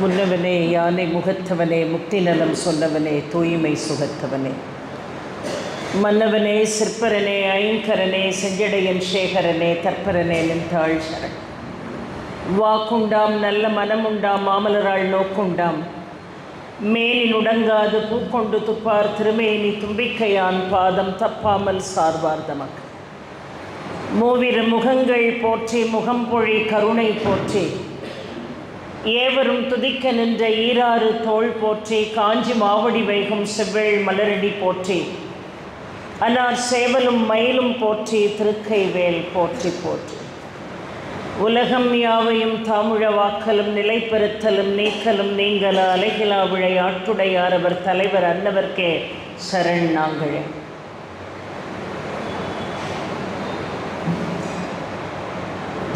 முன்னவனே யானை முகத்தவனே முக்தி நலம் சொன்னவனே தூய்மை சுகத்தவனே மன்னவனே சிற்பரனே ஐங்கரனே செஞ்சடையன் சேகரனே தற்பரனே நின்றாள் சரண். வாக்குண்டாம் நல்ல மனமுண்டாம் மாமலராள் நோக்குண்டாம் மேலில் உடங்காது பூக்கொண்டு துப்பார் திருமேனி தும்பிக்கையான் பாதம் தப்பாமல் சார்வார் தமக்கு. மூவிர முகங்கள் போற்றி முகம் பொழி கருணை போற்றி ஏவரும் துதிக்க நின்ற ஈராறு தோள் போற்றி காஞ்சி மாவடி வைகும் செவ்வேள் மலரடி போற்றி அன்னார் சேவலும் மயிலும் போற்றி திருக்கை வேல் போற்றி போற்றி. உலகம் யாவையும் தாமுழ வாக்கலும் நிலைப்பெறுத்தலும் நீக்கலும் நீங்கல அலைகிலா விளையாட்டுடையார் அவர் தலைவர் அன்னவர்க்கே சரண் நாங்களே.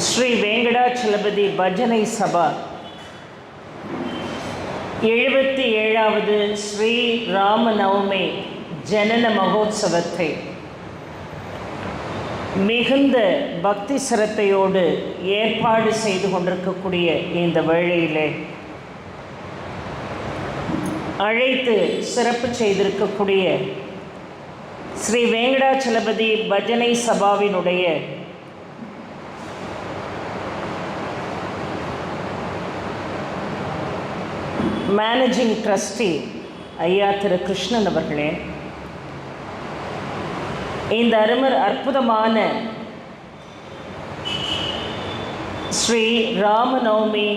ஸ்ரீ வெங்கடாச்சலபதி பஜனை சபா 77வது ஸ்ரீ ராமநவமி ஜனன மகோத்சவத்தை மிகுந்த பக்தி சிரத்தையோடு ஏற்பாடு செய்து கொண்டிருக்கக்கூடிய இந்த வேளையிலே அழைத்து சிறப்பு செய்திருக்கக்கூடிய ஸ்ரீ வெங்கடாச்சலபதி பஜனை சபாவினுடைய மேனேஜிங் ட்ரஸ்டி ஐயா திரு கிருஷ்ணன் அவர்களே, இந்த அற்புதமான ஸ்ரீ ராமநவமி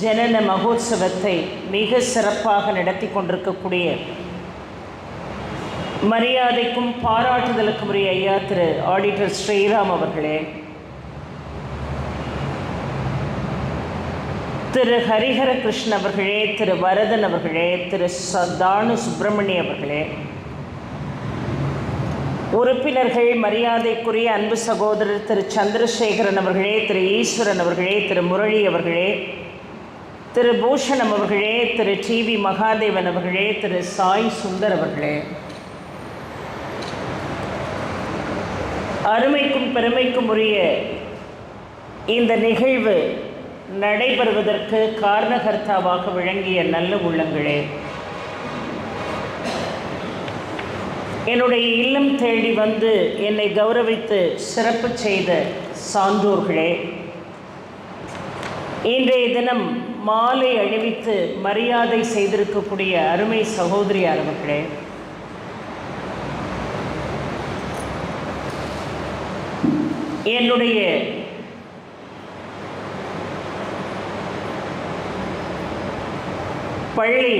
ஜனன மகோத்சவத்தை மிக சிறப்பாக நடத்தி கொண்டிருக்கக்கூடிய மரியாதைக்கும் பாராட்டுதலுக்கும் உரிய ஐயா திரு ஆடிட்டர் ஸ்ரீராம் அவர்களே, திரு ஹரிஹர கிருஷ்ணன் அவர்களே, திரு வரதன் அவர்களே, திரு தானு சுப்பிரமணிய அவர்களே, உறுப்பினர்கள், மரியாதைக்குரிய அன்பு சகோதரர் திரு சந்திரசேகரன் அவர்களே, திரு ஈஸ்வரன் அவர்களே, திரு முரளி அவர்களே, திரு பூஷணம் அவர்களே, திரு டிவி மகாதேவன் அவர்களே, திரு சாய் சுந்தர் அவர்களே, அருமைக்கும் பெருமைக்கும் உரிய இந்த நிகழ்வு நடைபெறுவதற்கு காரணகர்த்தாவாக விளங்கிய நல்ல உள்ளங்களே, என்னுடைய இல்லம் தேடி வந்து என்னை கௌரவித்து சிறப்பு செய்த சான்றோர்களே, இன்றைய தினம் மாலை அணிவித்து மரியாதை செய்திருக்கக்கூடிய அருமை சகோதரியார் அவர்களே, என்னுடைய பள்ளி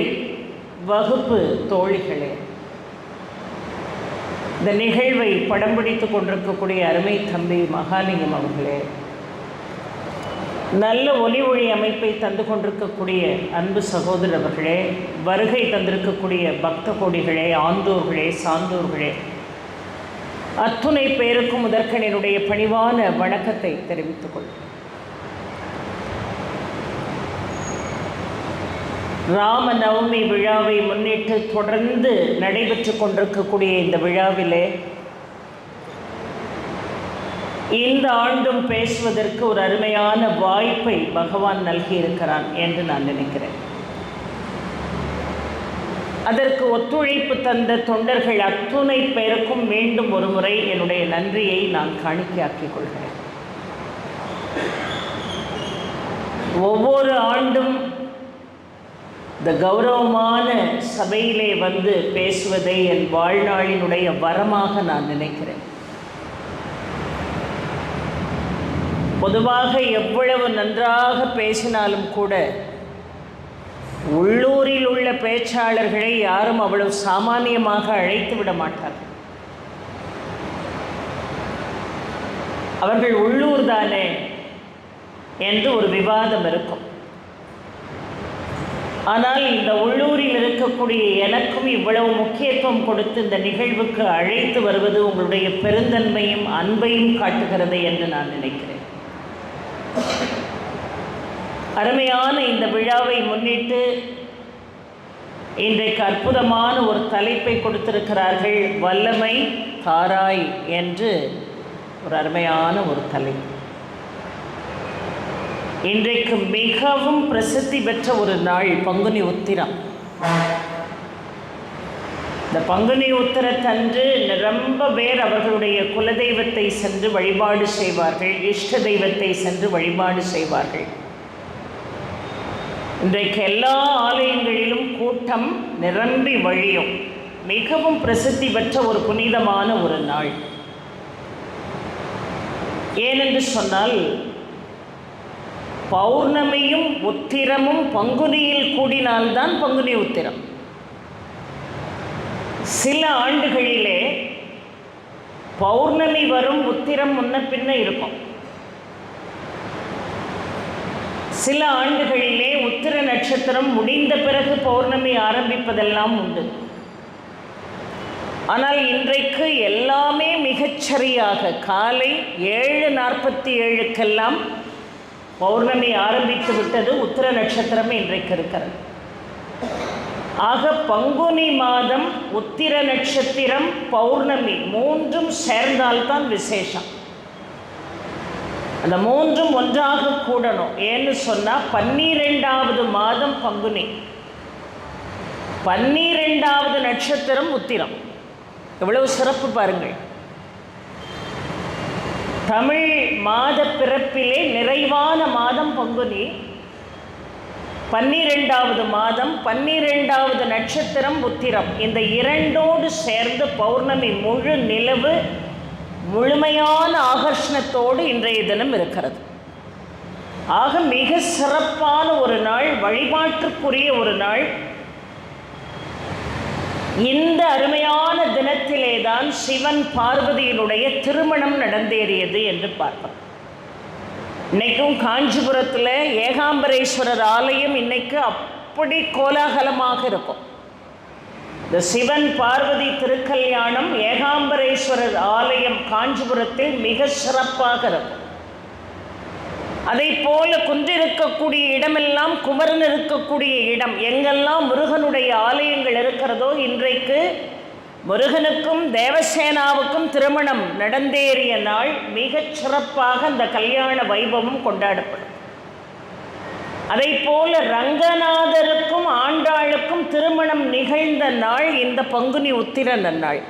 வகுப்பு தோழிகளே, இந்த நிகழ்வை படம் பிடித்து கொண்டிருக்கக்கூடிய அருமை தம்பி மகாலிங்கம் அவர்களே, நல்ல ஒலி ஒளி அமைப்பை தந்து கொண்டிருக்கக்கூடிய அன்பு சகோதரர் அவர்களே, வருகை தந்திருக்கக்கூடிய பக்த கோடிகளே, ஆந்தோர்களே, சான்றோர்களே, அத்துணை பேருக்கும் முதற்கனினுடைய பணிவான வணக்கத்தை தெரிவித்துக் கொள்கிறேன். ராமநவமி விழாவை முன்னிட்டு தொடர்ந்து நடைபெற்று கொண்டிருக்கக்கூடிய இந்த விழாவிலே இந்த ஆண்டும் பேசுவதற்கு ஒரு அருமையான வாய்ப்பை பகவான் நல்கியிருக்கிறான் என்று நான் நினைக்கிறேன். அதற்கு ஒத்துழைப்பு தந்த தொண்டர்கள் அத்துணை பேருக்கும் மீண்டும் ஒரு முறை என்னுடைய நன்றியை நான் காணிக்கையாக்கிக் கொள்கிறேன். ஒவ்வொரு ஆண்டும் இந்த கௌரவமான சபையிலே வந்து பேசுவதை என் வாழ்நாளினுடைய வரமாக நான் நினைக்கிறேன். பொதுவாக எவ்வளவு நன்றாக பேசினாலும் கூட உள்ளூரில் உள்ள பேச்சாளர்களை யாரும் அவ்வளவு சாமானியமாக அழைத்து விட மாட்டார்கள். அவர்கள் உள்ளூர் தானே என்று ஒரு விவாதம் இருக்கும். ஆனால் இந்த உள்ளூரில் இருக்கக்கூடிய எனக்கும் இவ்வளவு முக்கியத்துவம் கொடுத்து இந்த நிகழ்வுக்கு அழைத்து வருவது உங்களுடைய பெருந்தன்மையும் அன்பையும் காட்டுகிறது என்று நான் நினைக்கிறேன். அருமையான இந்த விழாவை முன்னிட்டு இன்றைக்கு அற்புதமான ஒரு தலைப்பை கொடுத்திருக்கிறார்கள். வல்லமை தாராய் என்று ஒரு அருமையான ஒரு தலைப்பு. இன்றைக்கு மிகவும் பிரசித்தி பெற்ற ஒரு நாள் பங்குனி உத்திரம். இந்த பங்குனி உத்திரத்தன்று ரொம்ப பேர் அவர்களுடைய குலதெய்வத்தை சென்று வழிபாடு செய்வார்கள், இஷ்ட தெய்வத்தை சென்று வழிபாடு செய்வார்கள். இன்றைக்கு எல்லா ஆலயங்களிலும் கூட்டம் நிரம்பி வழியும். மிகவும் பிரசித்தி பெற்ற ஒரு புனிதமான ஒரு நாள். ஏனென்று சொன்னால், பௌர்ணமியும் உத்திரமும் பங்குனியில் கூடினால்தான் பங்குனி உத்திரம். சில ஆண்டுகளிலே பௌர்ணமி வரும், உத்திரம் முன்ன பின்ன இருக்கும். சில ஆண்டுகளிலே உத்திர நட்சத்திரம் முடிந்த பிறகு பௌர்ணமி ஆரம்பிப்பதெல்லாம் உண்டு. ஆனால் இன்றைக்கு எல்லாமே மிகச்சரியாக காலை 7:47 பௌர்ணமி ஆரம்பித்து விட்டது. உத்திர நட்சத்திரம் இன்றைக்கு இருக்கிறது. ஆக பங்குனி மாதம், உத்திர நட்சத்திரம், பௌர்ணமி மூன்றும் சேர்ந்தால்தான் விசேஷம். அந்த மூன்றும் ஒன்றாக கூடணும். ஏன்னு சொன்னால் 12வது மாதம் பங்குனி, 12வது நட்சத்திரம் உத்திரம். எவ்வளவு சிறப்பு பாருங்கள். தமிழ் மாத பிறப்பிலே நிறைவான மாதம் பங்குனி, 12வது மாதம், 12வது நட்சத்திரம் உத்திரம். இந்த இரண்டோடு சேர்ந்து பௌர்ணமி முழு நிலவு முழுமையான ஆகர்ஷணத்தோடு இன்றைய தினம் இருக்கிறது. ஆக மிக சிறப்பான ஒரு நாள், வழிபாட்டுக்குரிய ஒரு நாள். இந்த அருமையான தினத்திலே தான் சிவன் பார்வதியினுடைய திருமணம் நடந்தேறியது என்று பார்க்கிறோம். இன்னைக்கும் காஞ்சிபுரத்தில் ஏகாம்பரேஸ்வரர் ஆலயம் இன்னைக்கு அப்படி கோலாகலமாக இருக்கும். இந்த சிவன் பார்வதி திருக்கல்யாணம் ஏகாம்பரேஸ்வரர் ஆலயம் காஞ்சிபுரத்தில் மிக சிறப்பாக இருக்கும். அதை போல குன்றிருக்கக்கூடிய இடமெல்லாம் குமரன் இருக்கக்கூடிய இடம். எங்கெல்லாம் முருகனுடைய ஆலயங்கள் இருக்கிறதோ, இன்றைக்கு முருகனுக்கும் தேவசேனாவுக்கும் திருமணம் நடந்தேறிய நாள். மிகச் சிறப்பாக இந்த கல்யாண வைபவம் கொண்டாடப்படும். அதை போல ரங்கநாதருக்கும் ஆண்டாளுக்கும் திருமணம் நிகழ்ந்த நாள் இந்த பங்குனி உத்திர நன்னாள்.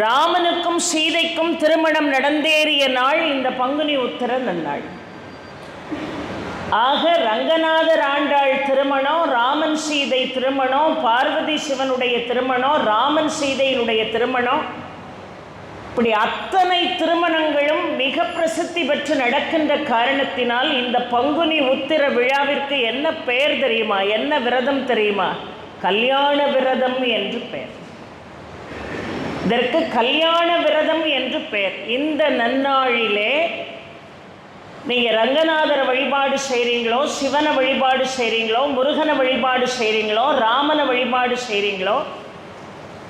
ராமனுக்கும் சீதைக்கும் திருமணம் நடந்தேறிய நாள் இந்த பங்குனி உத்திர நன்னாள். ஆக ரங்கநாதர் ஆண்டாள் திருமணம், ராமன் சீதை திருமணம், பார்வதி சிவனுடைய திருமணம், ராமன் சீதையினுடைய திருமணம், இப்படி அத்தனை திருமணங்களும் மிக பிரசித்தி பெற்று நடக்கின்ற காரணத்தினால் இந்த பங்குனி உத்திர விழாவிற்கு என்ன பெயர் தெரியுமா? என்ன விரதம் தெரியுமா? கல்யாண விரதம் என்று பெயர். இதற்கு கல்யாண விரதம் என்று பெயர். இந்த நன்னாளிலே நீங்கள் ரங்கநாதரை வழிபாடு செய்கிறீங்களோ, சிவனை வழிபாடு செய்கிறீங்களோ, முருகனை வழிபாடு செய்கிறீங்களோ, ராமனை வழிபாடு செய்கிறீங்களோ,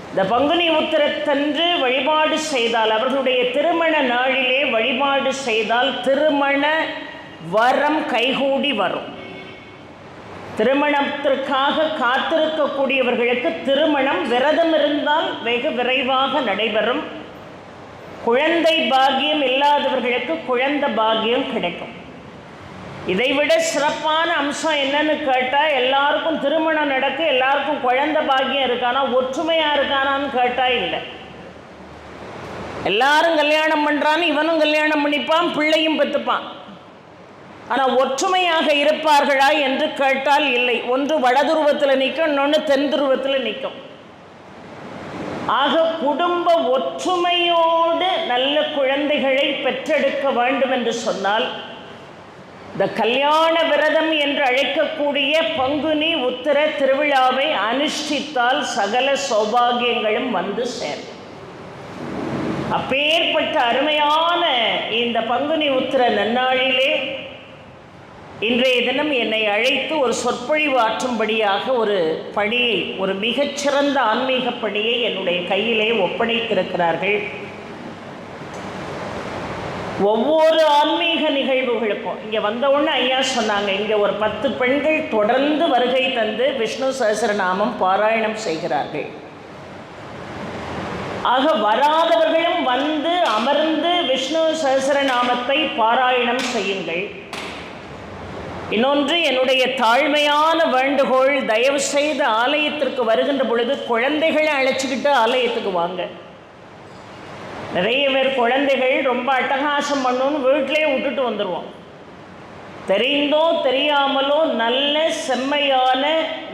இந்த பங்குனி உத்திரத்தன்று வழிபாடு செய்தால், அவர்களுடைய திருமண நாளிலே வழிபாடு செய்தால் திருமண வரம் கைகூடி வரும். திருமணத்திற்காக காத்திருக்கக்கூடியவர்களுக்கு திருமணம் விரதம் இருந்தால் வெகு விரைவாக நடைபெறும். குழந்தை பாக்கியம் இல்லாதவர்களுக்கு குழந்தை பாக்கியம் கிடைக்கும். இதைவிட சிறப்பான அம்சம் என்னன்னு கேட்டால், எல்லாருக்கும் திருமணம் நடக்கு, எல்லாருக்கும் குழந்தை பாக்கியம் இருக்கானா, ஒற்றுமையாக இருக்கானான்னு கேட்டால் இல்லை. எல்லாரும் கல்யாணம் பண்ணுறான்னு இவனும் கல்யாணம் பண்ணிப்பான், பிள்ளையும் பெற்றுப்பான். ஆனால் ஒற்றுமையாக இருப்பார்களா என்று கேட்டால் இல்லை. ஒன்று வடதுருவத்தில் நிற்கும், இன்னொன்று தென் துருவத்தில் நிற்கும். ஆக குடும்ப ஒற்றுமையோடு நல்ல குழந்தைகளை பெற்றெடுக்க வேண்டும் என்று சொன்னால், இந்த கல்யாண விரதம் என்று அழைக்கக்கூடிய பங்குனி உத்திர திருவிழாவை அனுஷ்டித்தால் சகல சௌபாகியங்களும் வந்து சேரும். அப்பேற்பட்ட அருமையான இந்த பங்குனி உத்திர நன்னாளிலே இன்றைய தினம் என்னை அழைத்து ஒரு சொற்பொழிவு ஆற்றும்படியாக ஒரு பணியை, ஒரு மிகச்சிறந்த ஆன்மீக பணியை என்னுடைய கையிலே ஒப்படைத்திருக்கிறார்கள். ஒவ்வொரு ஆன்மீக நிகழ்வுகளுக்கும் இங்கே வந்தவுடனே ஐயா சொன்னாங்க, இங்கே ஒரு 10 பெண்கள் தொடர்ந்து வருகை தந்து விஷ்ணு சஹஸ்ரநாமம் பாராயணம் செய்கிறார்கள். ஆக வராதவர்களும் வந்து அமர்ந்து விஷ்ணு சஹஸ்ரநாமத்தை பாராயணம் செய்யுங்கள். இன்னொன்று, என்னுடைய தாழ்மையான வேண்டுகோள், தயவு செய்து ஆலயத்திற்கு வருகின்ற பொழுது குழந்தைகளை அழைச்சிக்கிட்டு ஆலயத்துக்கு வாங்க. நிறைய பேர் குழந்தைகள் ரொம்ப அட்டகாசம் பண்ணணும்னு வீட்டிலே விட்டுட்டு வந்துடுவோம். தெரிந்தோ தெரியாமலோ நல்ல செம்மையான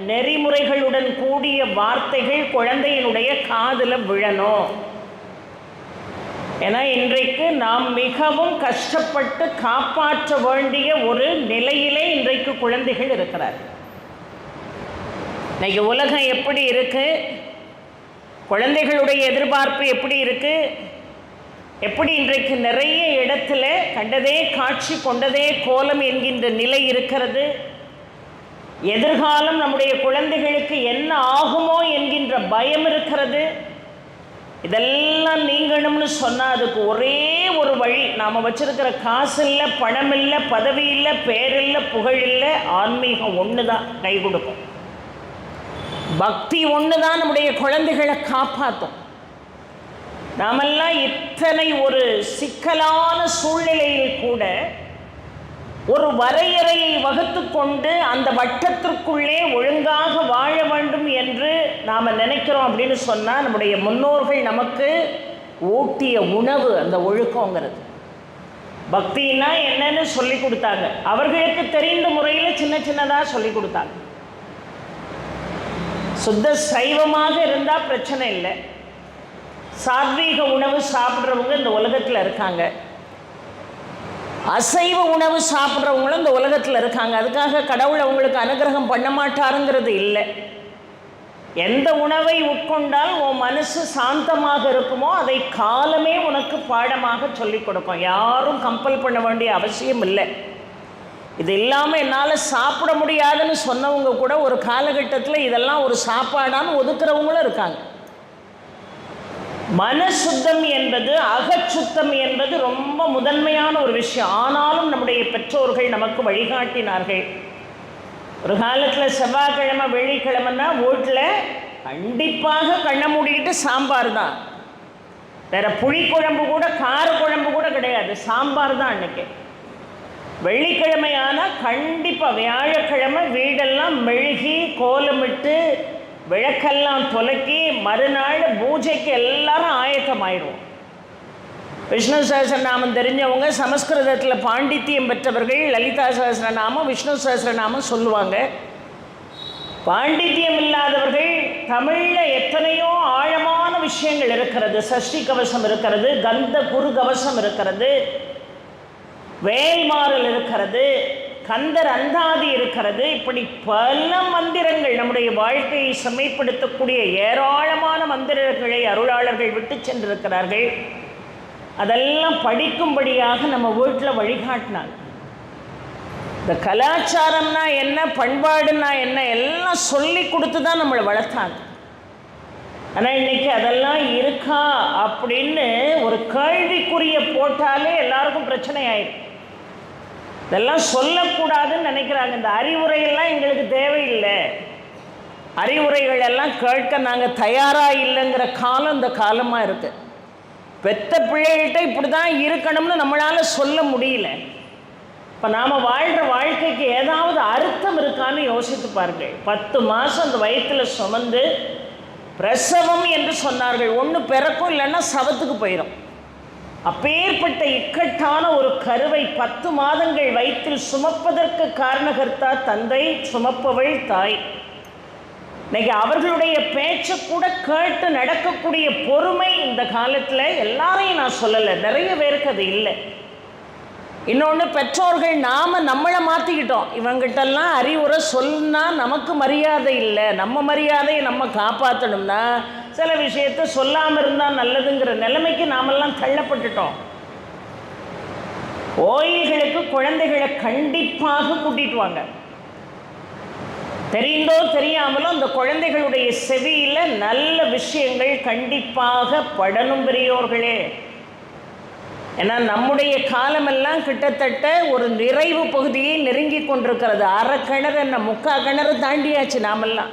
நெறிமுறைகளுடன் கூடிய வார்த்தைகள் குழந்தையினுடைய காதில் விழணும். ஏன்னா இன்றைக்கு நாம் மிகவும் கஷ்டப்பட்டு காப்பாற்ற வேண்டிய ஒரு நிலையிலே இன்றைக்கு குழந்தைகள் இருக்கிறார். இன்னைக்கு உலகம் எப்படி இருக்கு, குழந்தைகளுடைய எதிர்பார்ப்பு எப்படி இருக்கு, எப்படி இன்றைக்கு நிறைய இடத்துல கண்டதே காட்சி கொண்டதே கோலம் என்கின்ற நிலை இருக்கிறது. எதிர்காலம் நம்முடைய குழந்தைகளுக்கு என்ன ஆகுமோ என்கின்ற பயம் இருக்கிறது. இதெல்லாம் நீங்கணும்னு சொன்னால் அதுக்கு ஒரே ஒரு வழி, நாம் வச்சிருக்கிற காசு இல்லை, பணம் இல்லை, பதவி இல்லை, பேர் இல்லை, புகழ் இல்லை, ஆன்மீகம் ஒன்று தான் கை கொடுக்கும். பக்தி ஒன்று தான் நம்முடைய குழந்தைகளை காப்பாற்றும். நாமெல்லாம் இத்தனை ஒரு சிக்கலான சூழ்நிலையில் கூட ஒரு வரையறையை வகுத்து கொண்டு அந்த வட்டத்திற்குள்ளே ஒழுங்காக வாழ வேண்டும் என்று நாம் நினைக்கிறோம் அப்படின்னு சொன்னால் நம்முடைய முன்னோர்கள் நமக்கு ஊட்டிய உணவு அந்த ஒழுக்கங்கிறது. பக்தினா என்னன்னு சொல்லி கொடுத்தாங்க. அவர்களுக்கு தெரிந்த முறையில் சின்ன சின்னதாக சொல்லி கொடுத்தாங்க. சுத்த சைவமாக இருந்தால் பிரச்சனை இல்லை. சாத்வீக உணவு சாப்பிட்றவங்க இந்த உலகத்தில் இருக்காங்க, அசைவ உணவு சாப்பிட்றவங்களும் இந்த உலகத்தில் இருக்காங்க. அதுக்காக கடவுள் அவங்களுக்கு அனுகிரகம் பண்ண மாட்டாருங்கிறது இல்லை. எந்த உணவை உட்கொண்டால் உன் மனசு சாந்தமாக இருக்குமோ அதை காலமே உனக்கு பாடமாக சொல்லிக் கொடுக்கும். யாரும் கம்பல் பண்ண வேண்டிய அவசியம் இல்லை. இது இல்லாமல் என்னால் சாப்பிட முடியாதுன்னு சொன்னவங்க கூட ஒரு காலகட்டத்தில் இதெல்லாம் ஒரு சாப்பாடான்னு ஒதுக்குறவங்களும் இருக்காங்க. மனசுத்தம் என்பது, அகச்சுத்தம் என்பது ரொம்ப முதன்மையான ஒரு விஷயம். ஆனாலும் நம்முடைய பெற்றோர்கள் நமக்கு வழிகாட்டினார்கள். ஒரு காலத்தில் செவ்வாய்க்கிழமை வெள்ளிக்கிழமைன்னா வீட்டில் கண்டிப்பாக கண்ணை மூடிக்கிட்டு சாம்பார் தான். வேறு புளிக்குழம்பு கூட கார குழம்பு கூட கிடையாது, சாம்பார் தான் அன்றைக்கி. வெள்ளிக்கிழமை ஆனால் கண்டிப்பாக வியாழக்கிழமை வீடெல்லாம் மெழுகி கோலமிட்டு விளக்கெல்லாம் துலக்கி மறுநாள் பூஜைக்கு எல்லாரும் ஆயத்தமாயிடுவோம். விஷ்ணு சஹஸ்ரநாமம் தெரிஞ்சவங்க, சமஸ்கிருதத்தில் பாண்டித்தியம் பெற்றவர்கள் லலிதா சஹஸ்ரநாமம், விஷ்ணு சஹஸ்ரநாமம் சொல்லுவாங்க. பாண்டித்தியம் இல்லாதவர்கள் தமிழில் எத்தனையோ ஆழமான விஷயங்கள் இருக்கிறது. சஷ்டி கவசம் இருக்கிறது, கந்த குரு கவசம் இருக்கிறது, வேல்மாறல் இருக்கிறது, கந்தர் அந்தாதி இருக்கிறது. இப்படி பல மந்திரங்கள், நம்முடைய வாழ்க்கையை செம்மைப்படுத்தக்கூடிய ஏராளமான மந்திரங்களை அருளாளர்கள் விட்டு சென்றிருக்கிறார்கள். அதெல்லாம் படிக்கும்படியாக நம்ம வீட்டில் வழிகாட்டினாங்க. இந்த கலாச்சாரம்னா என்ன, பண்பாடுன்னா என்ன, எல்லாம் சொல்லி கொடுத்து தான் நம்மளை வளர்த்தாங்க. ஆனால் இன்றைக்கி அதெல்லாம் இருக்கா அப்படின்னு ஒரு கேள்விக்குரிய போட்டாலே எல்லாருக்கும் பிரச்சனை ஆயிடும். இதெல்லாம் சொல்லக்கூடாதுன்னு நினைக்கிறாங்க. இந்த அறிவுரையெல்லாம் எங்களுக்கு தேவையில்லை, அறிவுரைகள் எல்லாம் கேட்க நாங்கள் தயாராக இல்லைங்கிற காலம் இந்த காலமாக இருக்குது. பெத்த பிள்ளைகள்கிட்ட இப்படி தான் இருக்கணும்னு நம்மளால் சொல்ல முடியல. இப்போ நாம் வாழ்கிற வாழ்க்கைக்கு ஏதாவது அர்த்தம் இருக்கான்னு யோசித்து பாருங்கள். 10 மாதம் அந்த வயிற்றில் சுமந்து பிரசவம் என்று சொன்னார்கள். ஒன்று பிறக்கும், இல்லைன்னா சவத்துக்கு போயிடும். அப்பேற்பட்ட இக்கட்டான ஒரு கருவை 10 மாதங்கள் வயிற்றில் சுமப்பதற்கு காரணகர்த்தா தந்தை, சுமப்பவள் தாய். இன்னைக்கு அவர்களுடைய பேச்சை கூட கேட்டு நடக்கக்கூடிய பொறுமை இந்த காலத்தில் எல்லாரையும் நான் சொல்லலை, நிறைய பேருக்கு அது இல்லை. இன்னொன்று, பெற்றோர்கள் நாம் நம்மளை மாற்றிக்கிட்டோம். இவங்கிட்டெல்லாம் அறிவுரை சொன்னால் நமக்கு மரியாதை இல்லை, நம்ம மரியாதையை நம்ம காப்பாற்றணும்னா சில விஷயத்தை சொல்லாமல் இருந்தால் நல்லதுங்கிற நிலைமைக்கு நாமெல்லாம் தள்ளப்பட்டுட்டோம். கோயில்களுக்கு குழந்தைகளை கண்டிப்பாக கூட்டிட்டு வாங்க. தெரிந்தோ தெரியாமலோ அந்த குழந்தைகளுடைய செவியில் நல்ல விஷயங்கள் கண்டிப்பாக படணும் பெரியோர்களே. ஏன்னா நம்முடைய காலமெல்லாம் கிட்டத்தட்ட ஒரு நிறைவு பகுதியை நெருங்கி கொண்டிருக்கிறது. அரை கிணறு என்ன 3/4 கிணறு தாண்டியாச்சு நாமெல்லாம்.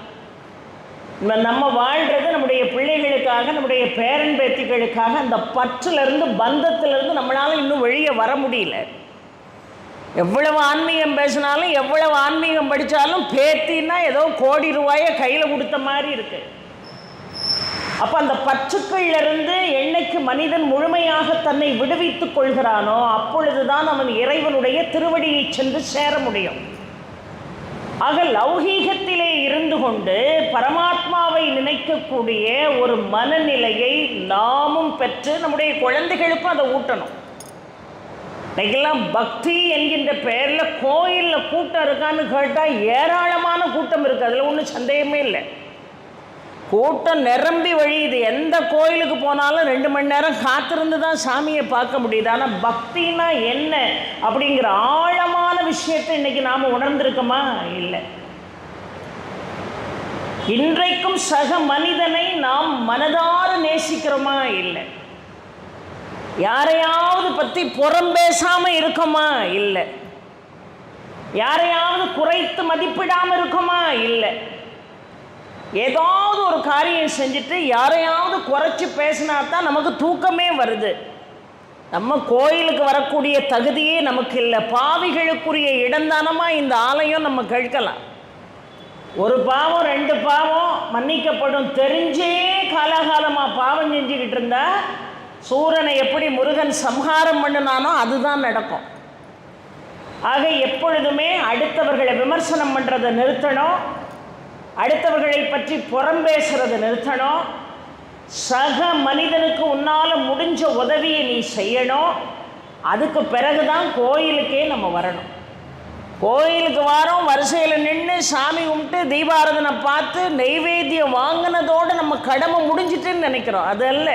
நம்ம வாழ்கிறது நம்முடைய பிள்ளைகளுக்காக, நம்முடைய பேரன் பேத்திகளுக்காக. அந்த பற்றிலிருந்து, பந்தத்திலிருந்து நம்மளால் இன்னும் வெளியே வர முடியல. எவ்வளவு ஆன்மீகம் பேசினாலும், எவ்வளவு ஆன்மீகம் படித்தாலும், பேத்தின்னா ஏதோ கோடி ரூபாயை கையில் கொடுத்த மாதிரி இருக்கு. அப்போ அந்த பற்றுக்களிலிருந்து என்னைக்கு மனிதன் முழுமையாக தன்னை விடுவித்துக் கொள்கிறானோ அப்பொழுதுதான் அவன் இறைவனுடைய திருவடியை சென்று சேர முடியும். ஆக லௌகீகத்திலே இருந்து கொண்டு பரமாத்மாவை நினைக்கக்கூடிய ஒரு மனநிலையை நாமும் பெற்று நம்முடைய குழந்தைகளுக்கும் அதை ஊட்டணும். இன்னைக்கெல்லாம் பக்தி என்கின்ற பெயரில் கோயிலில் கூட்டம் இருக்கான்னு கேட்டால் ஏராளமான கூட்டம் இருக்குது. அதில் ஒன்றும் சந்தேகமே இல்லை. கூட்டம் நிரம்பி வழியுது. எந்த கோயிலுக்கு போனாலும் 2 மணி நேரம் காத்திருந்து தான் சாமியை பார்க்க முடியுது. ஆனால் பக்தினா என்ன அப்படிங்கிற ஆழமான விஷயத்தை இன்னைக்கு நாம் உணர்ந்திருக்கோமா? இல்லை. இன்றைக்கும் சக மனிதனை நாம் மனதார நேசிக்கிறோமா? இல்லை. யாரையாவது பற்றி புறம் பேசாமல் இருக்கோமா? இல்லை. யாரையாவது குறைத்து மதிப்பிடாமல் இருக்கோமா? இல்லை. ஏதாவது ஒரு காரியம் செஞ்சுட்டு யாரையாவது குறைச்சி பேசினா தான் நமக்கு தூக்கமே வருது. நம்ம கோயிலுக்கு வரக்கூடிய தகுதியே நமக்கு இல்லை. பாவிகளுக்குரிய இடம்தானமாக இந்த ஆலயம் நம்ம கேட்கலாம். ஒரு பாவம் 2 பாவம் மன்னிக்கப்படும். தெரிஞ்சே காலாகாலமாக பாவம் செஞ்சுக்கிட்டு இருந்தா சூரனை எப்படி முருகன் சம்ஹாரம் பண்ணினானோ அதுதான் நடக்கும். ஆக எப்பொழுதுமே அடுத்தவர்களை விமர்சனம் பண்ணுறதை நிறுத்தணும். அடுத்தவர்களை பற்றி புறம் பேசுறதை நிறுத்தணும். சக மனிதனுக்கு உன்னால் முடிஞ்ச உதவியை நீ செய்யணும். அதுக்கு பிறகுதான் கோயிலுக்கே நம்ம வரணும். கோயிலுக்கு வாரம் வரிசையில் நின்று சாமி கும்பிட்டு தீபாராதனை பார்த்து நெய்வேத்தியம் வாங்கினதோடு நம்ம கடமை முடிஞ்சிட்டுன்னு நினைக்கிறோம். அது அல்ல.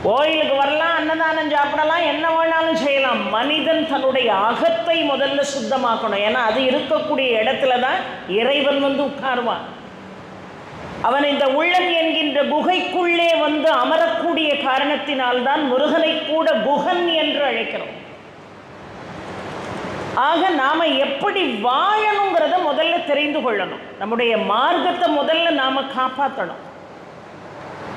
கோயிலுக்கு வரலாம், அன்னதானம் சாப்பிடலாம், என்ன வேணாலும் செய்யலாம். மனிதன் தன்னுடைய அகத்தை முதல்ல சுத்தமாக்கணும். ஏன்னா அது இருக்கக்கூடிய இடத்துல தான் இறைவன் வந்து உட்காருவான். அவன் இந்த உள்ளம் என்கின்ற குகைக்குள்ளே வந்து அமரக்கூடிய காரணத்தினால்தான் முருகனை கூட குகன் என்று அழைக்கிறோம். ஆக நாம் எப்படி வாழணுங்கிறத முதல்ல தெரிந்து கொள்ளணும். நம்முடைய மார்க்கத்தை முதல்ல நாம் காப்பாற்றணும்.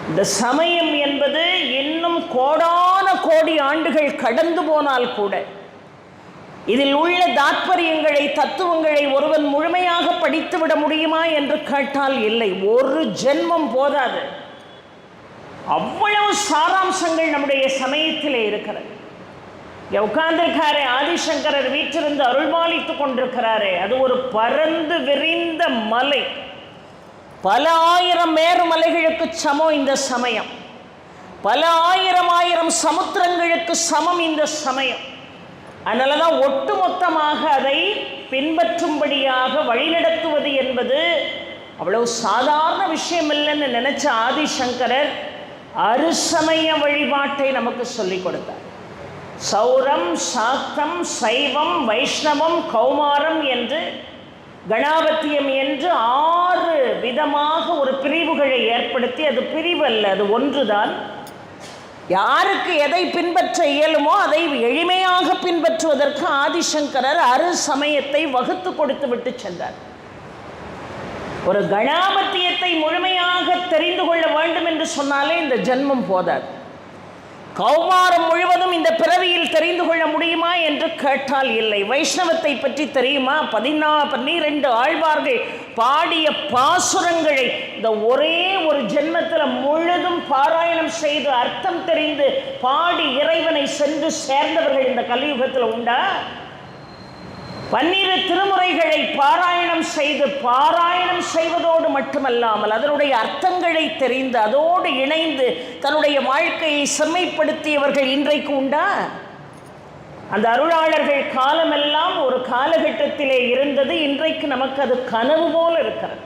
இந்த சமயம் என்பது இன்னும் கோடான கோடி ஆண்டுகள் கடந்து போனால் கூட இதில் உள்ள தாத்பரியங்களை, தத்துவங்களை ஒருவன் முழுமையாக படித்து விட முடியுமா என்று கேட்டால் இல்லை. ஒரு ஜென்மம் போதாது. அவ்வளவு சாராம்சங்கள் நம்முடைய சமயத்திலே இருக்கிறது. உட்கார்ந்திருக்காரே ஆதிசங்கரர் வீட்டிலிருந்து அருள்மாலித்து கொண்டிருக்கிறாரே, அது ஒரு பரந்து விரிந்த மலை. பல ஆயிரம் மேருமலைகளுக்கு சமம் இந்த சமயம். பல ஆயிரம் சமுத்திரங்களுக்கு சமம் இந்த சமயம். அதனால தான் ஒட்டுமொத்தமாக அதை பின்பற்றும்படியாக வழிநடத்துவது என்பது அவ்வளவு சாதாரண விஷயம் இல்லைன்னு நினைச்ச ஆதிசங்கரர் அருசமய வழிபாட்டை நமக்கு சொல்லிக் கொடுத்தார். சௌரம், சாக்தம், சைவம், வைஷ்ணவம், கௌமாரம் என்று கணாபத்தியம் என்று 6 விதமாக ஒரு பிரிவுகளை ஏற்படுத்தி, அது பிரிவு அல்ல, அது ஒன்றுதான். யாருக்கு எதை பின்பற்ற இயலுமோ அதை எளிமையாக பின்பற்றுவதற்கு ஆதிசங்கரர் அருசமயத்தை வகுத்து கொடுத்து விட்டு சென்றார். ஒரு கணாபத்தியத்தை முழுமையாக தெரிந்து கொள்ள வேண்டும் என்று சொன்னாலே இந்த ஜென்மம் போதாது. கௌமாரம் முழுவதும் இந்த பிறவியில் தெரிந்து கொள்ள முடியுமா என்று கேட்டால் இல்லை. வைஷ்ணவத்தை பற்றி தெரியுமா? 12 ஆழ்வார்கள் பாடிய பாசுரங்களை இந்த ஒரே ஒரு ஜென்மத்தில் முழுதும் பாராயணம் செய்து அர்த்தம் தெரிந்து பாடி இறைவனை சென்று சேர்ந்தவர்கள் இந்த கலியுகத்தில் உண்டா? 12 திருமுறைகளை பாராயணம் செய்வதோடு மட்டுமல்லாமல் அதனுடைய அர்த்தங்களை தெரிந்து அதோடு இணைந்து தன்னுடைய வாழ்க்கையை செம்மைப்படுத்தியவர்கள் இன்றைக்கு உண்டா? அந்த அருளாளர்கள் காலமெல்லாம் ஒரு காலகட்டத்திலே இருந்தது. இன்றைக்கு நமக்கு அது கனவு போல இருக்கிறது.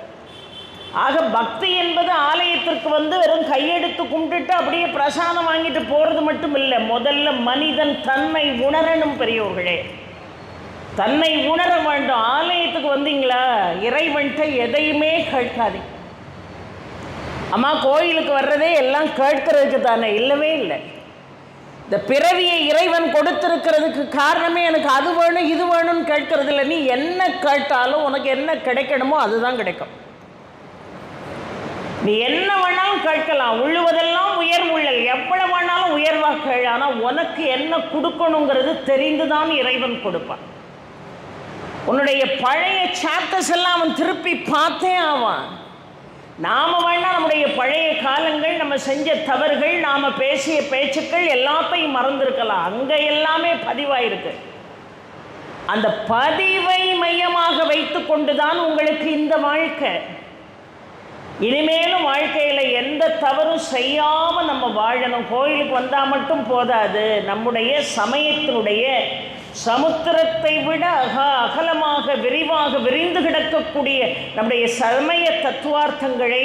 ஆக பக்தி என்பது ஆலயத்திற்கு வந்து வெறும் கையெடுத்து கும்பிட்டுட்டு அப்படியே பிரசாதம் வாங்கிட்டு போகிறது மட்டும் இல்லை. முதல்ல மனிதன் தன்னை உணரணும். பெரியோர்களே, தன்னை உணர வேண்டும். ஆலயத்துக்கு வந்தீங்களா, இறைவன்கிட்ட எதையுமே கேட்காதே. அம்மா கோயிலுக்கு வர்றதே எல்லாம் கேட்கறதுக்கு தானே? இல்லவே இல்லை. இந்த பிறவியை இறைவன் கொடுத்திருக்கிறதுக்கு காரணமே எனக்கு அது வேணும் இது வேணும்னு கேட்கறது இல்லை. நீ என்ன கேட்டாலும் உனக்கு என்ன கிடைக்கணுமோ அதுதான் கிடைக்கும். நீ என்ன வேணாலும் கேட்கலாம், உள்ளுவதெல்லாம் உயர்வுள்ளல், எவ்வளவு வேணாலும் உயர்வாக கேள். ஆனால் உனக்கு என்ன கொடுக்கணுங்கிறது தெரிந்துதான் இறைவன் கொடுப்பான். உன்னுடைய பழைய சாப்டர்ஸ் எல்லாம் அவன் திருப்பி பார்த்தே ஆவான். நாம் வேணா நம்முடைய பழைய காலங்கள், நம்ம செஞ்ச தவறுகள், நாம் பேசிய பேச்சுக்கள் எல்லாத்தையும் மறந்துருக்கலாம். அங்கே எல்லாமே பதிவாயிருக்கு. அந்த பதிவை மையமாக வைத்து கொண்டுதான் உங்களுக்கு இந்த வாழ்க்கை. இனிமேலும் வாழ்க்கையில் எந்த தவறும் செய்யாமல் நம்ம வாழணும். கோயிலுக்கு வந்தால் மட்டும் போதாது. நம்முடைய சமயத்தினுடைய சமுத்திரத்தை விட அகலமாக விரிவாக விரிந்து கிடக்கக்கூடிய நம்முடைய சமய தத்துவார்த்தங்களை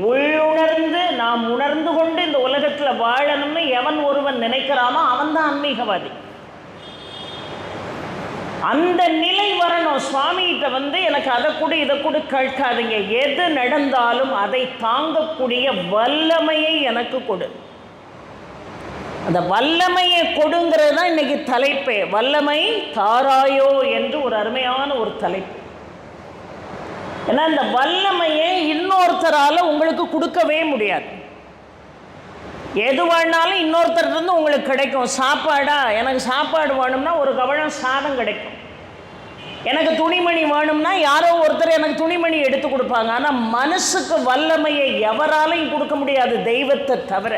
உள்ளுணர்ந்து நாம் உணர்ந்து கொண்டு இந்த உலகத்தில் வாழணும்னு எவன் ஒருவன் நினைக்கிறானோ அவன்தான் ஆன்மீகவாதி. அந்த நிலை வரணும். சுவாமிகிட்ட எனக்கு அதை கூட இதை கூட கேட்காதீங்க, எது நடந்தாலும் அதை தாங்கக்கூடிய வல்லமையை எனக்கு கொடு. அந்த வல்லமையை கொடுங்கிறது தான் இன்னைக்கு தலைப்பே. வல்லமை தாராயோ என்று ஒரு அருமையான ஒரு தலைப்பு. ஏன்னா இந்த வல்லமையை இன்னொருத்தரால் உங்களுக்கு கொடுக்கவே முடியாது. எது வேணாலும் இன்னொருத்தர்கிட்ட உங்களுக்கு கிடைக்கும். சாப்பாடா, எனக்கு சாப்பாடு வேணும்னா ஒரு கவளம் சாதம் கிடைக்கும். எனக்கு துணிமணி வேணும்னா யாரோ ஒருத்தர் எனக்கு துணிமணி எடுத்து கொடுப்பாங்க. ஆனால் மனசுக்கு வல்லமையை எவராலையும் கொடுக்க முடியாது, தெய்வத்தை தவிர.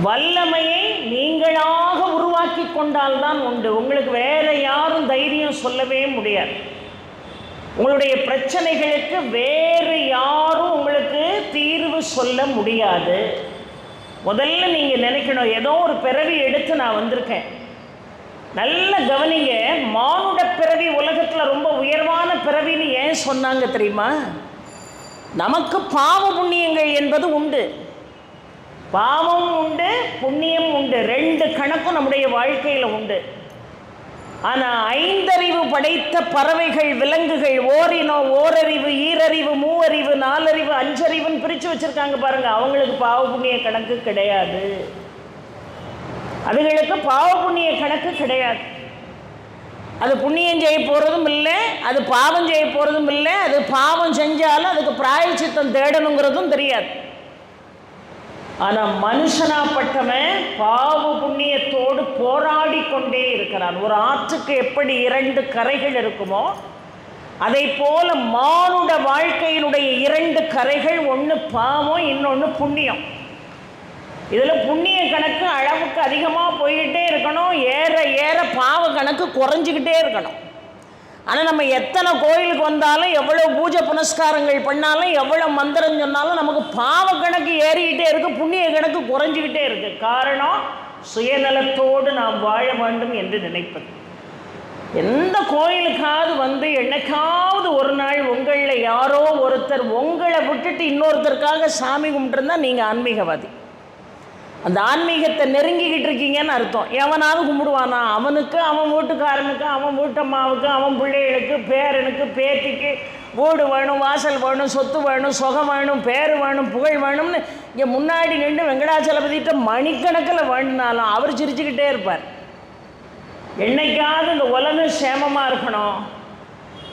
வல்லமையை நீங்களாக உருவாக்கி கொண்டால்தான் உண்டு. உங்களுக்கு வேற யாரும் தைரியம் சொல்லவே முடியாது. உங்களுடைய பிரச்சனைகளுக்கு வேறு யாரும் உங்களுக்கு தீர்வு சொல்ல முடியாது. முதல்ல நீங்கள் நினைக்கணும், ஏதோ ஒரு பிறவி எடுத்து நான் வந்திருக்கேன். நல்ல கவனிங்க, மானுட பிறவி உலகத்தில் ரொம்ப உயர்வான பிறவின்னு ஏன் சொன்னாங்க தெரியுமா? நமக்கு பாவ புண்ணியங்கள் என்பது உண்டு. பாவம் உண்டு, புண்ணியம் உண்டு. ரெண்டு கணக்கும் நம்முடைய வாழ்க்கையில் உண்டு. ஆனால் ஐந்தறிவு படைத்த பறவைகள், விலங்குகள், ஓரினம், ஓரறிவு, ஈரறிவு, மூவறிவு, நாலறிவு, அஞ்சறிவுன்னு பிரித்து வச்சுருக்காங்க பாருங்கள். அவங்களுக்கு பாவ புண்ணிய கணக்கு கிடையாது. அதுகளுக்கு பாவ புண்ணிய கணக்கு கிடையாது. அது புண்ணியம் செய்ய போகிறதும் இல்லை, அது பாவம் செய்ய போகிறதும் இல்லை. அது பாவம் செஞ்சாலும் அதுக்கு பிராயச்சித்தம் தேடணுங்கிறதும் தெரியாது. ஆனால் மனுஷனாப்பட்டவன் பாவ புண்ணியத்தோடு போராடி கொண்டே இருக்கிறான். ஒரு ஆற்றுக்கு எப்படி இரண்டு கரைகள் இருக்குமோ அதை போல மானுட வாழ்க்கையினுடைய இரண்டு கரைகள், ஒன்று பாவம், இன்னொன்று புண்ணியம். இதில் புண்ணிய கணக்கு அளவுக்கு அதிகமாக போய்கிட்டே இருக்கணும், ஏற ஏற பாவ கணக்கு குறைஞ்சிக்கிட்டே இருக்கணும். ஆனால் நம்ம எத்தனை கோயிலுக்கு வந்தாலும், எவ்வளோ பூஜை புனஸ்காரங்கள் பண்ணாலும், எவ்வளோ மந்திரம் சொன்னாலும் நமக்கு பாவ கணக்கு ஏறிக்கிட்டே இருக்குது, புண்ணிய கணக்கு குறைஞ்சிக்கிட்டே இருக்குது. காரணம், சுயநலத்தோடு நாம் வாழ வேண்டும் என்று நினைப்பது. எந்த கோயிலுக்காவது என்னைக்காவது ஒரு நாள் உங்களில் யாரோ ஒருத்தர் உங்களை விட்டுட்டு இன்னொருத்தருக்காக சாமி கும்பிட்டுருந்தா நீங்கள் ஆன்மீகவாதி. அந்த ஆன்மீகத்தை நெருங்கிக்கிட்டு இருக்கீங்கன்னு அர்த்தம். எவனாவது கும்பிடுவானா? அவனுக்கு, அவன் வீட்டுக்காரனுக்கு, அவன் வீட்டம்மாவுக்கு, அவன் பிள்ளைகளுக்கு, பேரனுக்கு, பேத்திக்கு வீடு வேணும், வாசல் வேணும், சொத்து வேணும், சுகம் வேணும், பேர் வேணும், புகழ் வேணும்னு இங்கே முன்னாடி நின்று வெங்கடாச்சலபதிட்ட மணிக்கணக்கில் வேணுனாலும் அவர் சிரிச்சுக்கிட்டே இருப்பார். என்னைக்காவது இந்த உலகம் சேமமாக இருக்கணும்,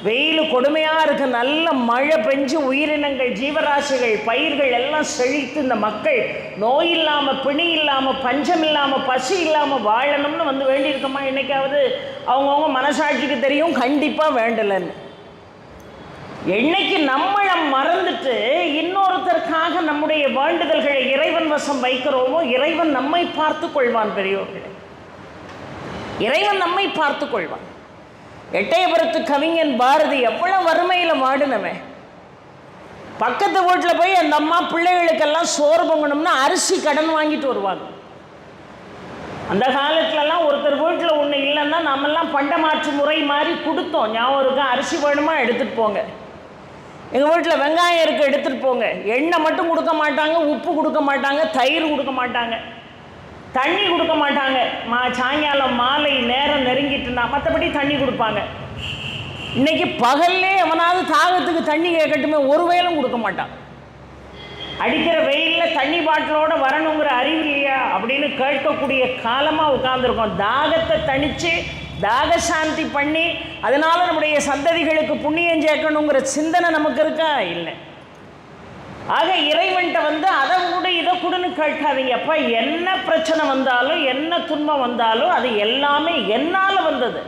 வெயில் கொடுமையாக இருக்குது, நல்ல மழை பெஞ்சு உயிரினங்கள், ஜீவராசிகள், பயிர்கள் எல்லாம் செழித்து இந்த மக்கள் நோய் இல்லாமல், பிணி இல்லாமல், பஞ்சம் இல்லாமல், பசி இல்லாமல் வாழணும்னு வேண்டியிருக்கோமா? என்னைக்காவது அவங்கவுங்க மனசாட்சிக்கு தெரியும் கண்டிப்பாக வேண்டலைன்னு. என்னைக்கு நம்மளை மறந்துட்டு இன்னொருத்தருக்காக நம்முடைய வேண்டுதல்களை இறைவன் வசம் வைக்கிறோமோ, இறைவன் நம்மை பார்த்து கொள்வான். பெரியோர்களே, இறைவன் நம்மை பார்த்து கொள்வான். எட்டயபுரத்து கவிஞன் பாரதி எவ்வளோ வறுமையில் வாடினவன். பக்கத்து வீட்டில் போய் அந்த அம்மா பிள்ளைகளுக்கெல்லாம் சோறு பொங்கணும்னா அரிசி கடன் வாங்கிட்டு வருவாங்க. அந்த காலத்துலலாம் ஒருத்தர் வீட்டில் ஒன்று இல்லைன்னா நம்மெல்லாம் பண்டமாற்று முறை மாதிரி கொடுத்தோம். ஞாபகம் இருக்கா? அரிசி வேணுமா எடுத்துகிட்டு போங்க, எங்கள் வீட்டில் வெங்காயம் இருக்குது எடுத்துகிட்டு போங்க. எண்ணெய் மட்டும் கொடுக்க மாட்டாங்க, உப்பு கொடுக்க மாட்டாங்க, தயிர் கொடுக்க மாட்டாங்க, தண்ணி கொடுக்க மாட்டாங்க. சாயங்காலம் மாலை நேரம் நெருங்கிட்டுனா மற்றபடி தண்ணி கொடுப்பாங்க. இன்றைக்கி பகல்லே எவனாவது தாகத்துக்கு தண்ணி கேட்கட்டுமே, ஒரு வேலும் கொடுக்க மாட்டான். அடிக்கிற வெயிலில் தண்ணி பாட்டிலோடு வரணுங்கிற அறிவு இல்லையா அப்படின்னு கேட்கக்கூடிய காலமாக உட்காந்துருக்கோம். தாகத்தை தணித்து தாக சாந்தி பண்ணி அதனால் நம்முடைய சந்ததிகளுக்கு புண்ணியம் சேர்க்கணுங்கிற சிந்தனை நமக்கு இருக்கா? இல்லை. ஆக இறைவன்கிட்ட வந்து அதை கூட இதை கூடன்னு கேட்காதீங்க. அப்பா என்ன பிரச்சனை வந்தாலும் என்ன துன்பம் வந்தாலும் அது எல்லாமே என்னால் வந்தது.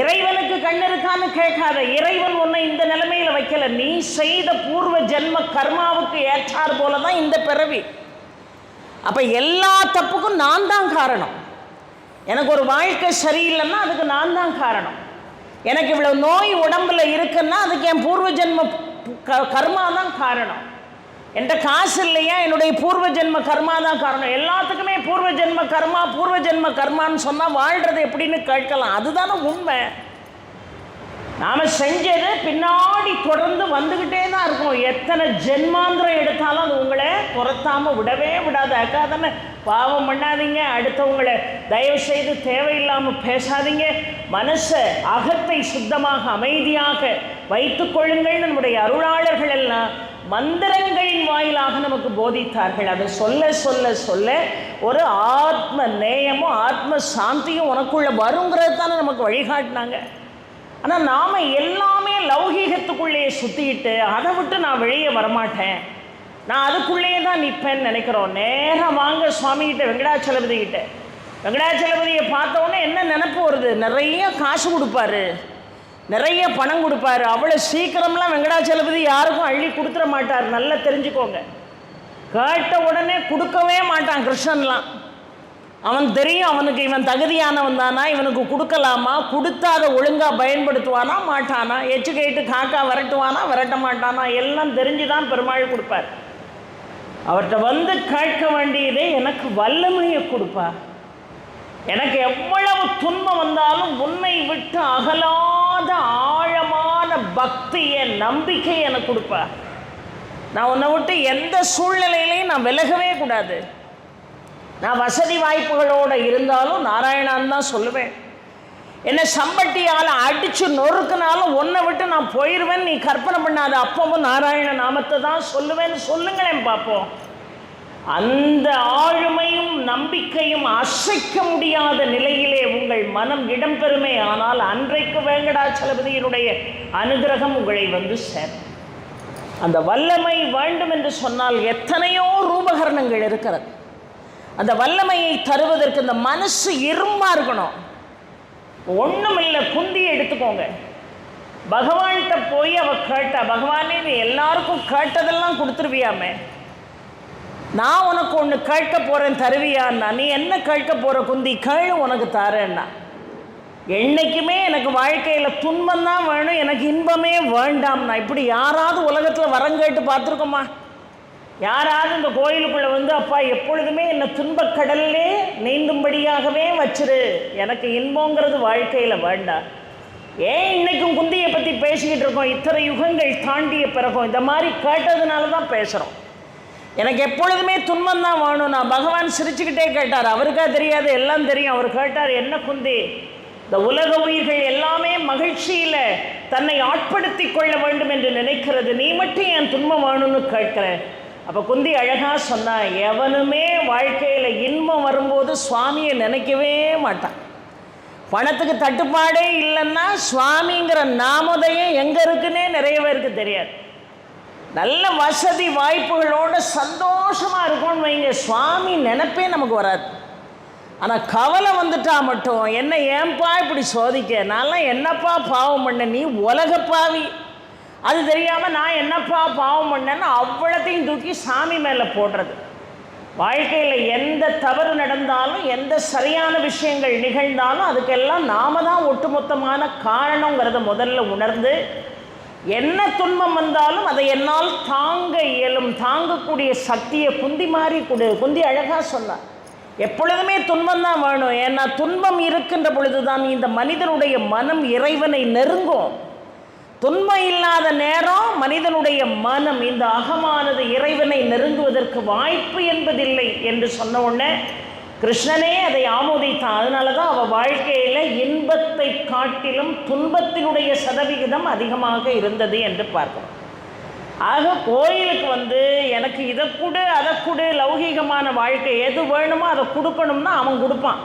இறைவனுக்கு கண் இருக்கான்னு கேட்காத. இறைவன் உன்னை இந்த நிலைமையில் வைக்கல. நீ செய்த பூர்வ ஜென்ம கர்மாவுக்கு ஏற்றார் போல தான் இந்த பிறவி. அப்போ எல்லா தப்புக்கும் நான் தான் காரணம். எனக்கு ஒரு வாழ்க்கை சரியில்லைன்னா அதுக்கு நான் தான் காரணம். எனக்கு இவ்வளோ நோய் உடம்புல இருக்குன்னா அதுக்கு என் பூர்வ ஜென்ம கர்மா தான் காரணம். என்கிட்ட காசு இல்லையா, என்னுடைய பூர்வ ஜென்ம கர்மா தான் காரணம். எல்லாத்துக்குமே பூர்வ ஜென்ம கர்மான்னு சொன்னால் வாழ்கிறது எப்படின்னு கேட்கலாம். அதுதானே உண்மை. நாம் செஞ்சது பின்னாடி தொடர்ந்து வந்துக்கிட்டே தான் இருக்கும். எத்தனை ஜென்மாந்திரம் எடுத்தாலும் அது உங்களை துரத்தாமல் விடவே விடாது. அக்காதானே பாவம் பண்ணாதீங்க, அடுத்தவங்களை தயவு செய்து தேவையில்லாமல் பேசாதீங்க, மனசை அகத்தை சுத்தமாக அமைதியாக வைத்துக் கொள்ளுங்கள். நம்முடைய அருளாளர்கள் எல்லாம் மந்திரங்களின் வாயிலாக நமக்கு போதித்தார்கள். அதை சொல்ல சொல்ல சொல்ல ஒரு ஆத்ம நேயமும் ஆத்ம சாந்தியும் உனக்குள்ள வருங்கிறது தானே நமக்கு வழிகாட்டினாங்க. ஆனால் நாம் எல்லாமே லௌகீகத்துக்குள்ளேயே சுற்றிக்கிட்டு அதை விட்டு நான் வெளியே வரமாட்டேன், நான் அதுக்குள்ளேயே தான் நிற்பேன்னு நினைக்கிறோம். நேராக வாங்க சுவாமிகிட்ட, வெங்கடாச்சலபதிக்கிட்ட. வெங்கடாச்சலபதியை பார்த்தோன்னே என்ன நினப்பு வருது? நிறைய காசு கொடுப்பாரு, நிறைய பணம் கொடுப்பாரு. அவ்வளோ சீக்கிரம்லாம் வெங்கடாச்சலபதி யாருக்கும் அள்ளி கொடுத்துட மாட்டார். நல்லா தெரிஞ்சுக்கோங்க. கேட்ட உடனே கொடுக்கவே மாட்டான் கிருஷ்ணன்லாம். அவன் தெரியும் அவனுக்கு இவன் தகுதியானவன் தானா, இவனுக்கு கொடுக்கலாமா, கொடுத்தா அதை ஒழுங்காக பயன்படுத்துவானா மாட்டானா, எச்சு கேட்டு காக்கா விரட்டுவானா விரட்ட மாட்டானா, எல்லாம் தெரிஞ்சு தான் பெருமாள் கொடுப்பார். அவர்கிட்ட வந்து கேட்க வேண்டியதே எனக்கு வல்லமையை கொடுப்பா, எனக்கு எவ்வளவு துன்பம் வந்தாலும் உன்னை விட்டு அகலாத ஆழமான பக்தியை நம்பிக்கை எனக்கு கொடுப்பா. நான் உன்னை விட்டு எந்த சூழ்நிலையிலையும் நான் விலகவே கூடாது. நான் வசதி வாய்ப்புகளோடு இருந்தாலும் நாராயணான்னு தான் சொல்லுவேன். என்னை சம்பட்டியால் அடித்து நொறுக்குனாலும் உன்னை விட்டு நான் போயிடுவேன், நீ கற்பனை பண்ணாத, அப்பவும் நாராயண நாமத்தை தான் சொல்லுவேன்னு சொல்லுங்களேன் பார்ப்போம். அந்த ஆளுமையும் நம்பிக்கையும் அசைக்க முடியாத நிலையிலே உங்கள் மனம் இடம்பெறுமே ஆனால் அன்றைக்கு வெங்கடாச்சலபதியினுடைய அனுகிரகம் உங்களை வந்து சேரும். அந்த வல்லமை வேண்டும் என்று சொன்னால் எத்தனையோ ரூபகரணங்கள் இருக்கிறது. அந்த வல்லமையை தருவதற்கு இந்த மனசு இருமாக இருக்கணும். ஒன்றும் இல்லை, குந்தியை எடுத்துக்கோங்க. பகவான்கிட்ட போய் அவ கேட்டா, பகவானே நீ எல்லாருக்கும் கேட்டதெல்லாம் கொடுத்துருவியாமே, நான் உனக்கு ஒன்று கேட்க போகிறேன் தருவியான்னா, நீ என்ன கேட்க போகிற குந்தி, கேளு உனக்கு தாரேன்னா. என்றைக்குமே எனக்கு வாழ்க்கையில் துன்பம் தான் வேணும், எனக்கு இன்பமே வேண்டாம்னா. இப்படி யாராவது உலகத்தில் வரம் கேட்டு பார்த்துருக்கோமா? யாராவது இந்த கோயிலுக்குள்ளே வந்து அப்பா எப்பொழுதுமே என்னை துன்பக்கடல்லே நீந்தும்படியாகவே வச்சிரு, எனக்கு இன்பங்கிறது வாழ்க்கையில் வேண்டாம். ஏன் இன்றைக்கும் குந்தியை பற்றி பேசிக்கிட்டு இருக்கோம்? இத்தனை யுகங்கள் தாண்டிய பிறகும் இந்த மாதிரி கேட்டதுனால தான் பேசுகிறோம். எனக்கு எப்பொழுதுமே துன்பம் தான் வேணும். நான் பகவான் சிரிச்சுக்கிட்டே கேட்டார், அவருக்கா தெரியாது, எல்லாம் தெரியும். அவர் கேட்டார், என்ன குந்தி, இந்த உலக உயிர்கள் எல்லாமே மகிழ்ச்சியில் தன்னை ஆட்படுத்தி கொள்ள வேண்டும் என்று நினைக்கிறது, நீ மட்டும் என் துன்பம் வேணும்னு கேட்குற. அப்போ குந்தி அழகாக சொன்னான், எவனுமே வாழ்க்கையில் இன்பம் வரும்போது சுவாமியை நினைக்கவே மாட்டான். பணத்துக்கு தட்டுப்பாடே இல்லைன்னா சுவாமிங்கிற நாமதையும் எங்கே இருக்குன்னே நிறைய பேருக்கு தெரியாது. நல்ல வசதி வாய்ப்புகளோடு சந்தோஷமாக இருக்கும்னு வைங்க, சுவாமி நினைப்பே நமக்கு வராது. ஆனால் கவலை வந்துட்டா மட்டும் என்ன ஏன்பா இப்படி சோதிக்க, நான்லாம் என்னப்பா பாவம் பண்ண, நீ உலக பாவி, அது தெரியாமல் நான் என்னப்பா பாவம் பண்ணேன்னு அவ்வளோத்தையும் தூக்கி சாமி மேலே போடுறது. வாழ்க்கையில் எந்த தவறு நடந்தாலும் எந்த சரியான விஷயங்கள் நிகழ்ந்தாலும் அதுக்கெல்லாம் நாம தான் ஒட்டுமொத்தமான காரணங்கிறத முதல்ல உணர்ந்து, என்ன துன்பம் வந்தாலும் அதை என்னால் தாங்க இயலும், தாங்கக்கூடிய சக்தியை குந்தி மாதிரி கொடு. குந்தி அழகாக சொன்னார், எப்பொழுதுமே துன்பம் தான் வேணும். ஏன்னா துன்பம் இருக்கின்ற பொழுது தான் இந்த மனிதனுடைய மனம் இறைவனை நெருங்கும். துன்பம் இல்லாத நேரம் மனிதனுடைய மனம் இந்த அகமானது இறைவனை நெருங்குவதற்கு வாய்ப்பு என்பதில்லை என்று சொன்ன உடனே கிருஷ்ணனே அதை ஆமோதித்தான். அதனால தான் அவள் வாழ்க்கையில் இன்பத்தை காட்டிலும் துன்பத்தினுடைய சதவிகிதம் அதிகமாக இருந்தது என்று பார்க்கிறோம். ஆக கோயிலுக்கு வந்து எனக்கு இதை கொடு அதை கொடு, லௌகீகமான வாழ்க்கை எது வேணுமோ அதை கொடுக்கணும்னா அவன் கொடுப்பான்.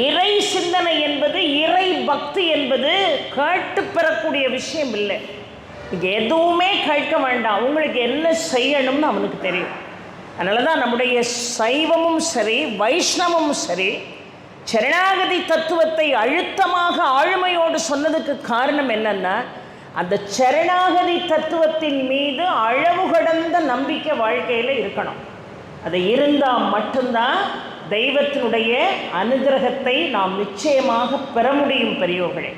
இறை சிந்தனை என்பது, இறை பக்தி என்பது கேட்டு பெறக்கூடிய விஷயம் இல்லை. இங்கே எதுவுமே கேட்க வேண்டாம், உங்களுக்கு என்ன செய்யணும்னு அவனுக்கு தெரியும். அதனால தான் நம்முடைய சைவமும் சரி வைஷ்ணவமும் சரி சரணாகதி தத்துவத்தை அழுத்தமாக ஆளுமையோடு சொன்னதுக்கு காரணம் என்னன்னா, அந்த சரணாகதி தத்துவத்தின் மீது அளவு கடந்த நம்பிக்கை வாழ்க்கையில் இருக்கணும். அது இருந்தால் மட்டும்தான் தெய்வத்தினுடைய அனுகிரகத்தை நாம் நிச்சயமாக பெற முடியும் பெரியோர்களே.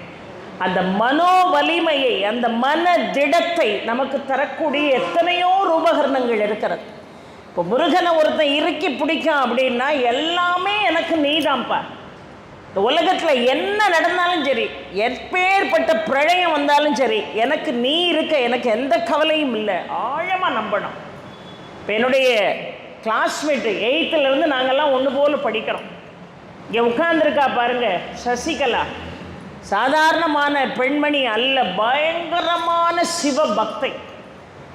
அந்த மனோ வலிமையை, அந்த மன திடத்தை நமக்கு தரக்கூடிய எத்தனையோ ரூபகரணங்கள் இருக்கிறது. இப்போ முருகனை ஒருத்தன் இறுக்கி பிடிக்கும் அப்படின்னா, எல்லாமே எனக்கு நீதான்ப்பா, இந்த உலகத்தில் என்ன நடந்தாலும் சரி, எப்பேற்பட்ட பிரளயம் வந்தாலும் சரி, எனக்கு நீ இருக்க, எனக்கு எந்த கவலையும் இல்லை, ஆழமாக நம்பணும். இப்போ என்னுடைய கிளாஸ்மேட்டு 8th நாங்கள்லாம் ஒன்று போல் படிக்கிறோம். இங்கே உட்கார்ந்துருக்கா பாருங்கள் சசிகலா, சாதாரணமான பெண்மணி அல்ல, பயங்கரமான சிவ பக்தை.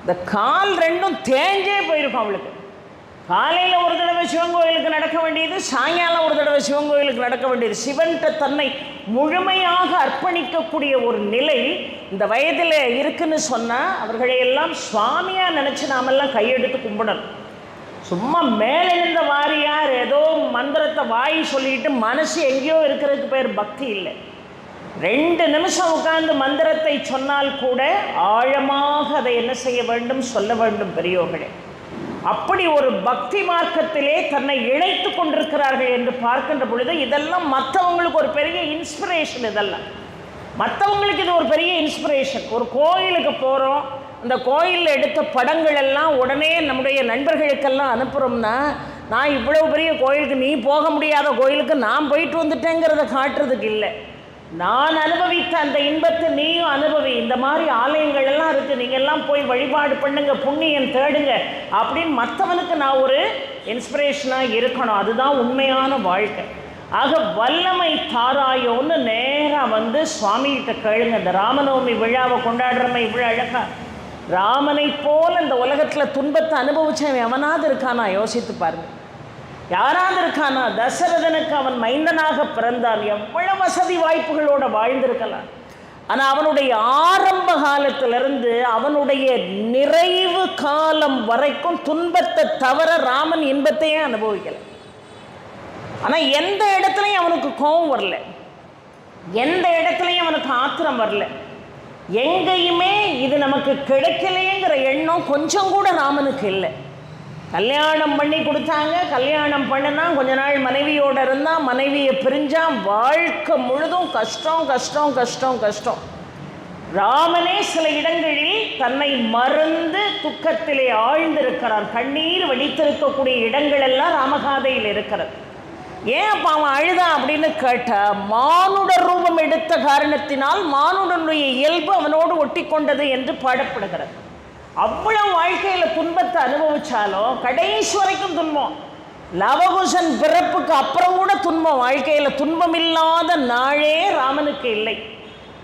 இந்த கால் ரெண்டும் தேஞ்சே போயிருக்கும் அவளுக்கு. காலையில் ஒரு தடவை சிவன் கோயிலுக்கு நடக்க வேண்டியது, சாயங்காலம் ஒரு தடவை சிவன் கோயிலுக்கு நடக்க வேண்டியது. சிவன்கிட்ட தன்னை முழுமையாக அர்ப்பணிக்கக்கூடிய ஒரு நிலை இந்த வயதில் இருக்குன்னு சொன்னால், அவர்களையெல்லாம் சுவாமியாக நினச்சி நாமெல்லாம் கையெடுத்து கும்பிடணும். சும்மா மேலே இருந்த வாரியார் ஏதோ மந்திரத்தை வாய் சொல்லிட்டு மனசு எங்கேயோ இருக்கிறதுக்கு பேர் பக்தி இல்லை. 2 நிமிஷம் உட்கார்ந்து மந்திரத்தை சொன்னால் கூட ஆழமாக அதை என்ன செய்ய வேண்டும், சொல்ல வேண்டும் பெரியோர்களே. அப்படி ஒரு பக்தி மார்க்கத்திலே தன்னை இணைத்து கொண்டிருக்கிறார்கள் என்று பார்க்கின்ற பொழுது, இதெல்லாம் மற்றவங்களுக்கு ஒரு பெரிய இன்ஸ்பிரேஷன். இதெல்லாம் மற்றவங்களுக்கு இது ஒரு பெரிய இன்ஸ்பிரேஷன். ஒரு கோயிலுக்கு போகிறோம், அந்த கோயிலில் எடுத்த படங்கள் எல்லாம் உடனே நம்முடைய நண்பர்களுக்கெல்லாம் அனுப்புகிறோம்னா, நான் இவ்வளோ பெரிய கோயிலுக்கு, நீ போக முடியாத கோயிலுக்கு நான் போயிட்டு வந்துட்டேங்கிறத காட்டுறதுக்கு இல்லை. நான் அனுபவித்த அந்த இன்பத்தை நீயும் அனுபவி. இந்த மாதிரி ஆலயங்கள் எல்லாம் இருக்குது, நீங்கள் எல்லாம் போய் வழிபாடு பண்ணுங்க, புண்ணியம் தேடுங்க அப்படின்னு மற்றவனுக்கு நான் ஒரு இன்ஸ்பிரேஷனாக இருக்கணும். அதுதான் உண்மையான வாழ்க்கை. ஆக வல்லமை தாராயோன்னு நேராக சுவாமிகிட்ட கேளுங்க. இந்த ராமநவமி விழாவை கொண்டாடுறமே இவ்வளோ அழகா, ராமனை போல் இந்த உலகத்தில் துன்பத்தை அனுபவிச்சவன் எவனாவது இருக்கானா? யோசித்து பாருங்க, யாராவது இருக்கானா? தசரதனுக்கு அவன் மைந்தனாக பிறந்தான், எவ்வளவு வசதி வாய்ப்புகளோடு வாழ்ந்திருக்கலாம். ஆனால் அவனுடைய ஆரம்ப காலத்திலிருந்து அவனுடைய நிறைவு காலம் வரைக்கும் துன்பத்தை தவிர ராமன் இன்பத்தையே அனுபவிக்கலை. ஆனால் எந்த இடத்துலையும் அவனுக்கு கோபம் வரல, எந்த இடத்துலையும் அவனுக்கு ஆத்திரம் வரல. எங்கேயுமே இது நமக்கு கிடைக்கலையேங்கிற எண்ணம் கொஞ்சம் கூட ராமனுக்கு இல்லை. கல்யாணம் பண்ணி கொடுத்தாங்க, கல்யாணம் பண்ணினா கொஞ்ச நாள் மனைவியோடு இருந்தான், மனைவியை பிரிஞ்சான், வாழ்க்கை முழுதும் கஷ்டம் கஷ்டம் கஷ்டம் கஷ்டம். ராமனே சில இடங்களில் தன்னை மறந்து துக்கத்திலே ஆழ்ந்திருக்கிறான். கண்ணீர் வடித்திருக்கக்கூடிய இடங்கள் எல்லாம் ராமகாதையில் இருக்கிறது. ஏன் அப்போ அவன் அழுதான் அப்படின்னு கேட்டால், மானுட ரூபம் எடுத்த காரணத்தினால் மானுடனுடைய இயல்பு அவனோடு ஒட்டி கொண்டது என்று பாடப்படுகிறது. அவ்வளவு வாழ்க்கையில் துன்பத்தை அனுபவிச்சாலும் கடைசி வரைக்கும் துன்பம். லவகுசன் பிறப்புக்கு அப்புறம் கூட துன்பம். வாழ்க்கையில் துன்பம் இல்லாத நாளே ராமனுக்கு இல்லை.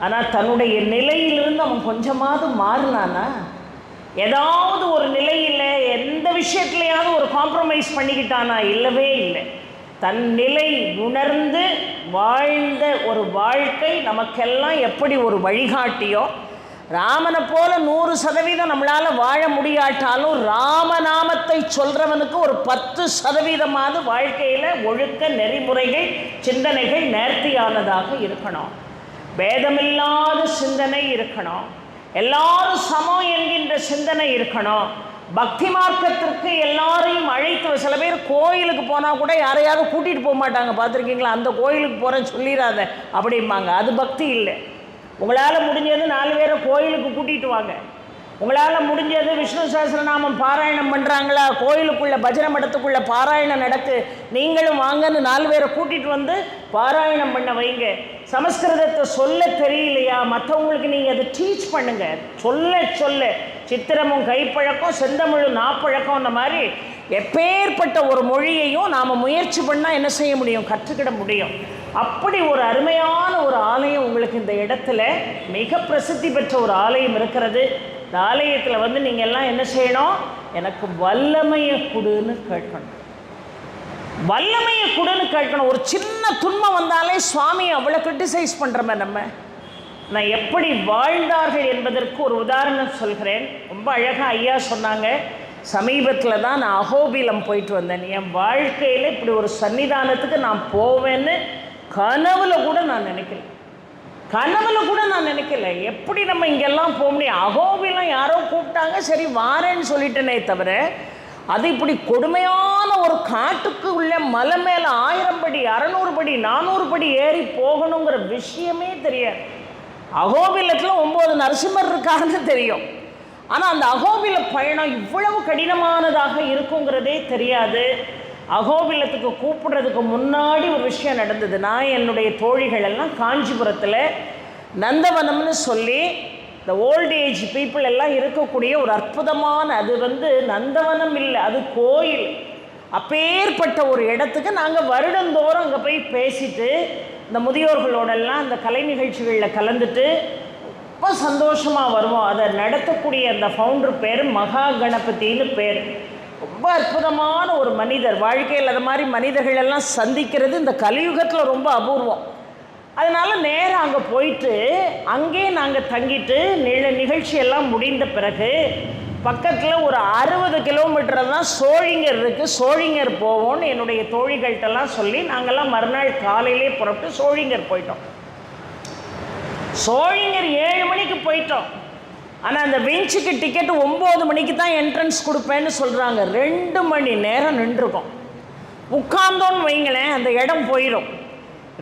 ஆனால் தன்னுடைய நிலையிலிருந்து அவன் கொஞ்சமாவது மாறினானா? ஏதாவது ஒரு நிலையில் எந்த விஷயத்துலையாவது ஒரு காம்ப்ரமைஸ் பண்ணிக்கிட்டானா? இல்லவே இல்லை. தன் நிலை உணர்ந்து வாழ்ந்த ஒரு வாழ்க்கை நமக்கெல்லாம் எப்படி ஒரு வழிகாட்டியோ, ராமனை போல 100% நம்மளால் வாழ முடியாட்டாலும் ராமநாமத்தை சொல்கிறவனுக்கு ஒரு 10% வாழ்க்கையில் ஒழுக்க நெறிமுறைகள் சிந்தனைகள் நேர்த்தியானதாக இருக்கணும். பேதமில்லாத சிந்தனை இருக்கணும். எல்லாரும் சமம் என்கின்ற சிந்தனை இருக்கணும். பக்தி மார்க்கத்திற்கு எல்லாரையும் அழைத்து, சில பேர் கோயிலுக்கு போனால் கூட யாரையாவது கூட்டிகிட்டு போக மாட்டாங்க, பார்த்துருக்கீங்களா? அந்த கோயிலுக்கு போகிறேன்னு சொல்லிடாத அப்படிம்பாங்க. அது பக்தி இல்லை. உங்களால் முடிஞ்சது 4 பேரை கோயிலுக்கு கூட்டிகிட்டு வாங்க. உங்களால் முடிஞ்சது விஷ்ணு சஹஸ்ரநாமம் பாராயணம் பண்ணுறாங்களா, கோயிலுக்குள்ளே பஜனை மடத்துக்குள்ளே பாராயணம் நடக்கு, நீங்களும் வாங்கன்னு 4 பேரை கூட்டிகிட்டு வந்து பாராயணம் பண்ண வைங்க. சமஸ்கிருதத்தை சொல்ல தெரியலையா, மற்றவங்களுக்கு நீங்கள் அதை டீச் பண்ணுங்கள். சொல்ல சொல்ல சித்திரமும் கைப்பழக்கம், செந்தமிழும் நாப்பழக்கம், அந்த மாதிரி எப்பேற்பட்ட ஒரு மொழியையும் நாம் முயற்சி பண்ணால் என்ன செய்ய முடியும்? கற்றுக்கிட முடியும். அப்படி ஒரு அருமையான ஒரு ஆலயம் உங்களுக்கு இந்த இடத்துல மிக பிரசித்தி பெற்ற ஒரு ஆலயம் இருக்கிறது. இந்த ஆலயத்தில் நீங்கள் எல்லாம் என்ன செய்யணும்? எனக்கு வல்லமையை கொடுன்னு கேட்கணும். வல்லமையை கொடுன்னு கேட்கணும். ஒரு சின்ன துன்பம் வந்தாலே சுவாமி அவ்வளோ கிரிட்டிசைஸ் பண்ணுறோமே நம்ம. நான் எப்படி வாழ்ந்தார்கள் என்பதற்கு ஒரு உதாரணம் சொல்கிறேன். ரொம்ப அழகாக ஐயா சொன்னாங்க. சமீபத்தில் தான் நான் அகோபிலம் போயிட்டு வந்தேன். என் வாழ்க்கையில் இப்படி ஒரு சன்னிதானத்துக்கு நான் போவேன்னு கனவுல கூட நான் நினைக்கல. எப்படி நம்ம இங்கெல்லாம் போக முடியும்? அகோபிலம் யாரோ கூப்பிட்டாங்க, சரி வாரேன்னு சொல்லிட்டேனே தவிர, அது இப்படி கொடுமையான ஒரு காட்டுக்கு உள்ள மலை மேலே 1000 படி 600 படி 400 படி ஏறி போகணுங்கிற விஷயமே தெரியாது. அகோபிலத்தில் 9 நரசிம்மர் இருக்காருன்னு தெரியும். ஆனால் அந்த அகோபில பயணம் இவ்வளவு கடினமானதாக இருக்குங்கிறதே தெரியாது. அகோபிலத்துக்கு கூப்பிடுறதுக்கு முன்னாடி ஒரு விஷயம் நடந்தது. நான் என்னுடைய தோழிகள் எல்லாம் காஞ்சிபுரத்தில் நந்தவனம்னு சொல்லி இந்த ஓல்ட் ஏஜ் பீப்புள் எல்லாம் இருக்கக்கூடிய ஒரு அற்புதமான, அது நந்தவனம் இல்லை, அது கோயில். அப்பேற்பட்ட ஒரு இடத்துக்கு நாங்கள் வருடந்தோறும் அங்கே போய் பேசிட்டு இந்த முதியோர்களோடெல்லாம் அந்த கலை நிகழ்ச்சிகளில் கலந்துட்டு ரொம்ப சந்தோஷமாக வருவோம். அதை நடத்தக்கூடிய அந்த ஃபவுண்டர் பேர் மகா கணபதினு பேர். ரொம்ப அற்புதமான ஒரு மனிதர். வாழ்க்கையில் அது மாதிரி மனிதர்கள் எல்லாம் சந்திக்கிறது இந்த கலியுகத்தில் ரொம்ப அபூர்வம். அதனால் நேராக அங்கே போயிட்டு அங்கே நாங்கள் தங்கிட்டு நிகழ்ச்சியெல்லாம் முடிந்த பிறகு பக்கத்தில் ஒரு 60 கிலோமீட்டர் தான் சோழிங்கர் இருக்குது. சோழிங்கர் போவோம்னு என்னுடைய தோழிகள்கிட்டலாம் சொல்லி நாங்கள்லாம் மறுநாள் காலையிலே புறப்பட்டு சோழிங்கர் போயிட்டோம். சோழிங்கர் 7 மணிக்கு போயிட்டோம். ஆனால் அந்த பெஞ்சுக்கு டிக்கெட்டு 9 மணிக்கு தான் என்ட்ரன்ஸ் கொடுப்பேன்னு சொல்கிறாங்க. 2 மணி நேரம் நின்றுருக்கோம். உட்கார்ந்தோன்னு வைங்களேன், அந்த இடம் போயிடும்.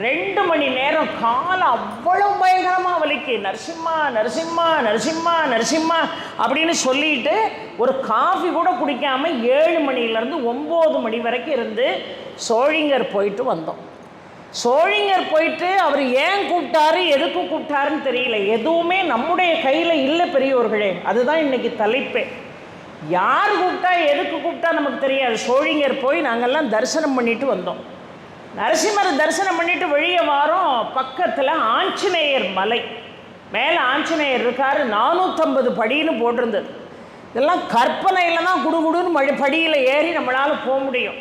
2 மணி நேரம் காலம் அவ்வளோ பயங்கரமாக வலிக்கு. நரசிம்மா நரசிம்மா நரசிம்மா நரசிம்மா அப்படின்னு சொல்லிட்டு ஒரு காஃபி கூட குடிக்காமல் 7 மணிலேருந்து 9 மணி வரைக்கும் இருந்து சோழிங்கர் போயிட்டு வந்தோம். சோழிங்கர் போயிட்டு அவர் ஏன் கூப்பிட்டாரு, எதுக்கு கூப்பிட்டாருன்னு தெரியல. எதுவுமே நம்முடைய கையில் இல்லை பெரியோர்களே. அதுதான் இன்றைக்கி தலைப்பே. யார் கூப்பிட்டா எதுக்கு கூப்பிட்டா நமக்கு தெரியாது. சோழிங்கர் போய் நாங்கள்லாம் தரிசனம் பண்ணிட்டு வந்தோம். நரசிம்மர் தரிசனம் பண்ணிட்டு வெளியே வாரோம். பக்கத்தில் ஆஞ்சநேயர் மலை மேலே ஆஞ்சநேயர் இருக்கார். 450 படின்னு போட்டிருந்தது. இதெல்லாம் கற்பனையில் தான் குடுகுடுன்னு படியில் ஏறி நம்மளால் போக முடியும்.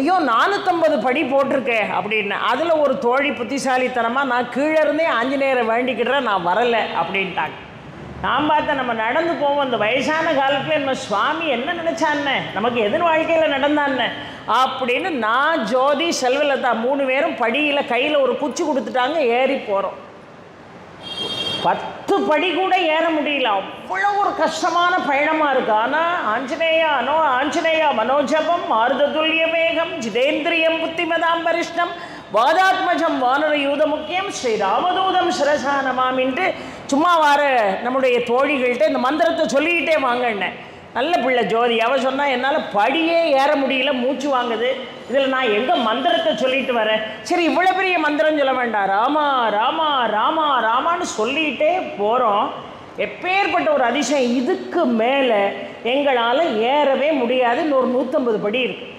ஐயோ 450 படி போட்டிருக்கே அப்படின்னு. அதில் ஒரு தோழி புத்திசாலித்தனமாக, நான் கீழே இருந்தே ஆஞ்சநேயரை வேண்டிக்கிட்டேன், நான் வரலை அப்படின்ட்டாங்க. நான் பார்த்தேன், நம்ம நடந்து போவோம். அந்த வயசான காலத்தில் நம்ம சுவாமி என்ன நினச்சான்னு, நமக்கு எதிர் வாழ்க்கையில் நடந்தான்னு அப்படின்னு நான் ஜோதி செல்வலதா 3 பேரும் படியில் கையில் ஒரு குச்சி கொடுத்துட்டாங்க. ஏறி போகிறோம். 10 படி கூட ஏற முடியல. அவ்வளோ ஒரு கஷ்டமான பயணமாக இருக்குது. ஆனால் ஆஞ்சநேயா மனோஜபம் மாருததுல்ய வேகம் ஜிதேந்திரியம் புத்திமதாம் பரிஷ்டம் வாதாத்மஜம் வானர யூத முக்கியம் ஸ்ரீ ராமதூதம் சிரசா நமாமின்ட்டு சும்மா வார நம்முடைய தோழிகள்கிட்ட இந்த மந்திரத்தை சொல்லிக்கிட்டே வாங்கண்ணே. நல்ல பிள்ளை ஜோதி. அவள் சொன்னால் என்னால் படியே ஏற முடியல, மூச்சு வாங்குது, இதில் நான் எங்கே மந்திரத்தை சொல்லிட்டு வரேன். சரி இவ்வளோ பெரிய மந்திரம் சொல்ல வேண்டாம், ராமா ராமா ராமா ராமான்னு சொல்லிகிட்டே போகிறோம். எப்பேற்பட்ட ஒரு அதிசயம். இதுக்கு மேலே எங்களால் ஏறவே முடியாது. இன்னொரு 150 படி இருக்குது.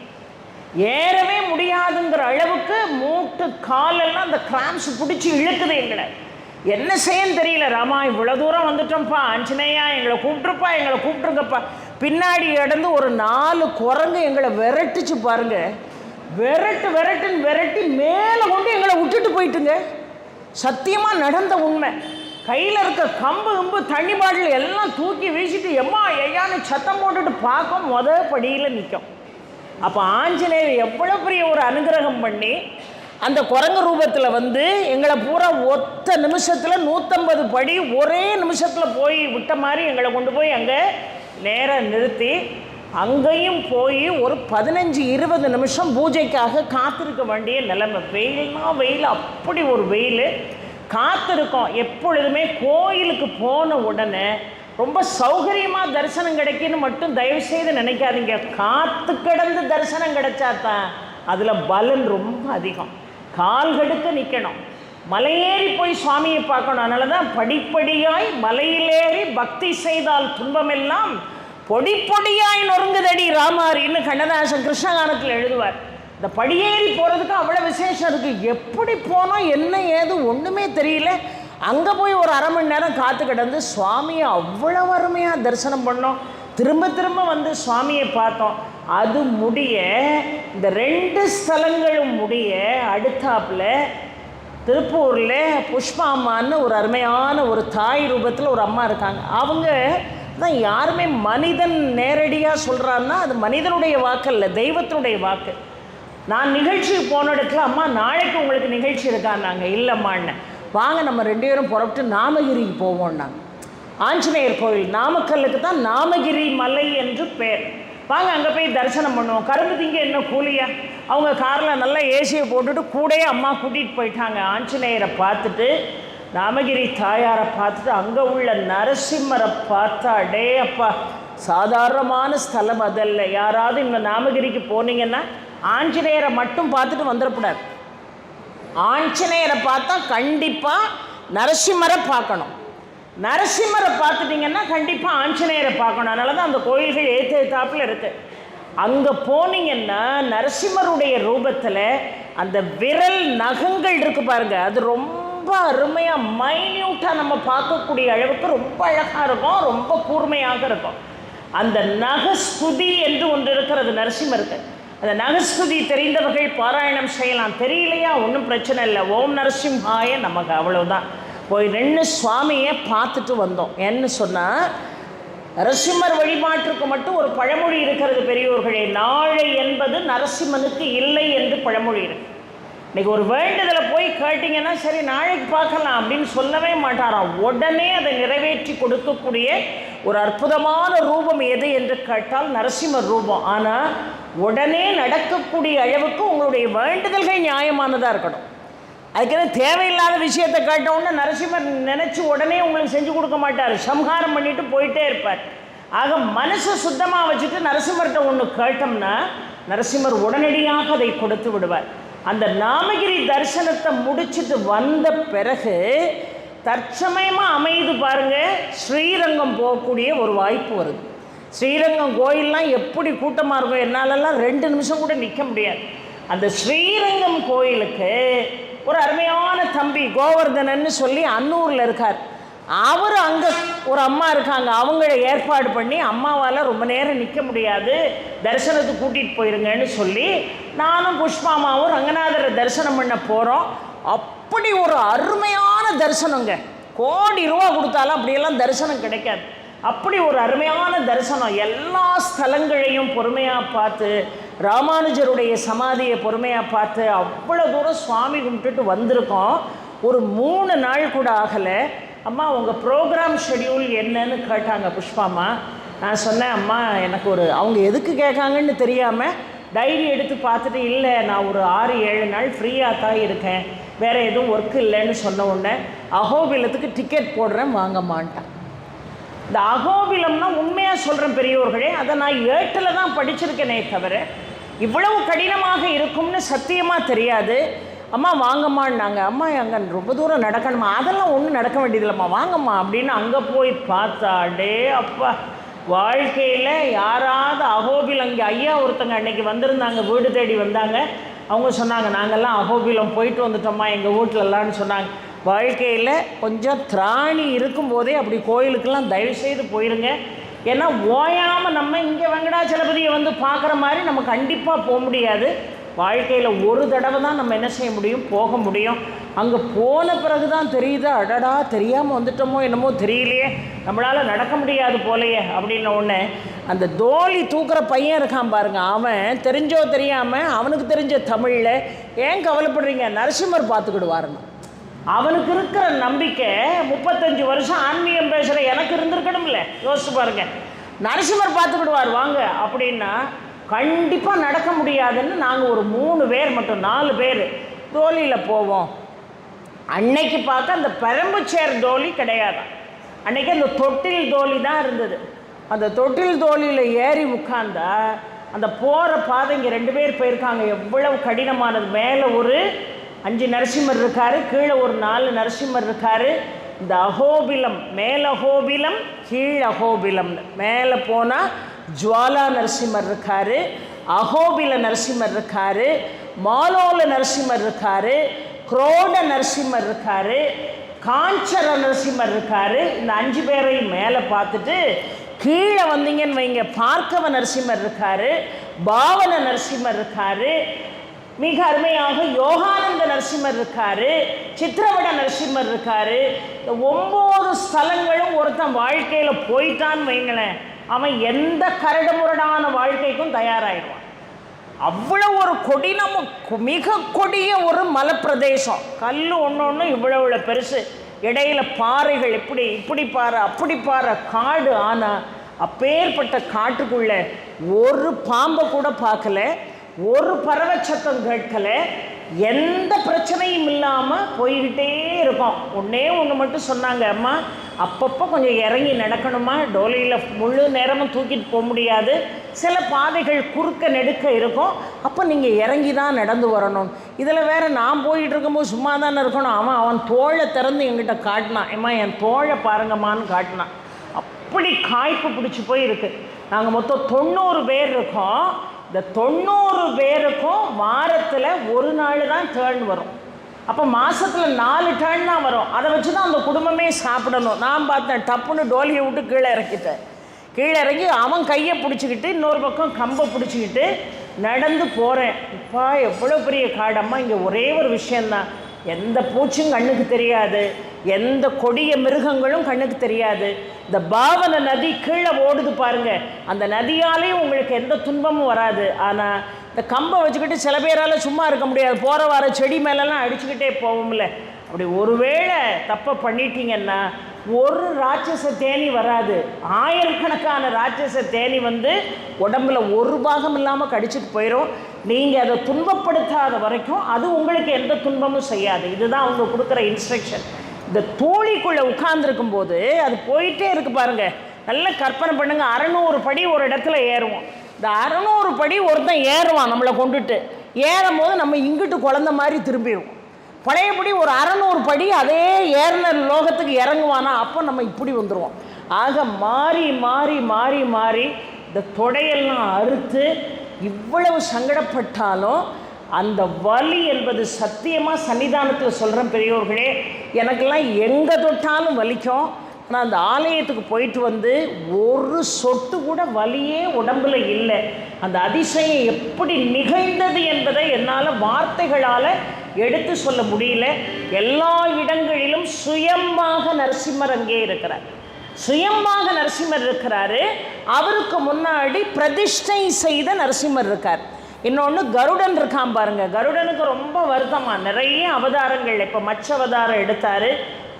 ஏறவே முடியாதுங்கிற அளவுக்கு மூட்டு காலெல்லாம் அந்த கிராம்ஸ் பிடிச்சி இழுக்குது எங்களை. என்ன செய்யன்னு தெரியல. ராமா இவ்வளோ தூரம் வந்துட்டோம்ப்பா, ஆஞ்சநேயா எங்களை கூப்பிட்ருங்கப்பா. பின்னாடி இடந்து ஒரு 4 குரங்கு எங்களை விரட்டுச்சு பாருங்க. விரட்டுன்னு விரட்டி மேலே கொண்டு எங்களை விட்டுட்டு போயிட்டுங்க. சத்தியமாக நடந்த உண்மை. கையில் இருக்க கம்பு தண்ணி பாட்டில் எல்லாம் தூக்கி வீசிட்டு எம்மா ஐயான்னு சத்தம் போட்டுட்டு பார்க்க படியில் நிற்கும். அப்போ ஆஞ்சநேயர் எவ்வளோ பெரிய ஒரு அனுகிரகம் பண்ணி அந்த குரங்கு ரூபத்தில் எங்களை பூரா ஒத்த நிமிஷத்தில் 150 படி ஒரே நிமிஷத்தில் போய் விட்ட மாதிரி எங்களை கொண்டு போய் அங்கே நேராக நிறுத்தி அங்கேயும் போய் ஒரு 15-20 நிமிஷம் பூஜைக்காக காத்திருக்க வேண்டிய நிலைமை. வெயில்னா வெயில், அப்படி ஒரு வெயில். காத்திருக்கோம். எப்பொழுதுமே கோயிலுக்கு போன உடனே ரொம்ப சௌகரியமாக தரிசனம் கிடைக்குன்னு மட்டும் தயவுசெய்து நினைக்காதீங்க. காத்து கிடந்து தரிசனம் கிடைச்சாதான் அதில் பலன் ரொம்ப அதிகம். கால்கடுக்க நிற்கணும், மலையேறி போய் சுவாமியை பார்க்கணும். அதனால தான் படிப்படியாய் மலையிலேறி பக்தி செய்தால் துன்பமெல்லாம் பொடிப்பொடியாய் நொறுங்குதடி ராமாரின்னு கண்ணதாசன் கிருஷ்ணகானத்தில் எழுதுவார். இந்த படியேறி போகிறதுக்கு அவ்வளோ விசேஷம் இருக்குது. எப்படி போனோம் என்ன ஏது ஒன்றுமே தெரியல. அங்கே போய் ஒரு 1/2 மணி நேரம் காத்து கிடந்து சுவாமியை அவ்வளோ அருமையாக தரிசனம் பண்ணோம். திரும்ப சுவாமியை பார்த்தோம். அது முடிய இந்த 2 ஸ்தலங்களும் முடிய அடுத்தாப்பில் திருப்பூரில் புஷ்பா அம்மான்னு ஒரு அருமையான ஒரு தாய் ரூபத்தில் ஒரு அம்மா இருக்காங்க. அவங்க தான் யாருமே மனிதன் நேரடியாக சொல்கிறான்னா அது மனிதனுடைய வாக்கு இல்லை, தெய்வத்தினுடைய வாக்கு. நான் நிகழ்ச்சிக்கு போன இடத்துல அம்மா நாளைக்கு உங்களுக்கு நிகழ்ச்சி இருக்கான்னாங்க. இல்லைம்மான்னு, வாங்க நம்ம 2 பேரும் புறப்பட்டு நாமகிரிக்கு போவோம்னாங்க. ஆஞ்சநேயர் கோயில் நாமக்கல்லுக்கு தான் நாமகிரி மலை என்று பேர். வாங்க அங்கே போய் தரிசனம் பண்ணுவோம். கரும்பு திங்க என்ன கூலியா? அவங்க காரில் நல்லா ஏசியை போட்டுட்டு கூடயே அம்மா கூட்டிகிட்டு போயிட்டாங்க. ஆஞ்சநேயரை பார்த்துட்டு நாமகிரி தாயாரை பார்த்துட்டு அங்கே உள்ள நரசிம்மரை பார்த்தா அடே அப்பா, சாதாரணமான ஸ்தலம் அதல்ல. யாராவது இந்த நாமகிரிக்கு போனீங்கன்னா ஆஞ்சநேயரை மட்டும் பார்த்துட்டு வந்துடக்கூடாது. ஆஞ்சநேயரை பார்த்தா கண்டிப்பாக நரசிம்மரை பார்க்கணும். நரசிம்மரை பார்த்துட்டிங்கன்னா கண்டிப்பாக ஆஞ்சநேயரை பார்க்கணும். அதனால தான் அந்த கோயில்கள் ஏத்தாப்பில் இருக்குது. அங்கே போனீங்கன்னா நரசிம்மருடைய ரூபத்தில் அந்த விரல் நகங்கள் இருக்குது பாருங்க, அது ரொம்ப அருமையாக மைன்யூட்டாக நம்ம பார்க்கக்கூடிய அளவுக்கு ரொம்ப அழகாக இருக்கும், ரொம்ப கூர்மையாக இருக்கும். அந்த நகஸ்துதி என்று ஒன்று இருக்கிறது நரசிம்மருக்கு. அந்த நகஸ்துதி தெரிந்தவர்கள் பாராயணம் செய்யலாம். தெரியலையா ஒன்றும் பிரச்சனை இல்லை. ஓம் நரசிம்ஹாய நமக்கு, அவ்வளவுதான். போய் 2 சுவாமியை பார்த்துட்டு வந்தோம். என்ன சொன்னால், நரசிம்மர் வழிபாட்டிற்கு மட்டும் ஒரு பழமொழி இருக்கிறது பெரியோர்களே. நாளை என்பது நரசிம்மனுக்கு இல்லை என்று பழமொழி இருக்கு. இன்றைக்கி ஒரு வேண்டுதலை போய் கேட்டிங்கன்னா சரி நாளைக்கு பார்க்கலாம் அப்படின்னு சொல்லவே மாட்டாராம். உடனே அதை நிறைவேற்றி கொடுக்கக்கூடிய ஒரு அற்புதமான ரூபம் எது என்று கேட்டால் நரசிம்மர் ரூபம். ஆனால் உடனே நடக்கக்கூடிய அளவுக்கு உங்களுடைய வேண்டுதல்கள் நியாயமானதாக இருக்கணும். அதுக்குன்னு தேவையில்லாத விஷயத்தை கேட்டவுடனே நரசிம்மர் நினச்சி உடனே உங்களுக்கு செஞ்சு கொடுக்க மாட்டார். சம்ஹாரம் பண்ணிட்டு போயிட்டே இருப்பார். ஆக மனசை சுத்தமாக வச்சுட்டு நரசிம்மர்கிட்ட ஒன்று கேட்டோம்னா நரசிம்மர் உடனடியாக அதை கொடுத்து விடுவார். அந்த நாமகிரி தரிசனத்தை முடிச்சுட்டு வந்த பிறகு தற்சமயமாக அமைது பாருங்கள், ஸ்ரீரங்கம் போகக்கூடிய ஒரு வாய்ப்பு வருது. ஸ்ரீரங்கம் கோயிலெலாம் எப்படி கூட்டமாக இருக்கும், என்னாலெல்லாம் 2 நிமிஷம் கூட நிற்க முடியாது. அந்த ஸ்ரீரங்கம் கோயிலுக்கு ஒரு அருமையான தம்பி கோவர்தனன்னு சொல்லி அன்னூரில் இருக்கார். அவர் அங்கே ஒரு அம்மா இருக்காங்க, அவங்கள ஏற்பாடு பண்ணி அம்மாவால் ரொம்ப நேரம் நிற்க முடியாது, தரிசனத்துக்கு கூட்டிகிட்டு போயிருங்கன்னு சொல்லி நானும் புஷ்பாமாவும் ரங்கநாதரை தரிசனம் பண்ண போகிறோம். அப்படி ஒரு அருமையான தரிசனங்க. கோடி ரூபா கொடுத்தாலும் அப்படியெல்லாம் தரிசனம் கிடைக்காது. அப்படி ஒரு அருமையான தரிசனம். எல்லா ஸ்தலங்களையும் பொறுமையாக பார்த்து, ராமானுஜருடைய சமாதியை பொறுமையாக பார்த்து அவ்வளோ தூரம் சுவாமி கும்பிட்டுட்டு வந்திருக்கோம். ஒரு 3 நாள் கூட ஆகலை. அம்மா உங்கள் ப்ரோக்ராம் ஷெட்யூல் என்னன்னு கேட்டாங்க புஷ்பாம்மா. நான் சொன்னேன், அம்மா எனக்கு அவங்க எதுக்கு கேட்காங்கன்னு தெரியாமல் டைரி எடுத்து பார்த்துட்டு, இல்லை நான் ஒரு 6-7 நாள் ஃப்ரீயாக தான் இருக்கேன், வேறு எதுவும் ஒர்க்கு இல்லைன்னு சொன்ன உடனே அகோபிலத்துக்கு டிக்கெட் போடுறேன் வாங்கம்மான்ட்டான். இந்த அகோபிலம்னா உண்மையாக சொல்கிறேன் பெரியோர்களே, அதை நான் 8ல் தான் படிச்சிருக்கேனே தவிர இவ்வளவு கடினமாக இருக்கும்னு சத்தியமாக தெரியாது. அம்மா வாங்கம்மான்னாங்க. அம்மா அங்கே ரொம்ப தூரம் நடக்கணுமா? அதெல்லாம் ஒன்றும் நடக்க வேண்டியதில்லைம்மா, வாங்கம்மா அப்படின்னு அங்கே போய் பார்த்தாடே அப்பா, வாழ்க்கையில் யாராவது அகோபிலம், இங்கே ஐயா ஒருத்தங்க அன்றைக்கி வந்திருந்தாங்க, வீடு தேடி வந்தாங்க. அவங்க சொன்னாங்க, நாங்கள்லாம் அகோபிலம் போயிட்டு வந்துட்டோம்மா எங்கள் வீட்டிலலான்னு சொன்னாங்க. வாழ்க்கையில் கொஞ்சம் திராணி இருக்கும்போதே அப்படி கோயிலுக்கெல்லாம் தயவுசெய்து போயிருங்க. ஏன்னா ஓயாமல் நம்ம இங்கே வெங்கடாச்சலபதியை வந்து பார்க்குற மாதிரி நம்ம கண்டிப்பாக போக முடியாது. வாழ்க்கையில் ஒரு தடவை தான் நம்ம என்ன செய்ய முடியும், போக முடியும். அங்கே போன பிறகு தான் தெரியுது, அடடா தெரியாமல் வந்துட்டோமோ என்னமோ தெரியலையே, நம்மளால் நடக்க முடியாது போலையே அப்படின்ன உடனே அந்த தோழி தூக்குற பையன் இருக்கான் பாருங்க, அவன் தெரிஞ்சோ தெரியாமல் அவனுக்கு தெரிஞ்ச தமிழில், ஏன் கவலைப்படுறீங்க, நரசிம்மர் பார்த்துக்கிடுவாருன்னு. அவனுக்கு இருக்கிற நம்பிக்கை 35 வருஷம் ஆன்மீகம் பேசுகிற எனக்கு இருந்திருக்கணும்ல, யோசிச்சு பாருங்க. நரசிம்மர் பார்த்துக்கிடுவார் வாங்க அப்படின்னா கண்டிப்பாக நடக்க முடியாதுன்னு நாங்கள் ஒரு 3 பேர் மட்டும் 4 பேர் தோழியில் போவோம். அன்னைக்கு பார்க்க அந்த பெரம்புச்சேர் தோழி கிடையாது, அன்னைக்கு அந்த தொட்டில் தோழி தான் இருந்தது. அந்த தொட்டில் தோழியில் ஏறி உட்கார்ந்தா அந்த போகிற பாதை, இங்கே 2 பேர் போயிருக்காங்க, எவ்வளவு கடினமானது. மேலே ஒரு 5 நரசிம்மர் இருக்கார், கீழே ஒரு 4 நரசிம்மர் இருக்கார். இந்த அகோபிலம், மேல் அகோபிலம் கீழ் அகோபிலம், மேலே போனால் ஜுவாலா நரசிம்மர் இருக்கார், அகோபில நரசிம்மர் இருக்கார், மாலோல நரசிம்மர் இருக்கார், குரோட நரசிம்மர் இருக்கார், காஞ்சர நரசிம்மர் இருக்கார். இந்த 5 பேரையும் மேலே பார்த்துட்டு கீழே வந்தீங்கன்னு வைங்க, பார்க்கவ நரசிம்மர் இருக்கார், பாவன நரசிம்மர் இருக்கார், மிக அருமையாக யோகானந்த நரசிம்மர் இருக்காரு, சித்திரவட நரசிம்மர் இருக்காரு. இந்த 9 ஸ்தலங்களும் ஒருத்தன் வாழ்க்கையில் போயிட்டான்னு வைங்களேன், அவன் எந்த கரடுமுரடான வாழ்க்கைக்கும் தயாராகிடுவான். அவ்வளோ ஒரு மிக கொடிய ஒரு மலைப்பிரதேசம். கல் ஒன்று இவ்வளோ பெருசு, இடையில பாறைகள், இப்படி பாறை அப்படி பாறை, காடு. ஆனால் அப்பேற்பட்ட காட்டுக்குள்ள ஒரு பாம்பை கூட பார்க்கல, ஒரு பறவை சத்தம் கேட்கல, எந்த பிரச்சனையும் இல்லாமல் போய்கிட்டே இருக்கோம். ஒன்று மட்டும் சொன்னாங்க, அம்மா அப்பப்போ கொஞ்சம் இறங்கி நடக்கணுமா, டோலியில் முழு நேரமும் தூக்கிட்டு போக முடியாது, சில பாதைகள் குறுக்க நெடுக்க இருக்கும், அப்போ நீங்கள் இறங்கி தான் நடந்து வரணும். இதில் வேறு நான் போயிட்டு இருக்கும்போது சும்மா தானே இருக்கணும். அவன் தோளை திறந்து என்கிட்ட காட்டினான், ஏம்மா என் தோளை பாருங்கம்மான்னு காட்டினான். அப்படி காய்ப்பு பிடிச்சி போய் இருக்குது. நாங்கள் மொத்தம் 90 பேர் இருக்கோம். இந்த 90 பேருக்கும் வாரத்தில் ஒரு நாள் தான் டேர்ன் வரும். அப்போ மாதத்தில் 4 டேர்ன் தான் வரும். அதை வச்சு தான் அந்த குடும்பமே சாப்பிடணும். நான் பார்த்தேன், டப்புன்னு டோலியை விட்டு கீழே இறக்கிட்டேன். கீழே இறங்கி அவன் கையை பிடிச்சிக்கிட்டு இன்னொரு பக்கம் கம்பை பிடிச்சிக்கிட்டு நடந்து போகிறேன். இப்போ எவ்வளோ பெரிய காடம்மா, இங்கே ஒரே ஒரு விஷயந்தான், எந்த பூச்சும் கண்ணுக்கு தெரியாது, எந்த கொடிய மிருகங்களும் கண்ணுக்கு தெரியாது. இந்த பாவன நதி கீழே ஓடுது பாருங்க, அந்த நதியாலேயும் உங்களுக்கு எந்த துன்பமும் வராது. ஆனால் இந்த கம்பை வச்சுக்கிட்டு சில பேரால் சும்மா இருக்க முடியாது, போகிற வர செடி மேலெல்லாம் அடிச்சுக்கிட்டே போவோம்ல. அப்படி ஒருவேளை தப்பை பண்ணிட்டீங்கன்னா ஒரு ராட்சச தேனி வராது, ஆயிரக்கணக்கான ராட்சச தேனி வந்து உடம்புல ஒரு பாகம் இல்லாமல் கடிச்சிட்டு போயிடும். நீங்கள் அதை துன்பப்படுத்தாத வரைக்கும் அது உங்களுக்கு எந்த துன்பமும் செய்யாது. இதுதான் அவங்க கொடுக்குற இன்ஸ்ட்ரக்ஷன். இந்த தோழிக்குள்ளே உட்கார்ந்துருக்கும் போது அது போயிட்டே இருக்கு பாருங்கள். நல்லா கற்பனை பண்ணுங்கள், 600 படி ஒரு இடத்துல ஏறுவோம். இந்த 600 படி ஒருத்தன் ஏறுவான் நம்மளை கொண்டுட்டு. ஏறும் போது நம்ம இங்கிட்டு குழந்த மாதிரி திரும்பிடுவோம். பழையபடி ஒரு 600 படி அதே ஏறின லோகத்துக்கு இறங்குவானா, அப்போ நம்ம இப்படி வந்துடுவோம். ஆக மாறி மாறி மாறி மாறி இந்த தொடையெல்லாம் அறுத்து இவ்வளவு சங்கடப்பட்டாலும் அந்த வலி என்பது சத்தியமாக சன்னிதானத்தில் சொல்கிறேன் பெரியோர்களே, எனக்கெல்லாம் எங்கே தொட்டாலும் வலிக்கும். ஆனால் அந்த ஆலயத்துக்கு போயிட்டு வந்து ஒரு சொட்டு கூட வலியே உடம்புல இல்லை. அந்த அதிசயம் எப்படி நிகழ்ந்தது என்பதை என்னால் வார்த்தைகளால் எடுத்து சொல்ல முடியல. எல்லா இடங்களிலும் சுயமாக நரசிம்மர் அங்கே இருக்கிறார். சுயமாக நரசிம்மர் இருக்கிறாரு. அவருக்கு முன்னாடி பிரதிஷ்டை செய்த நரசிம்மர் இருக்கார். இன்னொன்று கருடன் இருக்கான் பாருங்க. கருடனுக்கு ரொம்ப வருத்தமாக நிறைய அவதாரங்கள், இப்போ மச்ச அவதாரம் எடுத்தார்,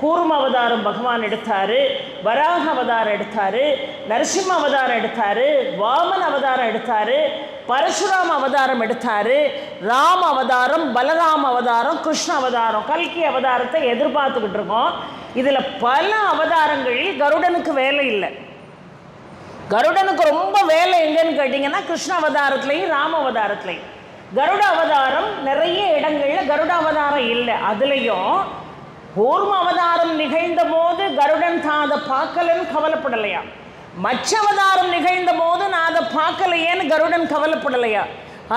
கூர்ம அவதாரம் பகவான் எடுத்தார், வராக அவதாரம் எடுத்தார், நரசிம்ம அவதாரம் எடுத்தார், வாமன அவதாரம் எடுத்தார், பரசுராம அவதாரம் எடுத்தார், ராம அவதாரம், பலராம அவதாரம், கிருஷ்ண அவதாரம், கல்கி அவதாரத்தை எதிர்பார்த்துக்கிட்டு இருக்கோம். இதில் பல அவதாரங்களில் கருடனுக்கு வேலை இல்லை. கருடனுக்கு ரொம்ப வேலை எங்கன்னு கேட்டிங்கன்னா கிருஷ்ண அவதாரத்துலையும் ராம அவதாரத்துலையும். கருட அவதாரம் நிறைய இடங்களில் கருட அவதாரம் இல்லை. அதுலேயும் கூர்ம அவதாரம் நிகழ்ந்த போது கருடன் தான் அதை பார்க்கலன்னு கவலைப்படலையா, மச்ச அவதாரம் நிகழ்ந்த போது நான் அதை பார்க்கலையேன்னு கருடன் கவலைப்படலையா.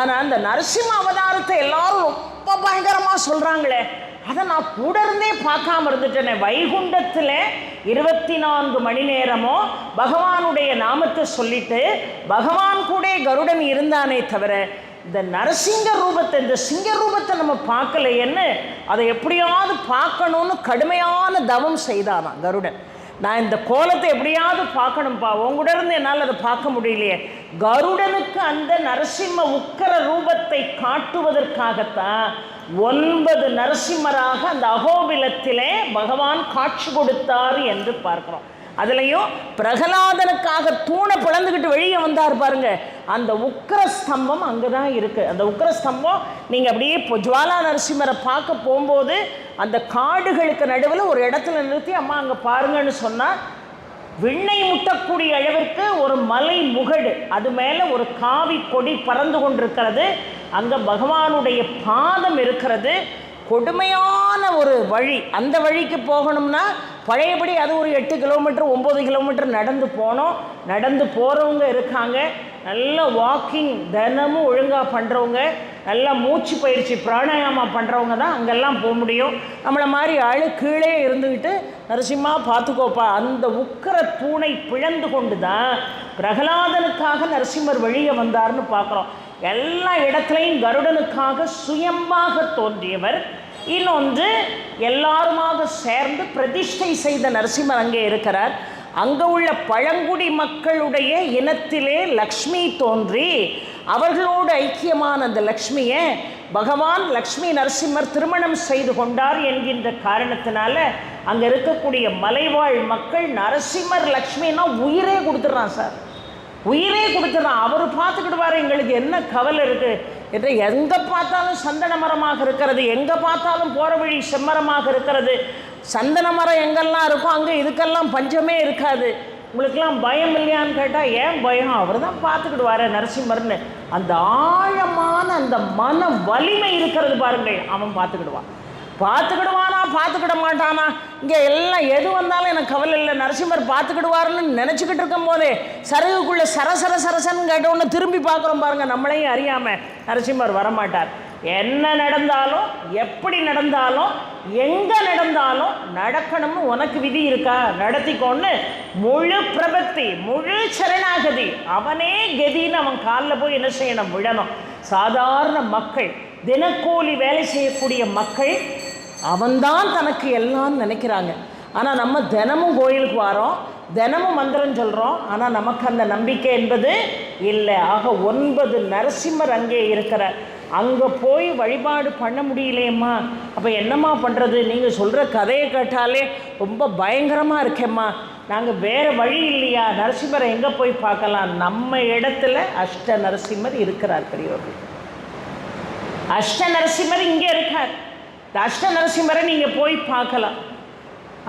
ஆனால் அந்த நரசிம்ம அவதாரத்தை எல்லாரும் ரொம்ப பயங்கரமாக சொல்கிறாங்களே, அதை நான் கூட இருந்தே பார்க்காம இருந்துட்டேனே. வைகுண்டத்தில் 24 மணி நேரமும் பகவானுடைய நாமத்தை சொல்லிட்டு பகவான் கூட கருடன் இருந்தானே தவிர இந்த நரசிங்க ரூபத்தை, இந்த சிங்க ரூபத்தை நம்ம பார்க்கலையேன்னு அதை எப்படியாவது பார்க்கணுன்னு கடுமையான தவம் செய்தானான் கருடன். நான் இந்த கோலத்தை எப்படியாவது பார்க்கணும்ப்பா, உங்கூட இருந்து என்னால் அதை பார்க்க முடியலையே. கருடனுக்கு அந்த நரசிம்ம உக்கர ரூபத்தை காட்டுவதற்காகத்தான் 9 நரசிம்மராக அந்த அகோபிலத்திலே பகவான் காட்சி கொடுத்தார் என்று பார்க்கிறோம். அதுலேயும் பிரகலாதனுக்காக தூணை பிளந்துக்கிட்டு வெளியே வந்தார் பாருங்க. அந்த உக்கர ஸ்தம்பம் அங்கே தான் இருக்குது. அந்த உக்கர ஸ்தம்பம் நீங்கள் அப்படியே இப்போ ஜுவாலா நரசிம்மரை பார்க்க போகும்போது அந்த காடுகளுக்கு நடுவில் ஒரு இடத்துல நிறுத்தி அம்மா அங்கே பாருங்கன்னு சொன்னால் விண்ணை முட்டக்கூடிய அளவிற்கு ஒரு மலை முகடு, அது மேலே ஒரு காவி கொடி பறந்து கொண்டிருக்கிறது. அங்கே பகவானுடைய பாதம் இருக்கிறது. கொடுமையான ஒரு வழி. அந்த வழிக்கு போகணும்னா பழையபடி அது ஒரு 8 கிலோமீட்டர் 9 கிலோமீட்டர் நடந்து போனோம். நடந்து போகிறவங்க இருக்காங்க, நல்ல வாக்கிங் தினமும் ஒழுங்காக பண்ணுறவங்க, நல்லா மூச்சு பயிற்சி பிராணாயாமா பண்ணுறவங்க தான் அங்கெல்லாம் போக முடியும். நம்மளை மாதிரி ஆள் கீழே இருந்துக்கிட்டு நரசிம்மா பார்த்துக்கோப்பா. அந்த உக்கிர தூணை பிளந்து கொண்டு தான் பிரகலாதனுக்காக நரசிம்மர் வெளியே வந்தார்னு பார்க்குறோம். எல்லா இடத்துலையும் கருடனுக்காக சுயமாக தோன்றியவர். இன்னொன்று எல்லாருமாக சேர்ந்து பிரதிஷ்டை செய்த நரசிம்மர் அங்கே இருக்கிறார். அங்கே உள்ள பழங்குடி மக்களுடைய இனத்திலே லக்ஷ்மி தோன்றி அவர்களோடு ஐக்கியமான அந்த லக்ஷ்மியை பகவான் லக்ஷ்மி நரசிம்மர் திருமணம் செய்து கொண்டார் என்கின்ற காரணத்தினால அங்கே இருக்கக்கூடிய மலைவாழ் மக்கள் நரசிம்மர் லக்ஷ்மின்னா உயிரே கொடுத்துட்றான் சார், உயிரே கொடுத்துட்றான். அவர் பார்த்துக்கிடுவார், எங்களுக்கு என்ன கவலை இருக்குது என்று. எங்கே பார்த்தாலும் சந்தன மரமாக இருக்கிறது, எங்கே பார்த்தாலும் போகிற வழி செம்மரமாக இருக்கிறது. சந்தன மரம் எங்கெல்லாம் இருக்கும் அங்கே இதுக்கெல்லாம் பஞ்சமே இருக்காது. உங்களுக்கெல்லாம் பயம் இல்லையான்னு கேட்டால் ஏன் பயம், அவர் தான் பார்த்துக்கிடுவார் நரசிம்மர்னு. அந்த ஆழமான அந்த மன வலிமை இருக்கிறது பாருங்கள், அவன் பார்த்துக்கிடுவான். பார்த்துக்கிடுவானா பார்த்துக்கிட மாட்டானா, இங்கே எல்லாம் எது வந்தாலும் எனக்கு கவலை இல்லை, நரசிம்மர் பார்த்துக்கிடுவாருன்னு நினச்சிக்கிட்டு இருக்கும் போதே சருகுக்குள்ளே சரசர சரசன்னு கேட்டவுடனே திரும்பி பார்க்குறோம் பாருங்கள், நம்மளையும் அறியாமல் நரசிம்மர் வரமாட்டார். என்ன நடந்தாலும் எப்படி நடந்தாலும் எங்கே நடந்தாலும் நடக்கணும்னு உனக்கு விதி இருக்கா, நடத்திக்கோன்னு முழு பிரபத்தி முழு சரணாகதி அவனே கதின்னு அவன் காலில் போய் என்ன செய்யணும், விழணும். சாதாரண மக்கள், தினக்கூலி வேலை செய்யக்கூடிய மக்கள் அவன்தான் தனக்கு எல்லாம் நினைக்கிறாங்க. ஆனால் நம்ம தினமும் கோயிலுக்கு வரோம், தினமும் மந்திரம் சொல்கிறோம், ஆனால் நமக்கு அந்த நம்பிக்கை என்பது இல்லை. ஆக 9 நரசிம்மர் அங்கே இருக்கிறார். அங்கே போய் வழிபாடு பண்ண முடியலையம்மா, அப்போ என்னம்மா பண்ணுறது, நீங்கள் சொல்கிற கதையை கேட்டாலே ரொம்ப பயங்கரமாக இருக்கேம்மா, நாங்கள் வேறு வழி இல்லையா, நரசிம்மரை எங்கே போய் பார்க்கலாம்? நம்ம இடத்துல அஷ்ட நரசிம்மர் இருக்கிறார் பெரியவர்கள். அஷ்ட நரசிம்மர் இங்கே இருக்கார். இந்த அஷ்ட நரசிம்மரை நீங்கள் போய் பார்க்கலாம்.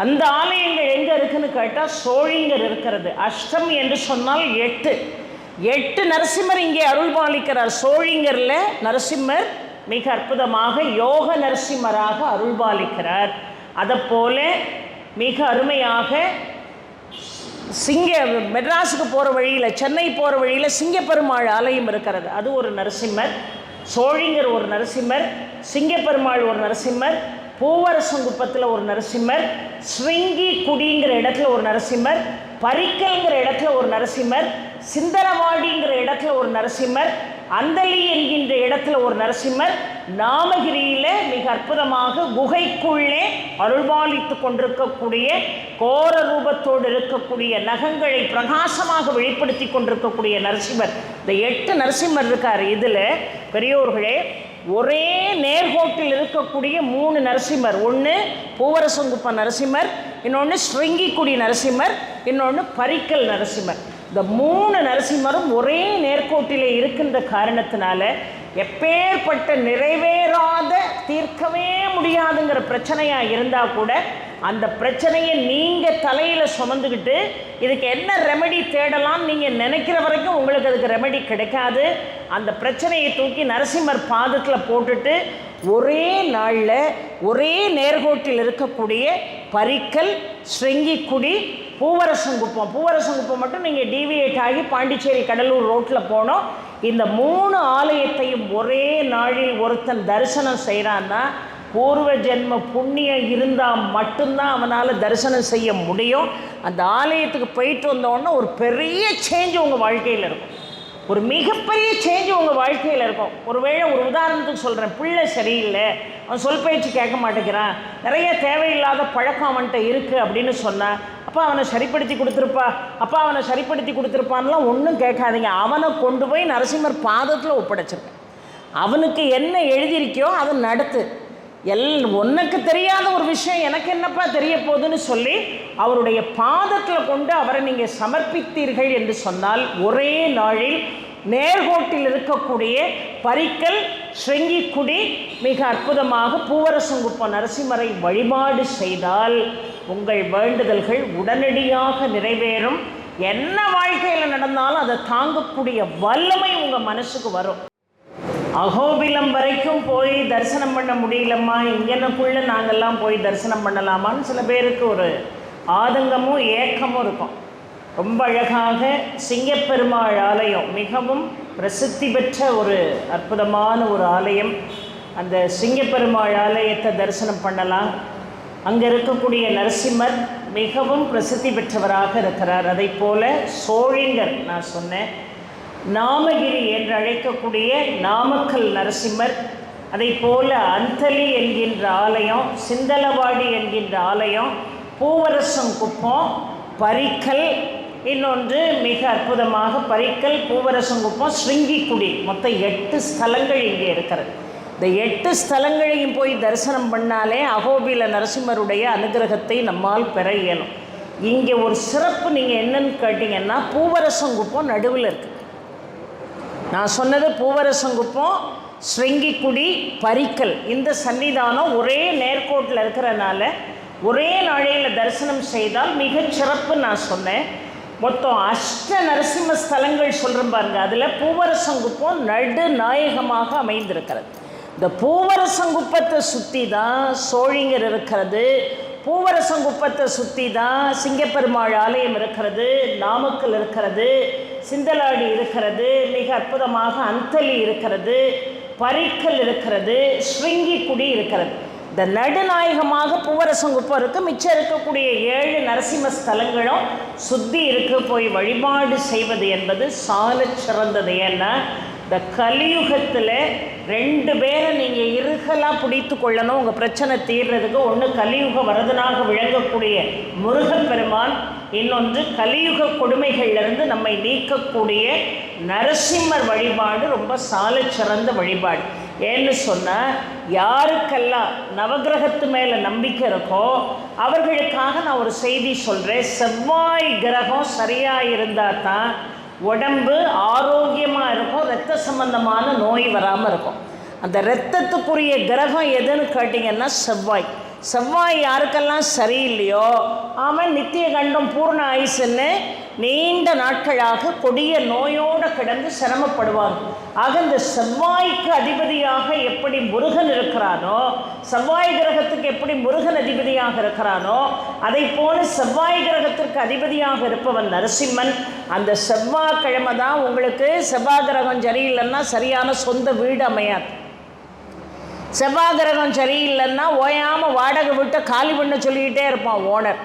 அந்த ஆலயங்கள் எங்கே இருக்குன்னு கேட்டால் சோழிங்கர் இருக்கிறது. அஷ்டம் என்று சொன்னால் 8 நரசிம்மர் இங்கே அருள்பாலிக்கிறார். சோழிங்கரில் நரசிம்மர் மிக அற்புதமாக யோக நரசிம்மராக அருள்பாலிக்கிறார். அதைப்போல மிக அருமையாக மெட்ராஸுக்கு போகிற வழியில், சென்னை போகிற வழியில் சிங்கப்பெருமாள் ஆலயம் இருக்கிறது. அது ஒரு நரசிம்மர். சோழிங்கர் ஒரு நரசிம்மர், சிங்கப்பெருமாள் ஒரு நரசிம்மர், பூவரசங்குப்பத்தில் ஒரு நரசிம்மர், ஸ்ருங்கி குடிங்கிற இடத்துல ஒரு நரசிம்மர், பரிக்கல்ங்கிற இடத்துல ஒரு நரசிம்மர், சிந்தரவாடிங்கிற இடத்துல ஒரு நரசிம்மர், அந்தலி என்கின்ற இடத்துல ஒரு நரசிம்மர், நாமகிரியில் மிக அற்புதமாக குகைக்குள்ளே அருள்பாலித்து கொண்டிருக்கக்கூடிய கோர ரூபத்தோடு இருக்கக்கூடிய நகங்களை பிரகாசமாக வெளிப்படுத்தி கொண்டிருக்கக்கூடிய நரசிம்மர். இந்த 8 நரசிம்மர் இருக்கார். இதில் பெரியோர்களே ஒரே நேர்கோட்டில் இருக்கக்கூடிய 3 நரசிம்மர், ஒன்று பூவரசங்குப்ப நரசிம்மர், இன்னொன்று ஸ்ருங்கிக்குடி நரசிம்மர், இன்னொன்று பரிக்கல் நரசிம்மர். இந்த 3 நரசிம்மரும் ஒரே நேர்கோட்டிலே இருக்கின்ற காரணத்தினால எப்பேற்பட்ட நிறைவேறாத தீர்க்கவே முடியாதுங்கிற பிரச்சனையாக இருந்தால் கூட அந்த பிரச்சனையை நீங்கள் தலையில் சுமந்துக்கிட்டு இதுக்கு என்ன ரெமெடி தேடலாம்னு நீங்கள் நினைக்கிற வரைக்கும் உங்களுக்கு அதுக்கு ரெமெடி கிடைக்காது. அந்த பிரச்சனையை தூக்கி நரசிம்மர் பாதத்தில் போட்டுட்டு ஒரே நாளில் ஒரே நேர்கோட்டில் இருக்கக்கூடிய பரிக்கல், ஸ்ருங்கிக்குடி, பூவரசங்குப்பம் மட்டும் நீங்கள் டிவியேட் ஆகி பாண்டிச்சேரி கடலூர் ரோட்டில் போனோம். இந்த 3 ஆலயத்தையும் ஒரே நாளில் ஒருத்தன் தரிசனம் செய்கிறான்னா பூர்வ ஜென்ம புண்ணியம் இருந்தால் மட்டும்தான் அவனால் தரிசனம் செய்ய முடியும். அந்த ஆலயத்துக்கு போயிட்டு வந்தோடனே ஒரு பெரிய சேஞ்ச் உங்கள் வாழ்க்கையில் இருக்கும், ஒரு மிகப்பெரிய சேஞ்ச் உங்கள் வாழ்க்கையில் இருக்கும். ஒருவேளை ஒரு உதாரணத்துக்கு சொல்கிறேன், பிள்ளை சரியில்லை, அவன் சொல் பேச்சு கேட்க மாட்டேங்கிறான், நிறைய தேவையில்லாத பழக்கம் அவன்கிட்ட இருக்குது அப்படின்னு சொன்னான். அப்பா அவனை சரிப்படுத்தி கொடுத்துருப்பான்லாம் ஒன்றும் கேட்காதீங்க. அவனை கொண்டு போய் நரசிம்மர் பாதத்தில் ஒப்படைச்சிருக்கேன். அவனுக்கு என்ன எழுதியிருக்கியோ அதை நடத்து. உனக்கு தெரியாத ஒரு விஷயம் எனக்கு என்னப்பா தெரிய போகுதுன்னு சொல்லி அவருடைய பாதத்தில் கொண்டு அவரை நீங்கள் சமர்ப்பித்தீர்கள் என்று சொன்னால் ஒரே நாளில் நேர்கோட்டில் இருக்கக்கூடிய பரிக்கல், ஸ்ருங்கிக்குடி, மிக அற்புதமாக பூவரசங்குப்ப நரசிம்மரை வழிபாடு செய்தால் உங்கள் வேண்டுதல்கள் உடனடியாக நிறைவேறும். என்ன வாழ்க்கையில் நடந்தாலும் அதை தாங்கக்கூடிய வல்லமை உங்கள் மனசுக்கு வரும். அகோபிலம் வரைக்கும் போய் தரிசனம் பண்ண முடியலம்மா, இங்கனக்குள்ளே நாங்கள்லாம் போய் தரிசனம் பண்ணலாமான்னு சில பேருக்கு ஒரு ஆதங்கமும் ஏக்கமும் இருக்கும். ரொம்ப அழகாக சிங்கப்பெருமாள் ஆலயம் மிகவும் பிரசித்தி பெற்ற ஒரு அற்புதமான ஒரு ஆலயம். அந்த சிங்கப்பெருமாள் ஆலயத்தை தரிசனம் பண்ணலாம். அங்கே இருக்கக்கூடிய நரசிம்மர் மிகவும் பிரசித்தி பெற்றவராக இருக்கிறார். அதை போல சோழிங்கர் நான் சொன்னேன், நாமகிரி என்று அழைக்கக்கூடிய நாமக்கல் நரசிம்மர், அதை போல அந்தலி என்கின்ற ஆலயம், சிந்தலவாடி என்கின்ற ஆலயம், பூவரசங்குப்பம், பரிக்கல், இன்னொன்று மிக அற்புதமாக பரிக்கல், பூவரசங்குப்பம், ஸ்ருங்கிக்குடி, மொத்தம் 8 ஸ்தலங்கள் இங்கே இருக்கிறது. இந்த 8 ஸ்தலங்களையும் போய் தரிசனம் பண்ணாலே அகோபில நரசிம்மருடைய அனுகிரகத்தை நம்மால் பெற இயலும். இங்கே ஒரு சிறப்பு நீங்கள் என்னன்னு கேட்டிங்கன்னா, பூவரசங்குப்பம் நடுவில் இருக்குது. நான் சொன்னது பூவரசங்குப்பம், ஸ்ருங்கிக்குடி, பரிக்கல், இந்த சன்னிதானம் ஒரே நேர்கோட்டில் இருக்கிறனால ஒரே நாளையில் தரிசனம் செய்தால் மிகச்சிறப்பு நான் சொன்னேன். மொத்தம் 8 நரசிம்ம ஸ்தலங்கள் சொல்கிறேன் பாருங்க. அதில் பூவரசங்குப்பம் நடுநாயகமாக அமைந்திருக்கிறது. இந்த பூவரசங்குப்பத்தை சுற்றி தான் சோழிங்கர் இருக்கிறது, பூவரசங்குப்பத்தை சுற்றி தான் சிங்கப்பெருமாள் ஆலயம் இருக்கிறது, நாமக்கல் இருக்கிறது, சிந்தலாடி இருக்கிறது, மிக அற்புதமாக அந்தலி இருக்கிறது, பரிக்கல் இருக்கிறது, ஸ்ருங்கிக்குடி இருக்கிறது. இந்த நடுநாயகமாக பூவரசங்குப்பம் இருக்குது. மிச்சம் இருக்கக்கூடிய 7 நரசிம்ம ஸ்தலங்களும் சுற்றி இருக்கு. போய் வழிபாடு செய்வது என்பது சால சிறந்தது. ஏன்னா இந்த கலியுகத்தில் 2 பேரை நீங்கள் இருகலாக பிடித்து கொள்ளணும் உங்கள் பிரச்சனை தீர்றதுக்கு. ஒன்று கலியுக வரதனாக விளங்கக்கூடிய முருகப்பெருமான், இன்னொன்று கலியுக கொடுமைகளிலிருந்து நம்மை நீக்கக்கூடிய நரசிம்மர் வழிபாடு ரொம்ப சால சிறந்த வழிபாடு. ஏன்னு சொன்னால், யாருக்கெல்லாம் நவகிரகத்து மேலே நம்பிக்கை இருக்கோ அவர்களுக்காக நான் ஒரு செய்தி சொல்கிறேன். செவ்வாய் கிரகம் சரியாக இருந்தால் தான் உடம்பு ஆரோக்கியமாக இருக்கும், இரத்த சம்பந்தமான நோய் வராமல் இருக்கும். அந்த இரத்தத்துக்குரிய கிரகம் எதுன்னு கேட்டிங்கன்னா செவ்வாய். செவ்வாய் யாருக்கெல்லாம் சரியில்லையோ அவன் நித்திய கண்டம் பூர்ண ஆயுசுன்னு நீண்ட நாட்களாக கொடிய நோயோடு கிடந்து சிரமப்படுவாங்க. ஆக இந்த செவ்வாய்க்கு அதிபதியாக எப்படி முருகன் இருக்கிறானோ, செவ்வாய் கிரகத்துக்கு எப்படி முருகன் அதிபதியாக இருக்கிறானோ, அதை போல செவ்வாய் கிரகத்திற்கு அதிபதியாக இருப்பவன் நரசிம்மன். அந்த செவ்வாய்க்கிழமை தான் உங்களுக்கு செவ்வாய் கிரகம் சரியில்லைன்னா சரியான சொந்த வீடு அமையாது. செவ்வாய் கிரகம் சரியில்லைன்னா ஓயாமல் வாடகை விட்டு காலி பண்ண சொல்லிக்கிட்டே இருப்பான் ஓனர்.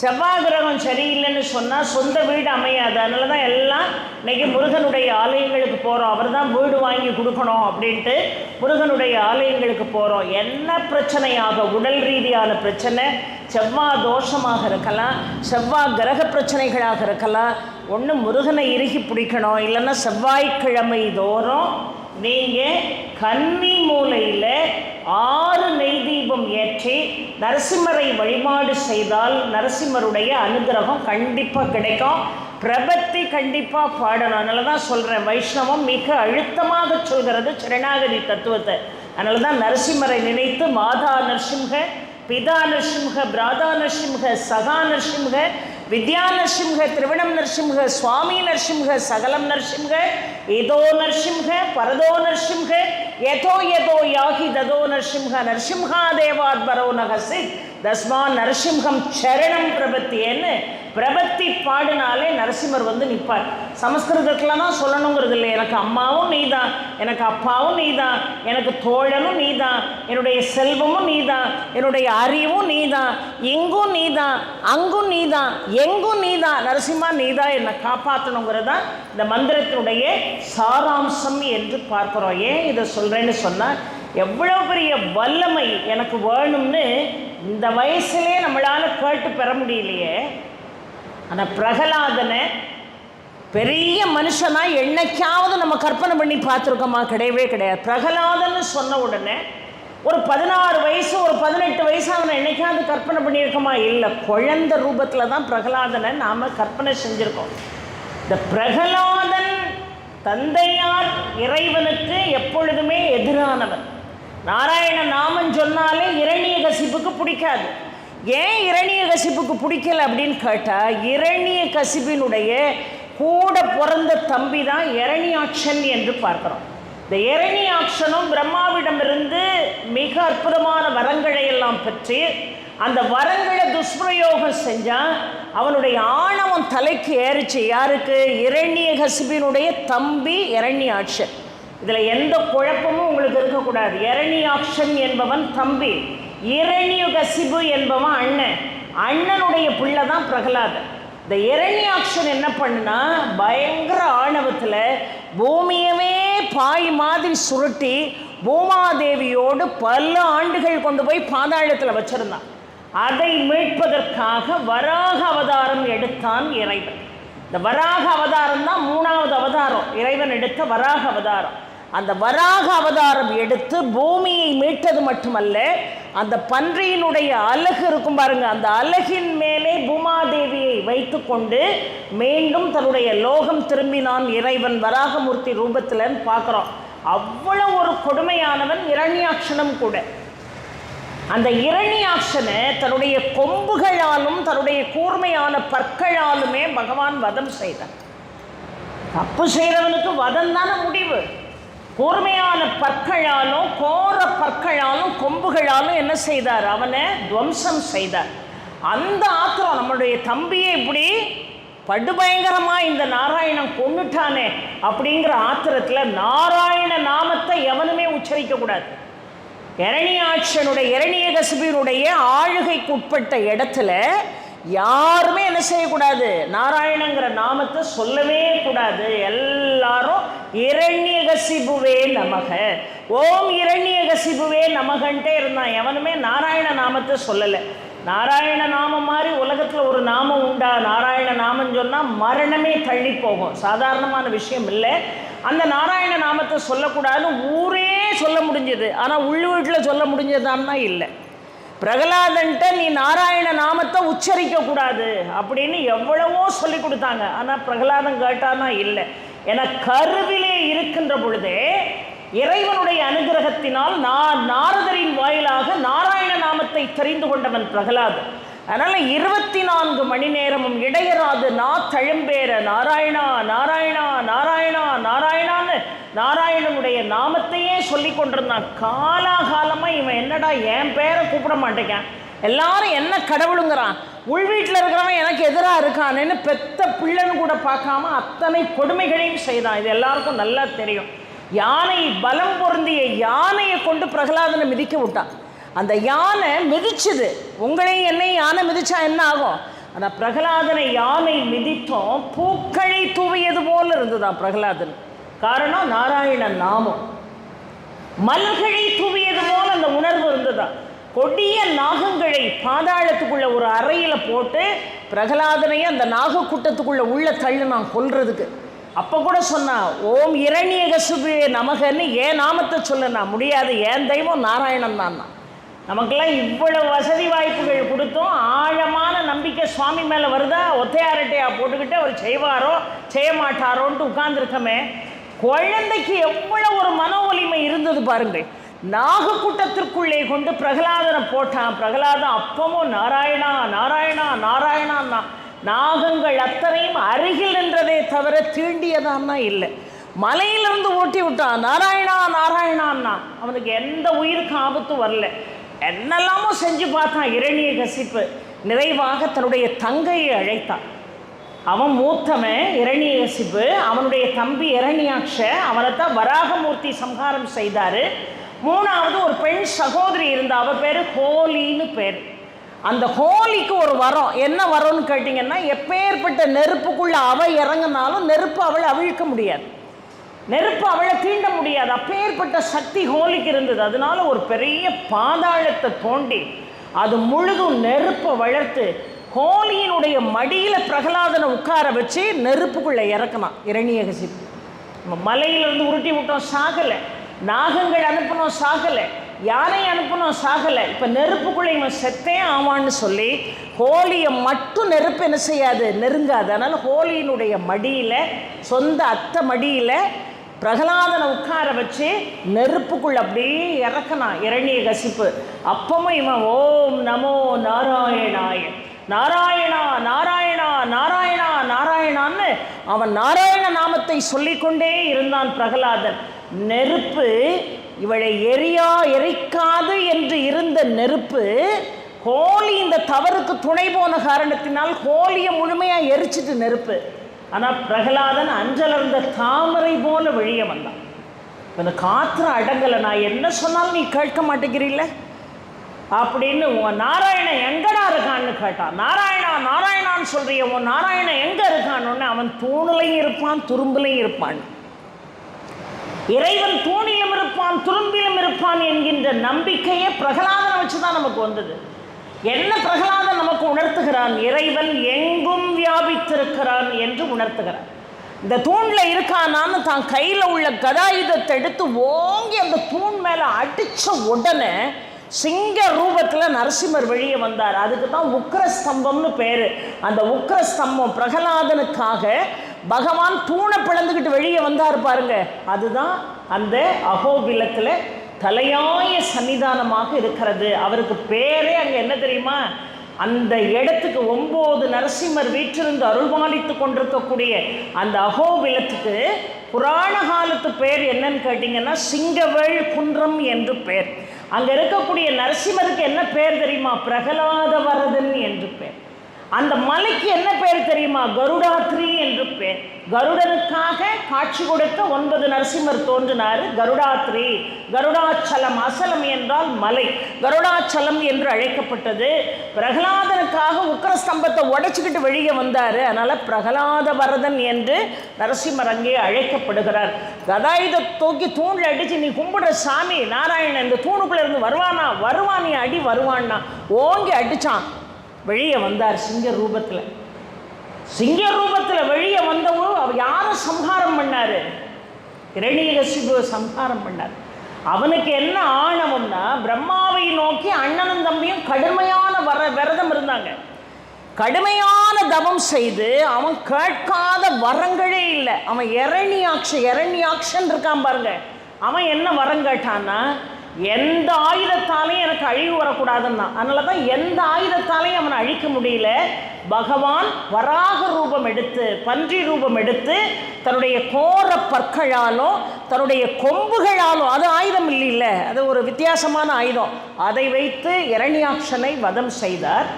செவ்வாய் கிரகம் சரியில்லைன்னு சொன்னால் சொந்த வீடு அமையாது. அதனால தான் எல்லாம் இன்றைக்கி முருகனுடைய ஆலயங்களுக்கு போகிறோம். அவர் தான் வீடு வாங்கி கொடுக்கணும் அப்படின்ட்டு முருகனுடைய ஆலயங்களுக்கு போகிறோம். என்ன பிரச்சனையாக, உடல் ரீதியான பிரச்சனை, செவ்வாய் தோஷமாக இருக்கலாம், செவ்வாய் கிரக பிரச்சனைகளாக இருக்கலாம், ஒன்று முருகனை இறுகி பிடிக்கணும். இல்லைன்னா செவ்வாய்க்கிழமை தோறும் நீங்கள் கன்னி மூலையில் 6 நெய் தீபம் ஏற்றி நரசிம்மரை வழிபாடு செய்தால் நரசிம்மருடைய அனுகிரகம் கண்டிப்பாக கிடைக்கும். பிரபத்தி கண்டிப்பாக பாடணும். அதனால தான் சொல்கிறேன், வைஷ்ணவம் மிக அழுத்தமாக சொல்கிறது சரணாகதி தத்துவத்தை. அதனால தான் நரசிம்மரை நினைத்து மாதா நரசிம்ஹ, பிதா நரசிம்ஹ, பிராதா நரசிம்ஹ, சகா நரசிம்ஹ, வித்யா நரசிம்ஹ, திரிவிணம் நரசிம்ஹ, சுவாமி நரசிம்ஹ, சகலம் நரசிம்ஹ, ஏதோ நரசிம்ஹ, பரதோ நரசிம்ஹ, ஏதோ ஏதோ யாகி ததோ நரசிம்ஹ, நரசிம்ஹா தேவாத் பரோ நகசித் தஸ்மா நரசிம்ஹம் சரணம் பிரபத்தியேன்னு பிரபத்தி பாடினாலே நரசிம்மர் வந்து நிற்பார். சமஸ்கிருதத்தில் தான் சொல்லணுங்கிறது இல்லை. எனக்கு அம்மாவும் நீ தான், எனக்கு அப்பாவும் நீ தான், எனக்கு தோழனும் நீ தான், என்னுடைய செல்வமும் நீ தான், என்னுடைய அறிவும் நீ தான், எங்கும் நீ தான், அங்கும் நீ தான், எங்கும் நீ தான், நரசிம்மா நீ தான் என்னை காப்பாற்றணுங்கிறது தான் இந்த மந்திரத்தினுடைய சாராம்சம் என்று பார்க்குறோம். ஏன் இதை சொல்கிறேன்னு சொன்னால், எவ்வளோ பெரிய வல்லமை எனக்கு வேணும்னு இந்த வயசுலேயே நம்மளால் கேட்டு பெற முடியலையே. ஆனால் பிரகலாதனை பெரிய மனுஷனாக என்னைக்காவது நம்ம கற்பனை பண்ணி பார்த்துருக்கோமா? கிடையவே கிடையாது. பிரகலாதன்னு சொன்ன உடனே ஒரு 16 வயசு, ஒரு 18 வயசு அவனை என்னைக்காவது கற்பனை பண்ணியிருக்கோமா? இல்லை. குழந்தை ரூபத்தில் தான் பிரகலாதனை நாம் கற்பனை செஞ்சுருக்கோம். இந்த பிரகலாதன் தந்தையார் இறைவனுக்கு எப்பொழுதுமே எதிரானவன். நாராயண நாமம் சொன்னாலே இரணியகசிப்புக்கு பிடிக்காது. ஏன் இரணியகசிப்புக்கு பிடிக்கல அப்படின்னு கேட்டால், இரணியகசிப்பினுடைய கூட பிறந்த தம்பி தான் இரணியாட்சன் என்று பார்க்குறோம். இந்த இரணியாட்சனும் பிரம்மாவிடமிருந்து மிக அற்புதமான வரங்களை எல்லாம் பெற்று அந்த வரங்களை துஷ்பிரயோகம் செஞ்சால் அவனுடைய ஆணவம் தலைக்கு ஏறிச்சு. யாருக்கு? இரணியகசிப்பினுடைய தம்பி இரணியாட்சன். இதில் எந்த குழப்பமும் உங்களுக்கு இருக்கக்கூடாது. இரணியாட்சன் என்பவன் தம்பி. இரண்யகசிபு என்பவன் அண்ணனுடைய பிள்ளை தான் பிரகலாதன். இந்த இரண்யாக்ஷன் என்ன பண்ணுனா, பயங்கர ஆணவத்தில் பூமியவே பாய் மாதிரி சுருட்டி பூமாதேவியோடு பல ஆண்டுகள் கொண்டு போய் பாதாளத்தில் வச்சிருந்தான். அதை மீட்பதற்காக வராக அவதாரம் எடுத்தான் இறைவன். இந்த வராக அவதாரம் தான் 3வது அவதாரம், இறைவன் எடுத்த வராக அவதாரம். அந்த வராக அவதாரம் எடுத்து பூமியை மீட்டது மட்டுமல்ல, அந்த பன்றியினுடைய அலகு இருக்கும் பாருங்க, அந்த அலகின் மேலே பூமாதேவியை வைத்து கொண்டு மீண்டும் தன்னுடைய லோகம் திரும்பினான் இறைவன் வராகமூர்த்தி ரூபத்தில்னு பார்க்குறோம். அவ்வளவு ஒரு கொடுமையானவன் இரண்யாக்ஷனும் கூட. அந்த இரண்யாக்ஷனை தன்னுடைய கொம்புகளாலும் தன்னுடைய கூர்மையான பற்களாலுமே பகவான் வதம் செய்தார். தப்பு செய்கிறவனுக்கு வதம் தானே முடிவு. கூர்மையான பற்களாலும் கோர பற்களாலும் கொம்புகளாலும் என்ன செய்தார்? அவனை துவம்சம் செய்தார். அந்த ஆத்திரம், நம்மளுடைய தம்பியை இப்படி படுபயங்கரமாக இந்த நாராயணன் கொன்னுட்டானே அப்படிங்கிற ஆத்திரத்தில் நாராயண நாமத்தை எவனுமே உச்சரிக்கக்கூடாது. இரண்யாட்சனுடைய இரண்யகசிபினுடைய ஆளுகைக்கு உட்பட்ட இடத்துல யாருமே என்ன செய்யக்கூடாது? நாராயணங்கிற நாமத்தை சொல்லவே கூடாது. எல்லாரும் இரண்யகசிபுவே நமக, ஓம் இரண்யகசிபுவே நமகன்ட்டே இருந்தான். எவனுமே நாராயண நாமத்தை சொல்லலை. நாராயண நாமம் மாதிரி உலகத்தில் ஒரு நாமம் உண்டா? நாராயண நாமம் சொன்னால் மரணமே தள்ளி போகும், சாதாரணமான விஷயம் இல்லை. அந்த நாராயண நாமத்தை சொல்லக்கூடாது, ஊரே சொல்ல முடிஞ்சது. ஆனால் வீட்டில் சொல்ல முடிஞ்சதான்னா இல்லை. பிரகலாதன்ட்ட நீ நாராயண நாமத்தை உச்சரிக்கக்கூடாது அப்படின்னு எவ்வளவோ சொல்லி கொடுத்தாங்க. ஆனால் பிரகலாதன் கேட்டானா இல்லை. என கருவிலே இருக்கின்ற பொழுதே இறைவனுடைய அனுகிரகத்தினால் நாரதரின் வாயிலாக நாராயண நாமத்தை தெரிந்து கொண்டவன் பிரகலாதன். அதனால் 24 மணி நேரமும் இடையராது தழும்பேற நாராயணா நாராயணா நாராயணா நாராயணான்னு நாராயணனுடைய நாமத்தையே சொல்லி கொண்டிருந்தான். காலாகாலமாக இவன் என்னடா என் பேரை கூப்பிட மாட்டேங்கான், எல்லாரும் என்ன கடவுளுங்கிறான், உள்வீட்டில் இருக்கிறவன் எனக்கு எதிராக இருக்கானேன்னு பெத்த பிள்ளைன்னு கூட பார்க்காம அத்தனை கொடுமைகளையும் செய்தான். இது எல்லாருக்கும் நல்லா தெரியும். யானை, பலம் பொருந்திய யானையை கொண்டு பிரகலாதனை மிதிக்க விட்டான். அந்த யானை மிதிச்சுது. உங்களையும் என்னையும் யானை மிதிச்சா என்ன ஆகும்? அந்த பிரகலாதனை யானை மிதித்தோம் பூக்களை தூவியது போல இருந்துதான் பிரகலாதன். காரணம் நாராயணன் நாமம். மலர்களை தூவியது போல அந்த உணர்வு இருந்துதான். கொடிய நாகங்களை பாதாளத்துக்குள்ள ஒரு அறையில் போட்டு பிரகலாதனையும் அந்த நாகக்கூட்டத்துக்குள்ள உள்ள தள்ளு நான் கொல்றதுக்கு. அப்போ கூட சொன்னான், ஓம் இரண்யகசிபு நமகன்னு ஏன் நாமத்தை சொல்லுனா முடியாது, ஏன் தெய்வம் நாராயணன் தான். நமக்கெல்லாம் இவ்வளவு வசதி வாய்ப்புகள் கொடுத்தோம், ஆழமான நம்பிக்கை சுவாமி மேலே வருதா? ஒத்தையாரட்டையா போட்டுக்கிட்டு அவர் செய்வாரோ செய்ய மாட்டாரோன்ட்டு உட்கார்ந்துருக்கமே. குழந்தைக்கு எவ்வளோ ஒரு மன வலிமை இருந்தது பாருங்கள். நாகக்கூட்டத்திற்குள்ளே கொண்டு பிரகலாதனை போட்டான். பிரகலாதன் அப்பமும் நாராயணா நாராயணா நாராயணான்னா நாகங்கள் அத்தனையும் அருகில் நின்றதே தவிர தீண்டியதான்னா இல்லை. மலையிலிருந்து ஓட்டி விட்டான் நாராயணா நாராயணான்னா. அவனுக்கு எந்த உயிருக்கு ஆபத்தும் வரல. என்னெல்லாமோ செஞ்சு பார்த்தான் இரண்யகசிப்பு. நிறைவாக தன்னுடைய தங்கையை அழைத்தான். அவன் மூத்தவன் இரண்யகசிப்பு, அவனுடைய தம்பி இரண்யாக்ஷ. அவனைத்தான் வராகமூர்த்தி சம்ஹாரம் செய்தார். 3வது ஒரு பெண் சகோதரி இருந்தா, அவள் பேர் ஹோலின்னு பேர். அந்த ஹோலிக்கு ஒரு வரம். என்ன வரம்னு கேட்டிங்கன்னா, எப்பேற்பட்ட நெருப்புக்குள்ளே அவள் இறங்கினாலும் நெருப்பு அவளை அவிழ்க்க முடியாது, நெருப்பு அவளை தீண்ட முடியாது. அப்பேற்பட்ட சக்தி ஹோலிக்கு இருந்தது. அதனால ஒரு பெரிய பாதாளத்தை தோண்டி அது முழுதும் நெருப்பை வளர்த்து ஹோலியினுடைய மடியில் பிரகலாதனை உட்கார வச்சு நெருப்புக்குள்ளே இறக்கணும் இரண்யகசிப்பு. நம்ம மலையிலிருந்து உருட்டி விட்டோம், சாகலை. நாகங்கள் அனுப்பினோம், சாகலை. யானை அனுப்பினோம், சாகலை. இப்போ நெருப்புக்குள்ளே இவன் செத்தே ஆவான்னு சொல்லி ஹோலியை மட்டும் நெருப்பு என்ன செய்யாது, நெருங்காது. அதனால் ஹோலியினுடைய மடியில், சொந்த அத்தை மடியில் பிரகலாதனை உட்கார வச்சு நெருப்புக்குள்ள அப்படியே இறக்கணும் இரண்யகசிப்பு. அப்பவும் இவன் ஓம் நமோ நாராயணாய நாராயணா நாராயணா நாராயணா நாராயணான்னு அவன் நாராயண நாமத்தை சொல்லிக்கொண்டே இருந்தான் பிரகலாதன். நெருப்பு இவளை எரிக்காது என்று இருந்த நெருப்பு ஹோலி இந்த தவறுக்கு துணை போன காரணத்தினால் ஹோலியை முழுமையாக எரிச்சிட்டு நெருப்பு. ஆனால் பிரகலாதன் அஞ்சலர்ந்த தாமரை போல வெளியே வந்தான். இந்த காற்று அடங்கலை. நான் என்ன சொன்னாலும் நீ கேட்க மாட்டேங்கிறீல்ல, அப்படின்னு உன் நாராயணன் எங்கடா இருக்கான்னு கேட்டான். நாராயணா நாராயணான்னு சொல்றிய, உன் நாராயணன் எங்கே இருக்கான்னு. அவன் தூணிலையும் இருப்பான் துரும்பிலையும் இருப்பான். இறைவன் தூணிலும் இருப்பான் துரும்பிலும் இருப்பான் என்கின்ற நம்பிக்கையே பிரகலாதனை வச்சுதான் நமக்கு வந்தது. என்ன பிரகலாதன் நமக்கு உணர்த்துகிறான்? இறைவன் எங்கும் வியாபித்திருக்கிறான் என்று உணர்த்துகிறான். இந்த தூணில் இருக்கானான்னு தான் கையில் உள்ள கதாயுதத்தை எடுத்து ஓங்கி அந்த தூண் மேலே அடித்த உடனே சிங்க ரூபத்தில் நரசிம்மர் வெளியே வந்தார். அதுக்கு தான் உக்கிரஸ்தம்பம்னு பேர். அந்த உக்கிரஸ்தம்பம் பிரகலாதனுக்காக பகவான் தூணை பிளந்துக்கிட்டு வெளியே வந்தார் பாருங்க. அதுதான் அந்த அகோபிலத்தில் தலையாய சன்னிதானமாக இருக்கிறது. அவருக்கு பேரே அங்கே என்ன தெரியுமா? அந்த இடத்துக்கு 9 நரசிம்மர் வீற்றிருந்து அருள்பாலித்து கொண்டிருக்கக்கூடிய அந்த அகோபிலத்துக்கு புராண காலத்து பேர் என்னன்னு கேட்டிங்கன்னா சிங்கவேள் குன்றம் என்று பேர். அங்கே இருக்கக்கூடிய நரசிம்மருக்கு என்ன பேர் தெரியுமா? பிரகலாத வரதன் என்று பேர். அந்த மலைக்கு என்ன பேர் தெரியுமா? கருடாத்ரி என்று பேர். கருடனுக்காக காட்சி கொடுத்த 9 நரசிம்மர் தோன்றினார். கருடாத்ரி, கருடாச்சலம், அசலம் என்றால் மலை, கருடாச்சலம் என்று அழைக்கப்பட்டது. பிரகலாதனுக்காக உக்கிரஸ்தம்பத்தை உடைச்சிக்கிட்டு வெளியே வந்தார். அதனால் பிரகலாத வரதன் என்று நரசிம்மர் அங்கே அழைக்கப்படுகிறார். கதாயுத தூக்கி தூணில் அடித்து, நீ கும்பிடுற சாமி நாராயணன் இந்த தூணுக்குள்ளே இருந்து வருவானா? வருவான், நீ அடி வருவான்னா ஓங்கி அடித்தான். வெளியே வந்தார் சிங்க ரூபத்தில். சிங்க ரூபத்தில் வெளியே வந்தவோ அவர் யாரை சம்ஹாரம் பண்ணார்? இரணியகசிபுவை சம்ஹாரம் பண்ணார். அவனுக்கு என்ன ஆணவம்னா, பிரம்மாவை நோக்கி அண்ணனும் தம்பியும் கடுமையான விரதம் இருந்தாங்க. கடுமையான தவம் செய்து அவன் கேட்காத வரங்களே இல்லை. அவன் இரணியாக்ஷன் இருக்கான் பாருங்க. அவன் என்ன வரம் கேட்டான்னா, எந்த ஆயுதத்தாலையும் எனக்கு அழிவு வரக்கூடாதுன்னா. அதனால தான் எந்த ஆயுதத்தாலையும் அவனை அழிக்க முடியல. பகவான் வராக ரூபம் எடுத்து, பன்றி ரூபம் எடுத்து, தன்னுடைய கோர பற்களாலும் தன்னுடைய கொம்புகளாலும், அது ஆயுதம் இல்லைல்ல, அது ஒரு வித்தியாசமான ஆயுதம், அதை வைத்து இரணியாக்ஷனை வதம் செய்தார்.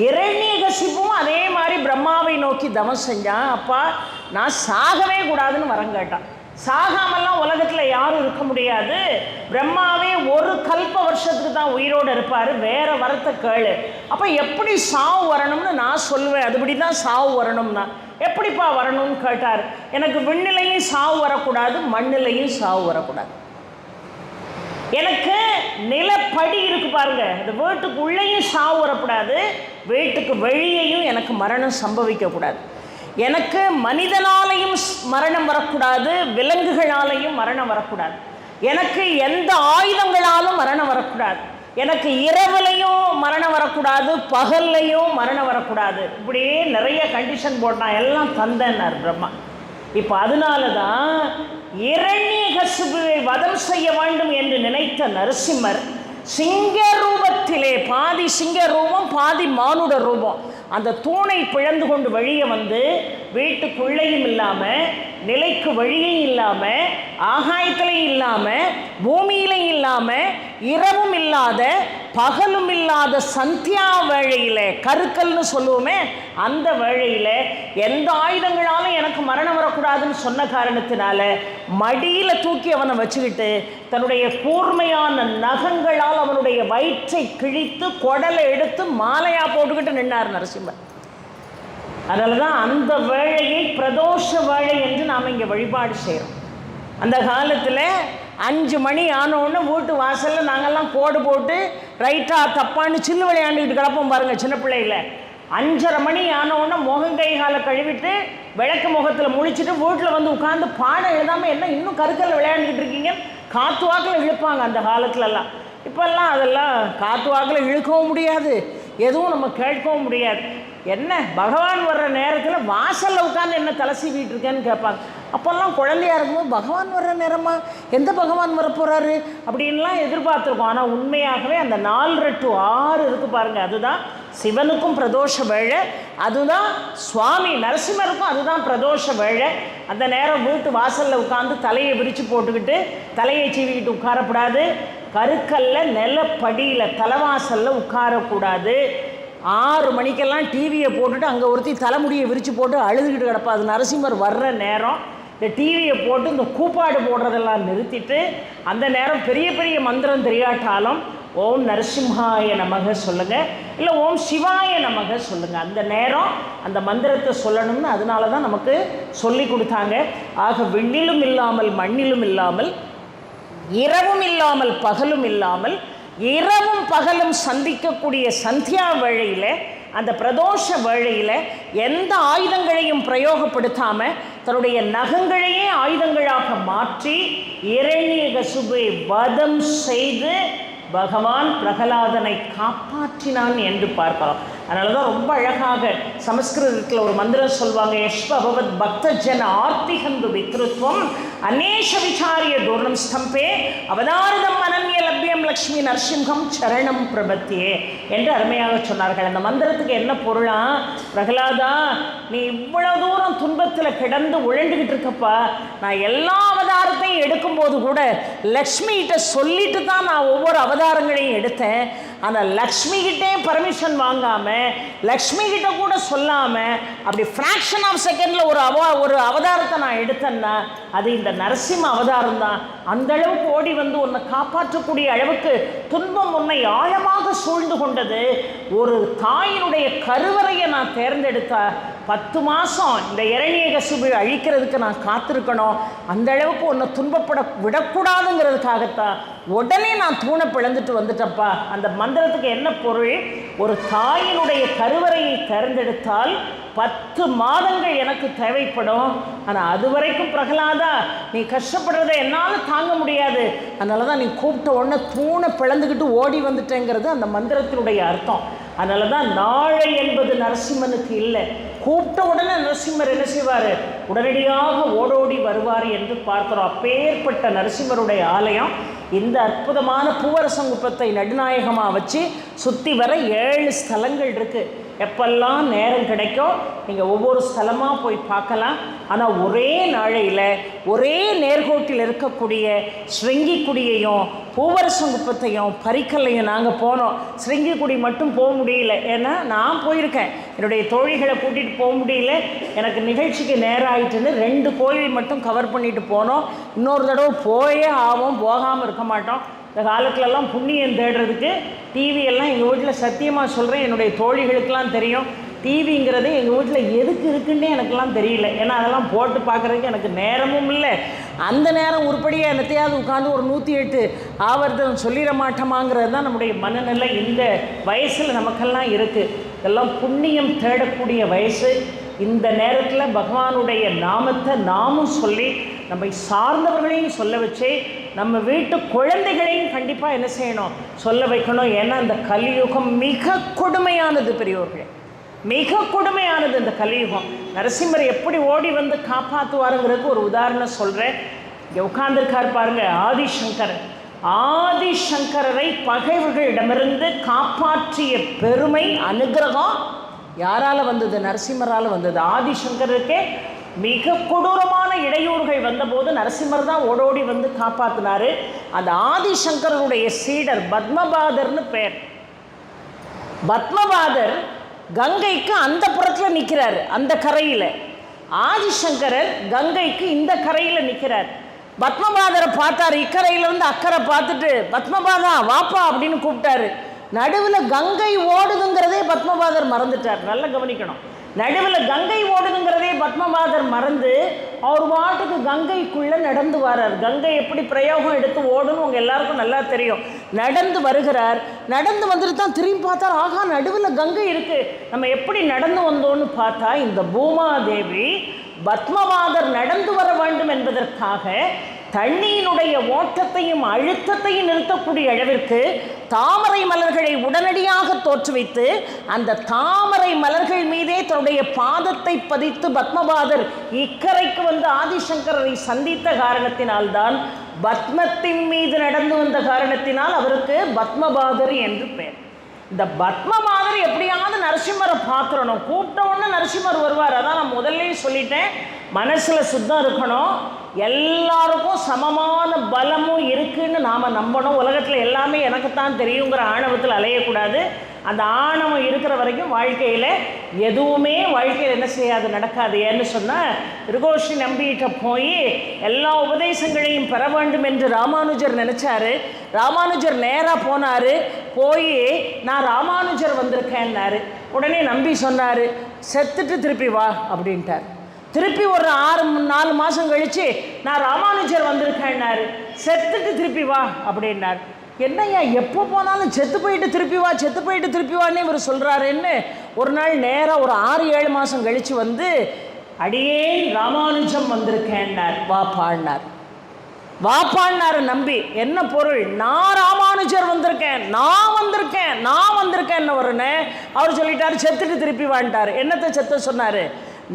இரணியகசிபும் அதே மாதிரி பிரம்மாவை நோக்கி தவம் செஞ்சான். அப்பா நான் சாகவே கூடாதுன்னு வரம் கேட்டான். சாகாமெல்லாம் உலகத்தில் யாரும் இருக்க முடியாது. பிரம்மாவே ஒரு கல்ப வருஷத்துக்கு தான் உயிரோடு இருப்பார். வேற வரத்தை கேளு. அப்போ எப்படி சாவு வரணும்னு நான் சொல்லுவேன். அதுபடி தான் சாவு வரணும்னா. எப்படிப்பா வரணும்னு கேட்டார். எனக்கு விண்ணிலையும் சாவு வரக்கூடாது, மண்ணிலையும் சாவு வரக்கூடாது. எனக்கு நிலப்படி இருக்கு பாருங்க, அந்த வீட்டுக்குள்ளேயும் சாவு வரக்கூடாது, வீட்டுக்கு வெளியேயும் எனக்கு மரணம் சம்பவிக்கக்கூடாது. எனக்கு மனிதனாலையும் மரணம் வரக்கூடாது, விலங்குகளாலையும் மரணம் வரக்கூடாது. எனக்கு எந்த ஆயுதங்களாலும் மரணம் வரக்கூடாது. எனக்கு இரவுலையும் மரணம் வரக்கூடாது, பகல்லையும் மரணம் வரக்கூடாது. இப்படியே நிறைய கண்டிஷன் போட்டான். எல்லாம் தந்தேன்னார் பிரம்மா. இப்போ அதனால தான் இரண்யகசிபுவை வதம் செய்ய வேண்டும் என்று நினைத்த நரசிம்மர் சிங்க ரூபத்திலே, பாதி சிங்க ரூபம் பாதி மானுட ரூபம், அந்த தூணை பிளந்து கொண்டு வெளியே வந்து வீட்டுக்குள்ளேயும் இல்லாமல், நிலைக்கு வழியும் இல்லாமல், ஆகாயத்திலையும் இல்லாமல், பூமியிலையும் இல்லாமல், இரவும் இல்லாத பகலும் இல்லாத சந்தியா வேளையில், கருக்கல்னு சொல்லுவோமே அந்த வேளையில், எந்த ஆயுதங்களாலும் எனக்கு மரணம் வரக்கூடாதுன்னு சொன்ன காரணத்தினால மடியில் தூக்கி அவனை வச்சுக்கிட்டு தன்னுடைய கூர்மையான நகங்களால் அவனுடைய வயிற்றை கிழித்து குடலை எடுத்து மாலையாக போட்டுக்கிட்டு நின்னார் நரசிம்மர். அதனால தான் அந்த வேளையை பிரதோஷ வேளை என்று நாம் இங்கே வழிபாடு செய்கிறோம். அந்த காலத்தில் 5 மணி ஆனோன்னு வீட்டு வாசலில் நாங்கள்லாம் கோடு போட்டு ரைட்டாக தப்பான்னு சில்லு விளையாண்டுக்கிட்டு கிடப்போம் பாருங்கள் சின்ன பிள்ளையில். 5:30 மணி ஆனோடனே முகங்கை காலை கழுவிட்டு விளக்கு முகத்தில் முழிச்சிட்டு வீட்டில் வந்து உட்காந்து பாடம் எழுதாமல் என்ன இன்னும் கருக்கல்ல விளையாண்டுக்கிட்டு இருக்கீங்க காற்று வாக்கில் இழுப்பாங்க அந்த காலத்துலலாம். இப்போல்லாம் அதெல்லாம் காற்று வாக்கில் இழுக்கவும் முடியாது, எதுவும் நம்ம கேட்கவும் முடியாது. என்ன பகவான் வர்ற நேரத்தில் வாசலில் உட்காந்து என்ன தலை சீவிட்டு இருக்கேன்னு கேட்பாங்க. அப்போல்லாம் குழந்தையாக இருக்கும்போது பகவான் வர்ற நேரமா, எந்த பகவான் வர போகிறாரு அப்படின்லாம் எதிர்பார்த்துருக்கோம். ஆனால் உண்மையாகவே அந்த 4 to 6 இருக்குது பாருங்கள், அதுதான் சிவனுக்கும் பிரதோஷ வேளை, அதுதான் சுவாமி நரசிம்மருக்கும் அதுதான் பிரதோஷ வேளை. அந்த நேரம் வீட்டு வாசலில் உட்காந்து தலையை விரித்து போட்டுக்கிட்டு தலையை சீவிக்கிட்டு உட்காரக்கூடாது. கருக்கல்ல நிலப்படியில் தலைவாசலில் உட்காரக்கூடாது. 6 மணிக்கெல்லாம் டிவியை போட்டுட்டு அங்கே ஒருத்தி தலைமுடியை விரித்து போட்டு அழுதுகிட்டு கிடப்பா. அது நரசிம்மர் வர்ற நேரம். இந்த டிவியை போட்டு இந்த கூப்பாடு போடுறதெல்லாம் நிறுத்திட்டு, அந்த நேரம் பெரிய பெரிய மந்திரம் தெரியாட்டாலும் ஓம் நரசிம்ஹாய நமக சொல்லுங்கள், இல்லை ஓம் சிவாய நமக சொல்லுங்கள். அந்த நேரம் அந்த மந்திரத்தை சொல்லணும்னு அதனால தான் நமக்கு சொல்லி கொடுத்தாங்க. ஆக விண்ணிலும் இல்லாமல் மண்ணிலும் இல்லாமல், இரவும் இல்லாமல் பகலும் இல்லாமல், இரவும் பகலும் சந்திக்கக்கூடிய சந்தியா வேளையில், அந்த பிரதோஷ வேளையில் எந்த ஆயுதங்களையும் பிரயோகப்படுத்தாமல் தன்னுடைய நகங்களையே ஆயுதங்களாக மாற்றி இரண்யகசிபுவை வதம் செய்து பகவான் பிரகலாதனை காப்பாற்றினான் என்று பார்க்கலாம். அதனால தான் ரொம்ப அழகாக சமஸ்கிருதத்தில் ஒரு மந்திரம் சொல்லுவாங்க, யஷ்பபவத் பக்தஜன ஆர்த்திகந்து விக்ருத்வம் அநேஷ விசாரிய தூர்ணம் ஸ்தம்பே அவதாரதம் அனன்ய லப்யம் லக்ஷ்மி நரசிம்ஹம் சரணம் பிரபத்தியே என்று அருமையாக சொன்னார்கள். அந்த மந்திரத்துக்கு என்ன பொருளா, பிரகலாதா நீ இவ்வளவு தூரம் துன்பத்தில் கிடந்து உழண்டுகிட்டு இருக்கப்பா, நான் எல்லா அவதாரத்தையும் எடுக்கும்போது கூட லக்ஷ்மிகிட்ட சொல்லிட்டு தான் நான் ஒவ்வொரு அவதாரங்களையும் எடுத்தேன். ஆனால் லக்ஷ்மிகிட்டே பர்மிஷன் வாங்காமல், லக்ஷ்மிகிட்ட கூட சொல்லாமல் அப்படி ஃப்ராக்ஷன் ஆஃப் செகண்டில் ஒரு அவதாரத்தை நான் எடுத்தேன்னா அது இந்த நரசிம்ம அவதாரம் தான். அந்த அளவுக்கு ஓடி வந்து உன்னை காப்பாற்றக்கூடிய அளவுக்கு துன்பம் உன்னை ஆழமாக சூழ்ந்து கொண்டது. ஒரு தாயினுடைய கருவறையை நான் தேர்ந்தெடுத்தா 10 மாதம் இந்த இரண்யகசிபுவை அழிக்கிறதுக்கு நான் காத்திருக்கணும். அந்த அளவுக்கு உன்னை துன்பப்பட விடக்கூடாதுங்கிறதுக்காகத்தான் உடனே நான் தூணை பிளந்துட்டு வந்துட்டப்பா. அந்த மந்திரத்துக்கு என்ன பொருள், ஒரு தாயினுடைய கருவறையை தேர்ந்தெடுத்தால் 10 மாதங்கள் எனக்கு தேவைப்படும். ஆனால் அது வரைக்கும் பிரகலாதா நீ கஷ்டப்படுறதை என்னால் தாங்க முடியாது. அதனால தான் நீ கூப்பிட்ட உடனே தூணை பிளந்துக்கிட்டு ஓடி வந்துட்டேங்கிறது அந்த மந்திரத்தினுடைய அர்த்தம். அதனால தான் நாளை என்பது நரசிம்மனுக்கு இல்லை. கூப்பிட்ட உடனே நரசிம்மர் என்ன செய்வார், உடனடியாக ஓடோடி வருவார் என்று பார்க்கிறோம். அப்பேற்பட்ட நரசிம்மருடைய ஆலயம் இந்த அற்புதமான பூவரசங்குப்பத்தை நடுநாயகமாக வச்சு சுற்றி வர 7 ஸ்தலங்கள் இருக்குது. எப்பெல்லாம் நேரம் கிடைக்கும் நீங்கள் ஒவ்வொரு ஸ்தலமாக போய் பார்க்கலாம். ஆனால் ஒரே நாளையில் ஒரே நேர்கோட்டில் இருக்கக்கூடிய ஸ்ருங்கிக்குடியையும் பூவரசங்குப்பத்தையும் பரிக்கல்லையும் நாங்கள் போனோம். ஸ்ருங்கிக்குடி மட்டும் போக முடியல, ஏன்னா நான் போயிருக்கேன், என்னுடைய தோழிகளை கூட்டிகிட்டு போக முடியல, எனக்கு நிகழ்ச்சிக்கு நேரம் ஆகிட்டுன்னு 2 கோயில் மட்டும் கவர் பண்ணிட்டு போனோம். இன்னொரு தடவை போயே ஆகும், போகாமல் இருக்க மாட்டோம். இந்த காலத்துலலாம் புண்ணியம் தேடுறதுக்கு டிவியெல்லாம் எங்கள் வீட்டில் சத்தியமாக சொல்கிறேன், என்னுடைய தோழிகளுக்கெல்லாம் தெரியும். டிவிங்கிறது எங்கள் வீட்டில் எதுக்கு இருக்குன்னே எனக்கெல்லாம் தெரியல. ஏன்னா அதெல்லாம் போட்டு பார்க்குறதுக்கு எனக்கு நேரமும் இல்லை. அந்த நேரம் உருப்படியாக என்னத்தையாவது உட்காந்து ஒரு 108 ஆவர்த்தனம் சொல்லிட மாட்டோமாங்கிறது தான் நம்முடைய மனநிலை இந்த வயசில் நமக்கெல்லாம் இருக்குது. இதெல்லாம் புண்ணியம் தேடக்கூடிய வயசு. இந்த நேரத்தில் பகவானுடைய நாமத்தை நாமும் சொல்லி நம்மை சார்ந்தவர்களையும் சொல்ல வச்சு நம்ம வீட்டு குழந்தைகளையும் கண்டிப்பாக என்ன செய்யணும், சொல்ல வைக்கணும். ஏன்னா இந்த கலியுகம் மிக கொடுமையானது பெரியோர்களே, மிக கொடுமையானது இந்த கலியுகம். நரசிம்மர் எப்படி ஓடி வந்து காப்பாற்றுவாருங்கிறதுக்கு ஒரு உதாரணம் சொல்கிறேன். இங்கே உட்கார்ந்துருக்கார் பாருங்க ஆதிசங்கரர். ஆதிசங்கரரை பகைவர்களிடமிருந்து காப்பாற்றிய பெருமை அனுகிரகம் யாரால் வந்தது, நரசிம்மரால் வந்தது. ஆதிசங்கருக்கே மிக கொடூரமான இடையூறுகள் வந்தபோது நரசிம்மர் தான் ஓடோடி வந்து காப்பாற்றினார். அந்த ஆதிசங்கரனுடைய சீடர் பத்மபாதர்னு பேர். பத்மபாதர் கங்கைக்கு அந்த புறத்தில் நிற்கிறார், அந்த கரையில். ஆதிசங்கரர் கங்கைக்கு இந்த கரையில் நிற்கிறார். பத்மபாதரை பார்த்தார், இக்கரையில் வந்து அக்கறை பார்த்துட்டு பத்மபாதா வாப்பா அப்படின்னு கூப்பிட்டாரு. நடுவில் கங்கை ஓடுதுங்கிறதே பத்மபாதர் மறந்துட்டார். நல்லா கவனிக்கணும், நடுவில் கங்கை ஓடுதுங்கிறதே பத்மபாதர் மறந்து அவர் பாட்டுக்கு கங்கைக்குள்ளே நடந்து வர்றார். கங்கை எப்படி பிரயோகம் எடுத்து ஓடுன்னு உங்கள் எல்லாருக்கும் நல்லா தெரியும். நடந்து வருகிறார். நடந்து வந்துட்டு தான் திரும்பி பார்த்தார், ஆகா நடுவில் கங்கை இருக்குது, நம்ம எப்படி நடந்து வந்தோன்னு பார்த்தா இந்த பூமாதேவி பத்மபாதர் நடந்து வர வேண்டும் என்பதற்காக தண்ணீருடைய ஓட்டத்தையும் அழுத்தத்தையும் நிறுத்தக்கூடிய அளவிற்கு தாமரை மலர்களை உடனடியாக தோற்றுவித்து அந்த தாமரை மலர்கள் மீதே தன்னுடைய பாதத்தை பதித்து பத்மபாதர் இக்கரைக்கு வந்து ஆதிசங்கரரை சந்தித்த காரணத்தினால்தான், பத்மத்தின் மீது நடந்து வந்த காரணத்தினால் அவருக்கு பத்மபாதர் என்று பெயர். இந்த பத்மபாதர் எப்படியாவது நரசிம்மரை பார்த்துடணும், கூப்பிட்ட உடனே நரசிம்மர் வருவார். அதான் நான் முதல்ல சொல்லிட்டேன், மனசில் சுத்தம் இருக்கணும், எல்லாருக்கும் சமமான பலமும் இருக்குன்னு நாம் நம்பணும். உலகத்தில் எல்லாமே எனக்குத்தான் தெரியுங்கிற ஆணவத்தில் அலையக்கூடாது. அந்த ஆணவம் இருக்கிற வரைக்கும் வாழ்க்கையில் எதுவுமே வாழ்க்கையில் என்ன செய்யாது, நடக்காது. ஏன்னு சொன்னால் திருகோஷி நம்பிகிட்ட போய் எல்லா உபதேசங்களையும் பெற வேண்டும் என்று ராமானுஜர் நினச்சாரு. ராமானுஜர் நேராக போனார். போய் நான் ராமானுஜர் வந்திருக்கேன்னாரு. உடனே நம்பி சொன்னார், செத்துட்டு திருப்பி வா அப்படின்ட்டார். திருப்பி ஒரு 4 மாதம் கழித்து நான் ராமானுஜர் வந்திருக்கேன்னாரு. செத்துட்டு திருப்பி வா அப்படின்னார். என்னையா எப்போ போனாலும் செத்து போயிட்டு திருப்பி வா, செத்து போயிட்டு திருப்பி வான்னு இவர் சொல்கிறாருன்னு ஒரு நாள் நேராக ஒரு 6-7 மாதம் கழித்து வந்து அடியே ராமானுஜம் வந்திருக்கேன்னார். வாப்பான்னார். வாப்பான்னார் நம்பி. என்ன பொருள்? நான் ராமானுஜர் வந்திருக்கேன், நான் வந்திருக்கேன்னு வரனே. அவர் சொல்லிட்டார், செத்துட்டு திருப்பி வான்ட்டார். என்னத்தை செத்த சொன்னார்?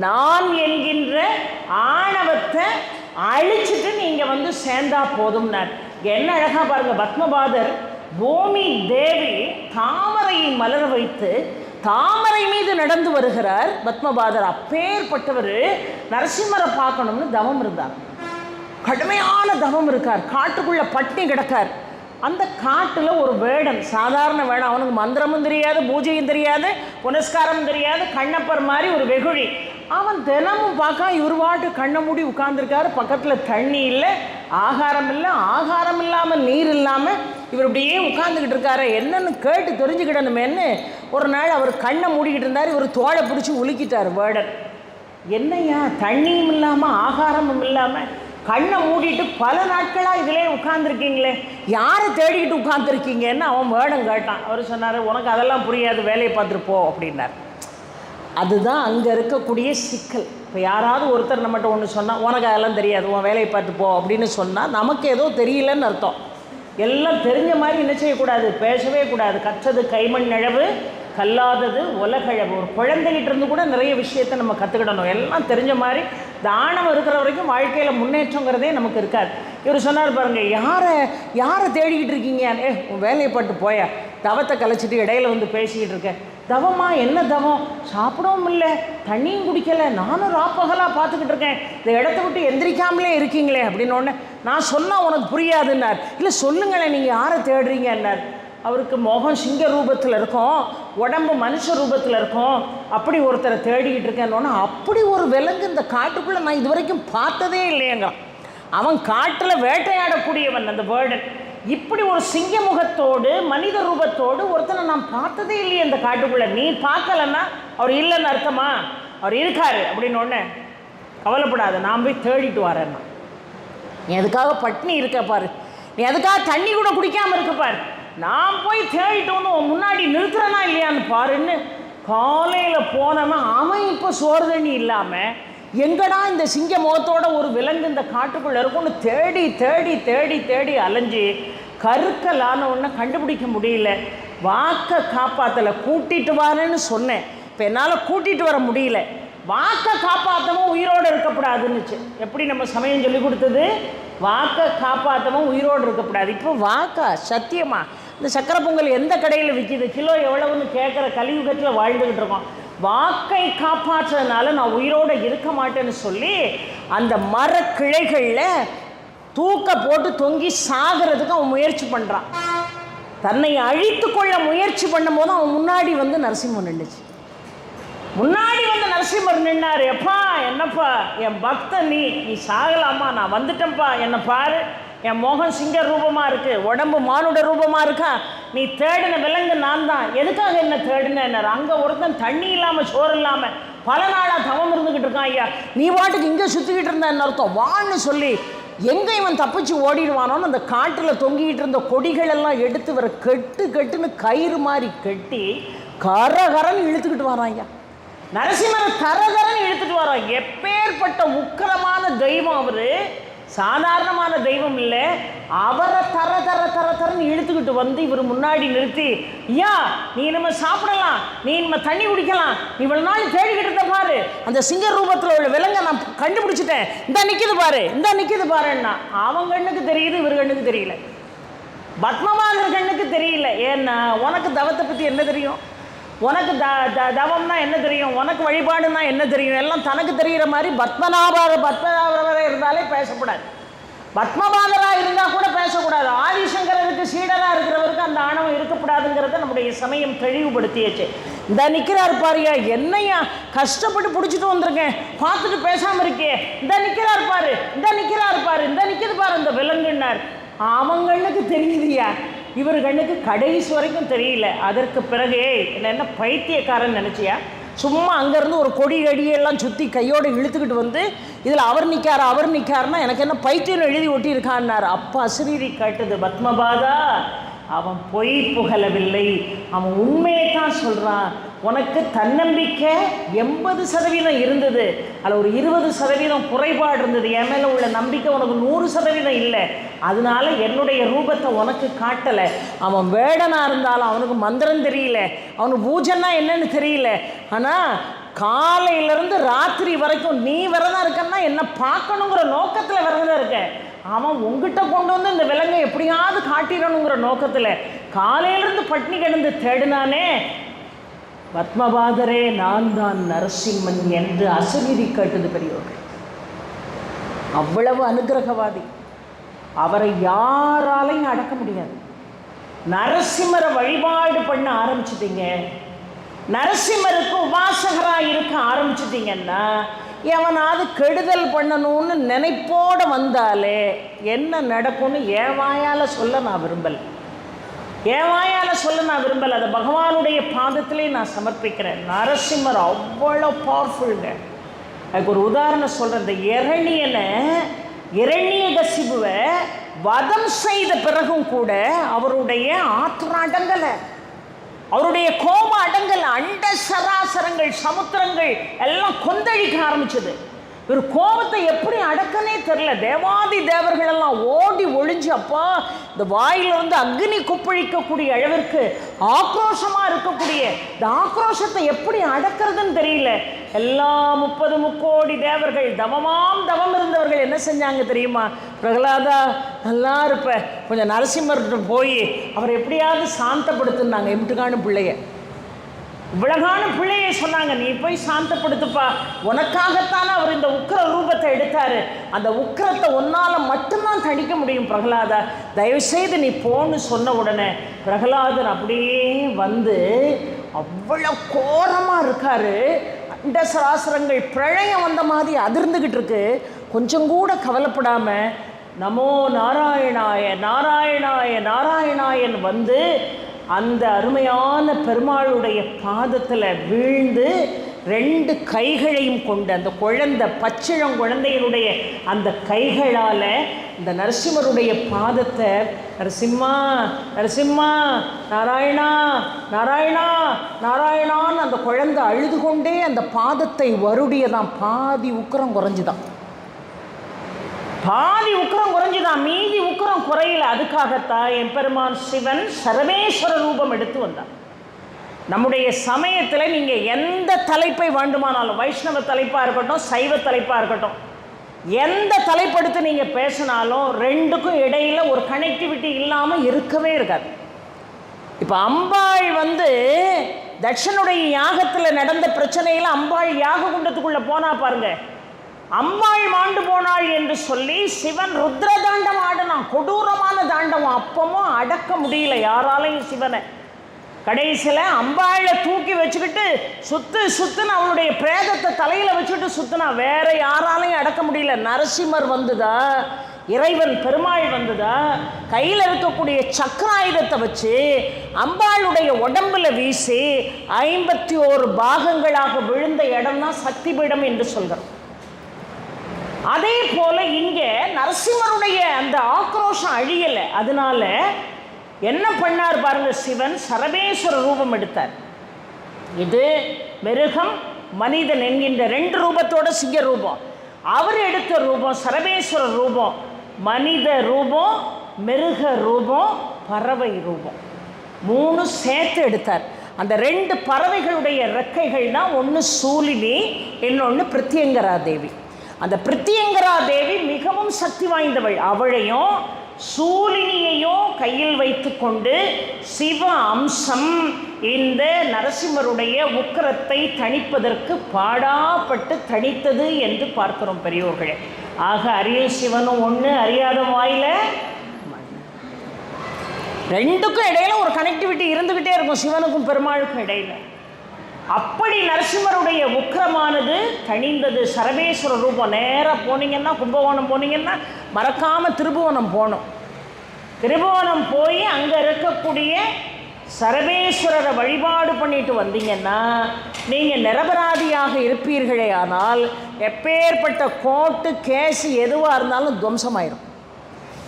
நான் என்கின்ற ஆணவத்தை அழிச்சிட்டு நீங்கள் வந்து சேர்ந்தா போதும்னார். என்ன அழகாக பாருங்கள், பத்மபாதர் பூமி தேவி தாமரையை மலர வைத்து தாமரை மீது நடந்து வருகிறார். பத்மபாதர் அப்பேற்பட்டவர் நரசிம்மரை பார்க்கணும்னு தவம் இருந்தார். கடுமையான தவம் இருக்கார். காட்டுக்குள்ளே பட்டினி கிடக்கார். அந்த காட்டில் ஒரு வேடன், சாதாரண வேடம், அவனுக்கு மந்திரமும் தெரியாது, பூஜையும் தெரியாது, புனஸ்காரமும் தெரியாது, கண்ணப்பர் மாதிரி ஒரு வெகுழி. அவன் தினமும் பார்க்க இவர் பாட்டு கண்ணை மூடி உட்கார்ந்துருக்காரு. பக்கத்தில் தண்ணி இல்லை, ஆகாரம் இல்லை, ஆகாரம் இல்லாமல் நீர் இல்லாமல் இவர் இப்படியே உட்காந்துக்கிட்டு இருக்காரு. என்னன்னு கேட்டு தெரிஞ்சுக்கிடணுமேன்னு ஒரு நாள் அவர் கண்ணை மூடிக்கிட்டு இருந்தார். இவர் தோளை பிடிச்சி உலுக்கிட்டார் வேடன். என்னையா தண்ணியும் இல்லாமல் ஆகாரமும் இல்லாமல் கண்ணை மூடிட்டு பல நாட்களாக இதிலே உட்காந்துருக்கீங்களே, யாரை தேடிக்கிட்டு உட்காந்துருக்கீங்கன்னு அவன் வேடம் கேட்டான். அவர் சொன்னார், உனக்கு அதெல்லாம் புரியாது, வேலையை பார்த்துட்டு போ அப்படின்னார். அதுதான் அங்கே இருக்கக்கூடிய சிக்கல். இப்போ யாராவது ஒருத்தர் நம்மகிட்ட ஒன்று சொன்னால், உனக்கு அதெல்லாம் தெரியாது, உன் வேலையை பார்த்து போ அப்படின்னு சொன்னால் நமக்கு ஏதோ தெரியலன்னு அர்த்தம். எல்லாம் தெரிஞ்ச மாதிரி என்ன செய்யக்கூடாது, பேசவே கூடாது. கற்றது கைமண் நிழவு, கல்லாதது உலகழவு. ஒரு குழந்தைகிட்ட இருந்து கூட நிறைய விஷயத்தை நம்ம கற்றுக்கிடணும். எல்லாம் தெரிஞ்ச மாதிரி தானம் இருக்கிற வரைக்கும் வாழ்க்கையில் முன்னேற்றங்கிறதே நமக்கு இருக்காது. இவர் சொன்னார் பாருங்கள், யாரை தேடிக்கிட்டு இருக்கீங்க? உன் வேலையை பட்டு போயா, தவத்தை கலைச்சிட்டு இடையில வந்து பேசிக்கிட்டு இருக்கேன். தவமா? என்ன தவம்? சாப்பிடவும் இல்லை, தண்ணியும் குடிக்கலை, நானும் ராப்பகலாக பார்த்துக்கிட்டு இருக்கேன், இந்த இடத்த விட்டு எந்திரிக்காமலே இருக்கீங்களே அப்படின்னு ஒன்று. நான் சொன்னால் உனக்கு புரியாதுன்னார். இல்லை சொல்லுங்களேன், நீங்கள் யாரை தேடுறீங்கன்னார். அவருக்கு முகம் சிங்க ரூபத்தில் இருக்கும், உடம்பு மனுஷ ரூபத்தில் இருக்கும். அப்படி ஒருத்தரை தேடிக்கிட்டு இருக்கேன்னு, அப்படி ஒரு விலங்கு இந்த காட்டுக்குள்ளே நான் இது வரைக்கும் பார்த்ததே இல்லையங்க. அவன் காட்டில் வேட்டையாடக்கூடியவன் அந்த வேர்டன். இப்படி ஒரு சிங்க முகத்தோடு மனித ரூபத்தோடு ஒருத்தனை நான் பார்த்ததே இல்லையே இந்த காட்டுக்குள்ளே. நீ பார்க்கலன்னா அவர் இல்லைன்னு அர்த்தமா? அவர் இருக்காரு அப்படின்னு ஒன்று. கவலைப்படாத, நான் போய் தேடிட்டு வரேன்னா. நீ எதுக்காக பட்னி இருக்க பாரு, நீ எதுக்காக தண்ணி கூட குடிக்காமல் இருக்க பாரு, நான் போய் தேடிட்டு வந்து உன் முன்னாடி நிறுத்துறனா இல்லையான்னு பாருன்னு காலையில் போனவன் அவன் இப்போ சோறு தண்ணி இல்லாமல் எங்கடா இந்த சிங்க முகத்தோட ஒரு விலங்கு இந்த காட்டுக்குள்ளே இருக்கும்னு தேடி தேடி தேடி தேடி அலைஞ்சி கருக்கலான ஒன்றை கண்டுபிடிக்க முடியல. வாக்கை காப்பாற்றலை. கூட்டிகிட்டு வரேன்னு சொன்னேன், இப்போ என்னால் கூட்டிகிட்டு வர முடியல. வாக்கை காப்பாற்றவும் உயிரோடு இருக்கக்கூடாதுன்னுச்சு. எப்படி நம்ம சமயம் சொல்லி கொடுத்தது? வாக்கை காப்பாற்றவும் உயிரோடு இருக்கக்கூடாது. இப்போ வாக்கா சத்தியமா இந்த சக்கரை பொங்கல் எந்த கடையில் விற்கிது, கிலோ எவ்வளவுன்னு கேட்குற கலியுகத்தில் வாழ்ந்துக்கிட்டு இருக்கோம். வாக்கை காப்பாற்றுறதுனால நான் உயிரோடு இருக்க மாட்டேன்னு சொல்லி அந்த மரக்கிளைகளில் தூக்க போட்டு தொங்கி சாகிறதுக்கு அவன் முயற்சி பண்ணுறான். தன்னை அழித்து கொள்ள முயற்சி பண்ணும் போது அவன் முன்னாடி வந்து நரசிம்மன் நின்றுச்சு. முன்னாடி வந்து நரசிம்மர் நின்னார். எப்பா என்னப்பா என் பக்தன், நீ சாகலாமா? நான் வந்துட்டேன்ப்பா, என்னை பாரு, என் மோகன் சிங்க ரூபமாக இருக்குது, உடம்பு மானுட ரூபமாக இருக்கா, நீ தேடின விலங்கு நான் தான், எதுக்காக என்ன தேடினார்? அங்கே ஒருத்தன் தண்ணி இல்லாமல் சோறு இல்லாமல் பல நாளாக தவம் இருந்துக்கிட்டு இருக்கான். ஐயா நீ வாட்டுக்கு இங்கே சுற்றிக்கிட்டு இருந்தான்னு அர்த்தம், வான்னு சொல்லி எங்கே இவன் தப்பிச்சு ஓடிடுவானோன்னு அந்த காட்டில் தொங்கிக்கிட்டு இருந்த கொடிகளெல்லாம் எடுத்து வர கெட்டுன்னு கயிறு மாதிரி கட்டி கரகரன்னு இழுத்துக்கிட்டு வரான். ஐயா நரசிம்மரை கரகரன்னு இழுத்துட்டு வரான். எப்பேற்பட்ட உக்கிரமான தெய்வம் அவர், சாதாரணமான தெய்வம் இல்லை. அவரை தரன்னு இழுத்துக்கிட்டு வந்து இவர் முன்னாடி நிறுத்தி, ஐயா நீ நம்ம சாப்பிடலாம், நீ நம்ம தண்ணி குடிக்கலாம், நீ இவ்வளவு நாள் தேடிக்கிட்டு இருந்த பாரு, அந்த சிங்க ரூபத்தில் உள்ள விலங்கை நான் கண்டுபிடிச்சிட்டேன், இந்த நிற்கிது பாருன்னா. அவன் கண்ணுக்கு தெரியுது, இவர் கண்ணுக்கு தெரியல. பத்மபாதர் கண்ணுக்கு தெரியல. ஏன்னா உனக்கு தவத்தை பற்றி என்ன தெரியும், உனக்கு தவம்னா என்ன தெரியும், உனக்கு வழிபாடுனா என்ன தெரியும், எல்லாம் தனக்கு தெரிகிற மாதிரி பத்மநாபர் இருந்தாலே பேசப்படாது. பத்மபாதராக இருந்தால் கூட பேசக்கூடாது. ஆதிசங்கரருக்கு சீடராக இருக்கிறவருக்கு அந்த ஆணவம் இருக்கக்கூடாதுங்கிறத நம்முடைய சமயம் தெளிவுபடுத்தியாச்சு. இந்த நிற்கிறார் பாருயா, என்னையா கஷ்டப்பட்டு பிடிச்சிட்டு வந்திருக்கேன், பார்த்துட்டு பேசாமல் இருக்கே, இந்த நிற்கிறார் பாரு, இந்த நிற்கிறார் பாரு, இந்த நிற்கிறது பாரு இந்த விலங்குன்னார். அவன் கண்ணுக்கு தெரியுதுயா, இவர் கண்ணுக்கு கடைசி வரைக்கும் தெரியல. அதற்கு பிறகு என்ன பைத்தியக்காரன் நினச்சியா? சும்மா அங்கேருந்து ஒரு கொடி அடியெல்லாம் சுற்றி கையோடு இழுத்துக்கிட்டு வந்து இதில் அவர் நிற்காருன்னா எனக்கு என்ன பைத்தியம் எழுதி ஒட்டியிருக்கான்னார். அப்போ அசரீரி காட்டுது, பத்மபாதா அவன் பொய் புகழவில்லை, அவன் உண்மையை தான் சொல்கிறான். உனக்கு தன்னம்பிக்கை 80% இருந்தது, அதில் ஒரு 20% குறைபாடு இருந்தது. என் மேலே உள்ள நம்பிக்கை உனக்கு 100% இல்லை. அதனால என்னுடைய ரூபத்தை உனக்கு காட்டலை. அவன் வேடனாக இருந்தாலும் அவனுக்கு மந்திரம் தெரியல, அவனுக்கு பூஜைன்னா என்னன்னு தெரியல. ஆனால் காலையிலேருந்து ராத்திரி வரைக்கும் நீ விரதம் இருக்கன்னா என்ன பார்க்கணுங்கிற நோக்கத்தில் விரதம் இருக்க. அவன் உங்ககிட்ட கொண்டு வந்து இந்த விலங்கை எப்படியாவது காட்டிடணுங்கிற நோக்கத்தில் காலையிலேருந்து பட்னி கிடந்து தேடினானே. பத்மபாதரே நான் தான் நரசிம்மன் என்று அசரீரி கேட்டது பெரியவர்கள். அவ்வளவு அனுகிரகவாதி, அவரை யாராலையும் அடக்க முடியாது. நரசிம்மரை வழிபாடு பண்ண ஆரம்பிச்சிட்டீங்க, நரசிம்மருக்கு உபாசகராக இருக்க ஆரம்பிச்சிட்டிங்கன்னா எவனாவது கெடுதல் பண்ணணும்னு நினைப்போடு வந்தாலே என்ன நடக்கும்னு என் வாயால் சொல்ல நான் விரும்பலை. அதை பகவானுடைய பாதத்திலே நான் சமர்ப்பிக்கிறேன். நரசிம்மர் அவ்வளோ பவர்ஃபுல்லுங்க. அதுக்கு ஒரு உதாரணம் சொல்கிறேன். இந்த இரண்யகசிபுவை வதம் செய்த பிறகும் கூட அவருடைய ஆத்திரம் அடங்கலை, அவருடைய கோபம் அடங்கலை. அண்ட சராசரங்கள் சமுத்திரங்கள் எல்லாம் கொந்தளிக்க ஆரம்பிச்சது. ஒரு கோபத்தை எப்படி அடக்கனே தெரியல. தேவாதி தேவர்கள் எல்லாம் ஓடி ஒளிஞ்சு அப்பா இந்த வாயிலிருந்து அக்னி குப்பழிக்கக்கூடிய அளவிற்கு ஆக்ரோஷமாக இருக்கக்கூடிய இந்த ஆக்ரோஷத்தை எப்படி அடக்கிறதுன்னு தெரியல. எல்லா 30 முக்கோடி தேவர்கள் தவம் இருந்தவர்கள் என்ன செஞ்சாங்க தெரியுமா? பிரகலாதா நல்லா இருப்ப, கொஞ்சம் நரசிம்மர்கிட்ட போய் அவர் எப்படியாவது சாந்தப்படுத்துனாங்க. எம்ட்டுக்கான பிள்ளைய இவ்வளகான பிள்ளையை சொன்னாங்க, நீ போய் சாந்தப்படுத்துப்பா, உனக்காகத்தானே அவர் இந்த உக்கிர ரூபத்தை எடுத்தாரு, அந்த உக்கிரத்தை உன்னால் மட்டும்தான் தணிக்க முடியும் பிரகலாதா, தயவுசெய்து நீ போன்னு சொன்ன உடனே பிரகலாதன் அப்படியே வந்து அவ்வளோ கோரமாக இருக்காரு. அண்ட சராசரங்கள் பிரளயம் வந்த மாதிரி அதிர்ந்துக்கிட்டு இருக்கு. கொஞ்சம் கூட கவலைப்படாமல் நமோ நாராயணாய நாராயணாய நாராயணாயன் வந்து அந்த அருமையான பெருமாளுடைய பாதத்தில் வீழ்ந்து 2 கைகளையும் கொண்டு அந்த குழந்தை பச்சிளம் குழந்தையினுடைய அந்த கைகளால் இந்த நரசிம்மருடைய பாதத்தை நரசிம்மா நரசிம்மா நாராயணா நாராயணா நாராயணான்னு அந்த குழந்தை அழுது கொண்டே அந்த பாதத்தை வருடியதான். பாதி உக்கிரம் குறைஞ்சுதான், மீதி உக்கிரம் குறையில. அதுக்காகத்தான் எம்பெருமான் சிவன் சர்வேஸ்வர ரூபம் எடுத்து வந்தார். நம்முடைய சமயத்தில் நீங்கள் எந்த தலைப்பை வேண்டுமானாலும், வைஷ்ணவ தலைப்பாக இருக்கட்டும், சைவ தலைப்பாக இருக்கட்டும், எந்த தலைப்படுத்து நீங்கள் பேசினாலும் 2க்கும் இடையில் ஒரு கனெக்டிவிட்டி இல்லாமல் இருக்கவே இருக்காது. இப்போ அம்பாள் வந்து தட்சனுடைய யாகத்தில் நடந்த பிரச்சனையில் அம்பாள் யாக குண்டத்துக்குள்ளே போனால் பாருங்க, அம்பாள் மாண்டு போனாள் என்று சொல்லி சிவன் ருத்ர தாண்டம் ஆடினான், கொடூரமான தாண்டவம். அப்பவும் அடக்க முடியல யாராலையும் சிவனை. கடைசியில் அம்பாளை தூக்கி வச்சுக்கிட்டு சுத்துன்னு அவனுடைய பிரேதத்தை தலையில் வச்சுக்கிட்டு சுத்துனா, வேற யாராலையும் அடக்க முடியல. நரசிம்மர் வந்துதா, இறைவன் பெருமாள் வந்துதா, கையில் இருக்கக்கூடிய சக்கராயுதத்தை வச்சு அம்பாளுடைய உடம்புல வீசி 51 பாகங்களாக விழுந்த இடம் தான் சக்தி பீடம் என்று சொல்கிறோம். அதே போல இங்கே நரசிம்மருடைய அந்த ஆக்ரோஷம் அழியலை. அதனால என்ன பண்ணார் பாருங்க, சிவன் சர்வேஸ்வர ரூபம் எடுத்தார். இது மிருகம் மனிதன் என்கின்ற 2 ரூபத்தோட சிங்க ரூபம். அவர் எடுத்த ரூபம் சர்வேஸ்வர ரூபம், மனித ரூபம், மிருக ரூபம், பறவை ரூபம், 3 சேர்த்து எடுத்தார். அந்த 2 பறவைகளுடைய ரெக்கைகள் தான், ஒன்று சூலினி, இன்னொன்று பிரித்யங்கரா தேவி. அந்த பிரித்யங்கரா தேவி மிகவும் சக்தி வாய்ந்தவள். அவளையும் சூலினியையும் கையில் வைத்து கொண்டு சிவ அம்சம் இந்த நரசிம்மருடைய உக்கிரத்தை தணிப்பதற்கு பாடாப்பட்டு தணித்தது என்று பார்க்கிறோம் பெரியோர்களே. ஆக அரியும் சிவனும் ஒன்று, அறியாத வாயில ரெண்டுக்கும் இடையில ஒரு கனெக்டிவிட்டி இருந்துக்கிட்டே இருக்கும், சிவனுக்கும் பெருமாளுக்கும் இடையில. அப்படி நரசிம்மருடைய உக்கிரமானது தணிந்தது. சரபேஸ்வர ரூபம் நேராக போனீங்கன்னா, கும்பகோணம் போனீங்கன்னா மறக்காமல் திருபுவனம் போகணும். திருபுவனம் போய் அங்கே இருக்கக்கூடிய சரபேஸ்வரரை வழிபாடு பண்ணிட்டு வந்தீங்கன்னா நீங்கள் நிரபராதியாக இருப்பீர்களே. ஆனால் எப்பேற்பட்ட கோர்ட்டு கேஸு எதுவாக இருந்தாலும் துவம்சமாயிடும்.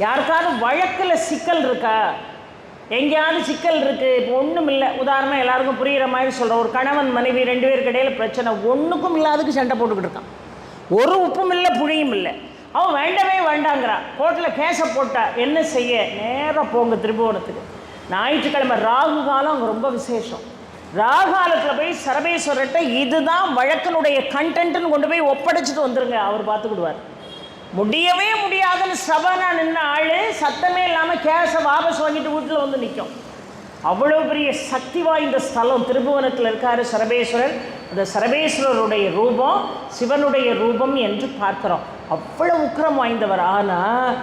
யாருக்காவது வழக்கில் சிக்கல் இருக்கா, எங்கேயாவது சிக்கல் இருக்குது, இப்போ ஒன்றும் இல்லை, உதாரணம் எல்லாருக்கும் புரிகிற மாதிரி சொல்கிறேன். ஒரு கணவன் மனைவி 2 பேருக்கு இடையில் பிரச்சனை, ஒன்றுக்கும் இல்லாததுக்கு சண்டை போட்டுக்கிட்டு இருக்கான், ஒரு உப்பும் இல்லை புழியும் இல்லை, அவன் வேண்டவே வேண்டாங்கிறான், கோர்ட்டில் கேஸை போட்டா என்ன செய்ய? நேராக போங்க திருபுவனத்துக்கு. ஞாயிற்றுக்கிழமை ராகு காலம் அங்கே ரொம்ப விசேஷம். ராகு காலத்தில் போய் சரபேஸ்வரர்கிட்ட இதுதான் வழக்கினுடைய கண்டென்ட்னு கொண்டு போய் ஒப்படைச்சிட்டு வந்துருங்க, அவர் பார்த்துக்கிடுவார். முடியவே முடியாதுன்னு சபனா நின்ன ஆள் சத்தமே இல்லாமல் கேஸை வாபஸ் வாங்கிட்டு வீட்டில் வந்து நிற்கும். அவ்வளோ பெரிய சக்தி வாய்ந்த ஸ்தலம் திருபுவனத்தில் இருக்கார் சரபேஸ்வரர். அந்த சரபேஸ்வரருடைய ரூபம் சிவனுடைய ரூபம் என்று பார்க்குறோம். அவ்வளோ உக்கிரம் வாய்ந்தவர். ஆனால்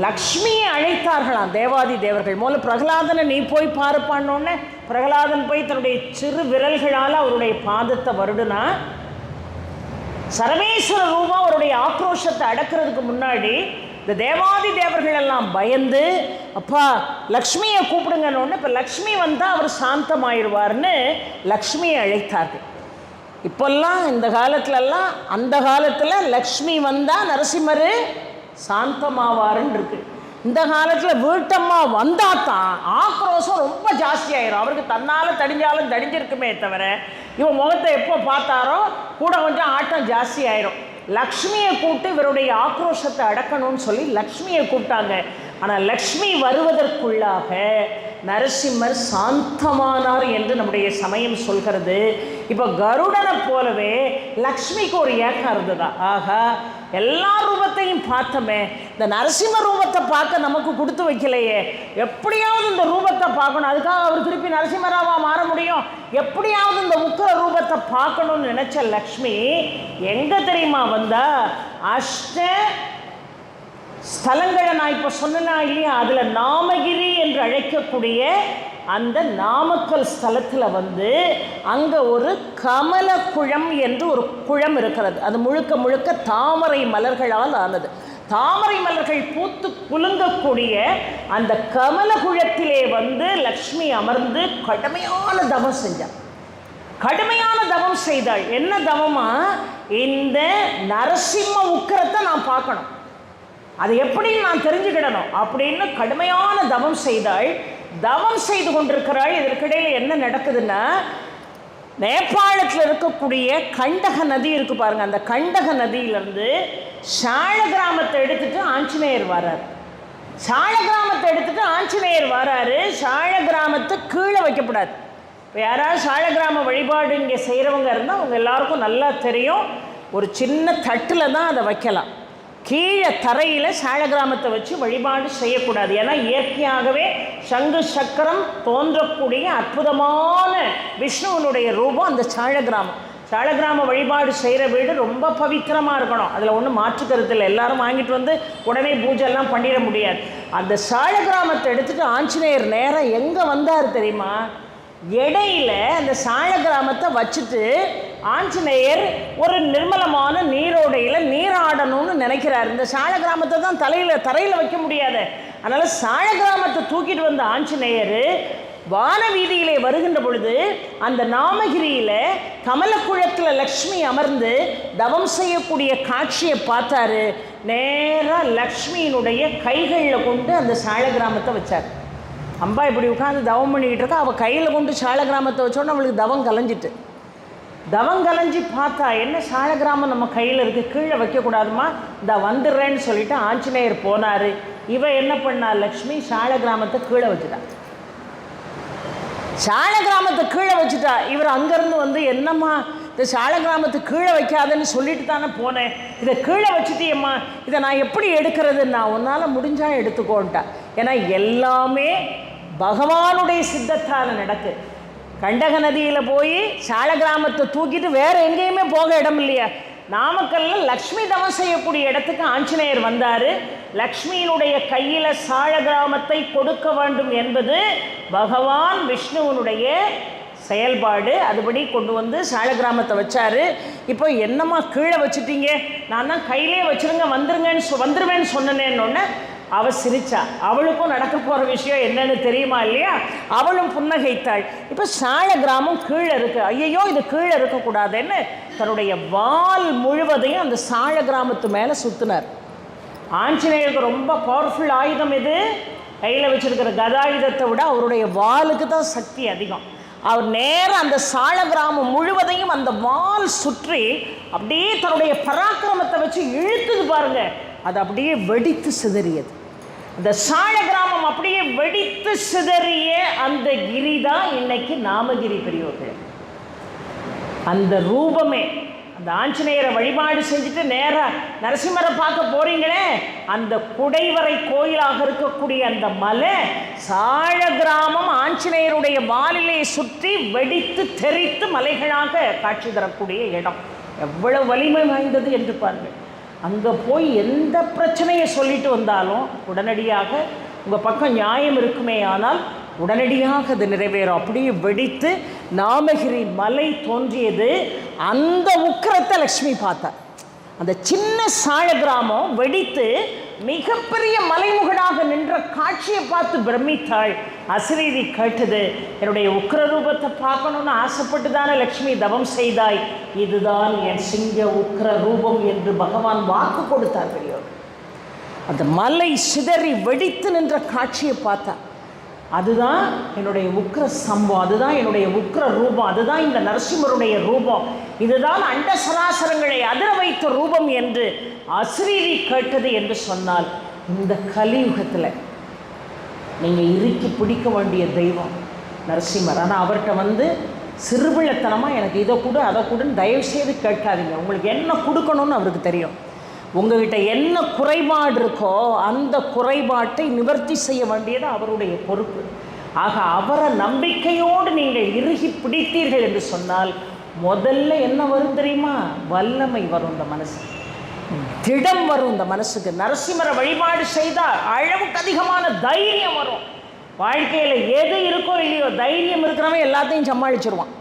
லக்ஷ்மியை அழைத்தார்களாம் தேவாதி தேவர்கள். முதல்ல பிரகலாதனை நீ போய் பாருப்பான்னொன்னே பிரகலாதன் போய் தன்னுடைய சிறு விரல்களால் அவருடைய பாதத்தை வருடுனா, சரபேஸ்வர ரூபம் அவருடைய ஆக்ரோஷத்தை அடக்கிறதுக்கு முன்னாடி இந்த தேவாதி தேவர்கள் எல்லாம் பயந்து அப்பா லக்ஷ்மியை கூப்பிடுங்கன்னு. இப்போ லக்ஷ்மி வந்தால் அவர் சாந்தமாயிடுவார்னு லக்ஷ்மியை அழைத்தார்கள். இப்போல்லாம் இந்த காலத்துலலாம், அந்த காலத்தில் லக்ஷ்மி வந்தால் நரசிம்மர் சாந்தமாவாருன்னு இருக்குது. இந்த காலத்தில் வீட்டம்மா வந்தால் தான் ஆக்ரோஷம் ரொம்ப ஜாஸ்தியாயிரும். அவருக்கு தன்னால் தடிஞ்சாலும் தடிஞ்சிருக்குமே தவிர இவன் முகத்தை எப்போ பார்த்தாரோ கூட கொஞ்சம் ஆட்டம் ஜாஸ்தி ஆயிரும். லக்ஷ்மியை கூப்பிட்டு இவருடைய ஆக்ரோஷத்தை அடக்கணும்னு சொல்லி லக்ஷ்மியை கூப்பிட்டாங்க. ஆனால் லக்ஷ்மி வருவதற்குள்ளாக நரசிம்மர் சாந்தமானார் என்று நம்முடைய சமயம் சொல்கிறது. இப்போ கருடனை போலவே லக்ஷ்மிக்கு ஒரு ஏக்கம் இருந்ததா, ஆகா எல்லா ரூபத்தையும் பார்த்தோமே, இந்த நரசிம்ம ரூபத்தை பார்க்க நமக்கு கொடுத்து வைக்கலையே, எப்படியாவது இந்த ரூபத்தை பார்க்கணும், அதுக்காக அவர் திருப்பி நரசிம்மராவாக மாற முடியும், எப்படியாவது இந்த உக்கிர ரூபத்தை பார்க்கணும்னு நினச்ச லக்ஷ்மி எங்கே தெரியுமா வந்தா? அஷ்ட ஸ்தலங்களை நான் இப்போ சொன்னா இல்லையா, அதில் நாமகிரி என்று அழைக்கக்கூடிய அந்த நாமக்கல் ஸ்தலத்தில் வந்து அங்கே ஒரு கமல குளம் என்று ஒரு குளம் இருக்கிறது. அது முழுக்க முழுக்க தாமரை மலர்களால் ஆனது. தாமரை மலர்கள் பூத்து குலுங்கக்கூடிய அந்த கமல குளத்திலே வந்து லக்ஷ்மி அமர்ந்து கடுமையான தவம் செஞ்சாள். கடுமையான தவம் செய்தாள். என்ன தவமா? இந்த நரசிம்ம உக்கிரத்தை நான் பார்க்கணும், அது எப்படின்னு நான் தெரிஞ்சுக்கிடணும் அப்படின்னு கடுமையான தவம் செய்தாள். தவம் செய்து கொண்டிருக்கிறாள். இதற்கிடையில் என்ன நடக்குதுன்னா, நேபாளத்தில் இருக்கக்கூடிய கண்டக நதி இருக்கு பாருங்க, அந்த கண்டக நதியிலிருந்து சால கிராமத்தை எடுத்துட்டு ஆஞ்சநேயர் வராரு. சால கிராமத்தை எடுத்துட்டு ஆஞ்சநேயர் வராரு. சால கிராமத்தை கீழே வைக்கப்படாது. இப்போ யாராவது சால கிராம வழிபாடு இங்கே செய்கிறவங்க இருந்தால் அவங்க எல்லாருக்கும் நல்லா தெரியும், ஒரு சின்ன தட்டில் தான் அதை வைக்கலாம். கீழே தரையில் சால கிராமத்தை வச்சு வழிபாடு செய்யக்கூடாது. ஏன்னா இயற்கையாகவே சங்கு சக்கரம் தோன்றக்கூடிய அற்புதமான விஷ்ணுவனுடைய ரூபம் அந்த சால கிராமம். சால கிராம வழிபாடு செய்கிற வீடு ரொம்ப பவித்திரமாக இருக்கணும், அதில் ஒன்றும் மாற்று கருத்து இல்லை. எல்லாரும் வாங்கிட்டு வந்து உடனே பூஜை எல்லாம் பண்ணிட முடியாது. அந்த சால கிராமத்தை எடுத்துகிட்டு ஆஞ்சநேயர் நேரம் எங்கே வந்தார் தெரியுமா? இடையில அந்த சால கிராமத்தை வச்சுட்டு ஆஞ்சநேயர் ஒரு நிர்மலமான நீரோடையில் நீராடணும்னு நினைக்கிறார். இந்த சால கிராமத்தை தான் தரையில் வைக்க முடியாது. அதனால் சால கிராமத்தை தூக்கிட்டு வந்த ஆஞ்சநேயர் வான வீதியிலே வருகின்ற பொழுது அந்த நாமகிரியில் கமலக்குளத்தில் லக்ஷ்மி அமர்ந்து தவம் செய்யக்கூடிய காட்சியை பார்த்தாரு. நேராக லக்ஷ்மியினுடைய கைகளில் கொண்டு அந்த சால கிராமத்தை வச்சார். அம்பா இப்படி உட்காந்து தவம் பண்ணிக்கிட்டு இருக்கா, அவள் கையில் கொண்டு சால கிராமத்தை வச்சோன்னு அவளுக்கு தவம் கலைஞ்சிட்டு. தவம் கலைஞ்சி பார்த்தா என்ன சால கிராமம் நம்ம கையில் இருக்குது, கீழே வைக்கக்கூடாதுமா, இந்த வந்துடுறேன்னு சொல்லிட்டு ஆஞ்சநேயர் போனார். இவ என்ன பண்ணா? லக்ஷ்மி சால கிராமத்தை கீழே வச்சுட்டா. சால கிராமத்தை கீழே வச்சுட்டா. இவர் அங்கேருந்து வந்து என்னம்மா இந்த சால கிராமத்தை கீழே வைக்காதுன்னு சொல்லிட்டு தானே போனேன், இதை கீழே வச்சுட்டியம்மா, இதை நான் எப்படி எடுக்கிறதுன்னா? உன்னால் முடிஞ்சால் எடுத்துக்கோன்ட்டா. ஏன்னா எல்லாமே பகவானுடைய சித்தத்தால் நடக்கு. கண்டக நதியில் போய் சால கிராமத்தை தூக்கிட்டு வேறு எங்கேயுமே போக இடம் இல்லையா, நாமக்கல்ல லக்ஷ்மி தவம் செய்யக்கூடிய இடத்துக்கு ஆஞ்சநேயர் வந்தார். லக்ஷ்மியினுடைய கையில் சால கிராமத்தை கொடுக்க வேண்டும் என்பது பகவான் விஷ்ணுவனுடைய செயல்பாடு. அதுபடி கொண்டு வந்து சால கிராமத்தை வச்சார். இப்போ என்னம்மா கீழே வச்சுட்டீங்க, நான் தான் கையிலே வச்சுருங்க வந்துருவேன்னு சொன்னேன்னொன்னே அவள் சிரிச்சா. அவளுக்கும் நடக்க போகிற விஷயம் என்னன்னு தெரியுமா இல்லையா? அவளும் புன்னகைத்தாள். இப்போ சால கிராமம் கீழே இருக்குது. ஐயோ இது கீழே இருக்கக்கூடாதுன்னு தன்னுடைய வால் முழுவதையும் அந்த சால கிராமத்து மேலே சுற்றினார். ஆஞ்சநேயருக்கு ரொம்ப பவர்ஃபுல் ஆயுதம் இது. கையில் வச்சுருக்கிற கதாயுதத்தை விட அவருடைய வாளுக்கு தான் சக்தி அதிகம். அவர் நேரம் அந்த சால கிராமம் முழுவதையும் அந்த வால் சுற்றி அப்படியே தன்னுடைய பராக்கிரமத்தை வச்சு இழுத்துது பாருங்க. அது அப்படியே வெடித்து சிதறியது. அந்த சால கிராமம் அப்படியே வெடித்து சிதறிய அந்த கிரி தான் இன்னைக்கு நாமகிரி பெரியோர்கள். அந்த ரூபமே அந்த ஆஞ்சநேயரை வழிபாடு செஞ்சுட்டு நேராக நரசிம்மரை பார்க்க போறீங்களே, அந்த குடைவரை கோயிலாக இருக்கக்கூடிய அந்த மலை சால கிராமம் ஆஞ்சநேயருடைய வாலிலே சுற்றி வெடித்து தெரித்து மலைகளாக காட்சி தரக்கூடிய இடம். எவ்வளவு வலிமை வாய்ந்தது என்று பாருங்கள். அங்கே போய் எந்த பிரச்சனையை சொல்லிட்டு வந்தாலும் உடனடியாக உங்கள் பக்கம் நியாயம் இருக்குமே, ஆனால் உடனடியாக அது நிறைவேறும். அப்படியே வெடித்து நாமகிரி மலை தோன்றியது. அந்த உக்கிரத்தை லக்ஷ்மி பார்த்தார். அந்த சின்ன சால கிராமம் வெடித்து மிகப்பெரிய மலைமுகடாக நின்ற காட்சியை பார்த்து பிரமித்தாள். அசரீரி கேட்டது, என்னுடைய உக்கிர ரூபத்தை பார்க்கணும்னு ஆசைப்பட்டு தானே லக்ஷ்மி தவம் செய்தாய், இதுதான் என் சிங்க உக்கிர ரூபம் என்று பகவான் வாக்கு கொடுத்தார் பெரியோர். அந்த மலை சிதறி வெடித்து நின்ற காட்சியை பார்த்தார். அதுதான் என்னுடைய உக்கிர சம்பவம், அதுதான் என்னுடைய உக்கிர ரூபம், அதுதான் இந்த நரசிம்மருடைய ரூபம், இதுதான் அண்ட சராசரங்களை அதிர வைத்த ரூபம் என்று அசரீரி கேட்டது என்று சொன்னால், இந்த கலியுகத்தில் நீங்கள் இறுக்கி பிடிக்க வேண்டிய தெய்வம் நரசிம்மர். ஆனால் அவர்கிட்ட சிறுபிள்ளைத்தனமாக எனக்கு இதை கொடு அதை கொடுன்னு தயவுசெய்து கேட்காதீங்க. உங்களுக்கு என்ன கொடுக்கணும்னு அவருக்கு தெரியும். உங்கள்கிட்ட என்ன குறைபாடு இருக்கோ அந்த குறைபாட்டை நிவர்த்தி செய்ய வேண்டியது அவருடைய பொறுப்பு. ஆக அவரை நம்பிக்கையோடு நீங்கள் இறுகி பிடித்தீர்கள் என்று சொன்னால் முதல்ல என்ன வரும் தெரியுமா? வல்லமை வரும். இந்த மனசு திடம் வரும். இந்த மனசுக்கு நரசிம்மரை வழிபாடு செய்தால் அளவுக்கு அதிகமான தைரியம் வரும். வாழ்க்கையில் எது இருக்கோ இல்லையோ தைரியம் இருக்கிறவன் எல்லாத்தையும் சமாளிச்சிருவான்.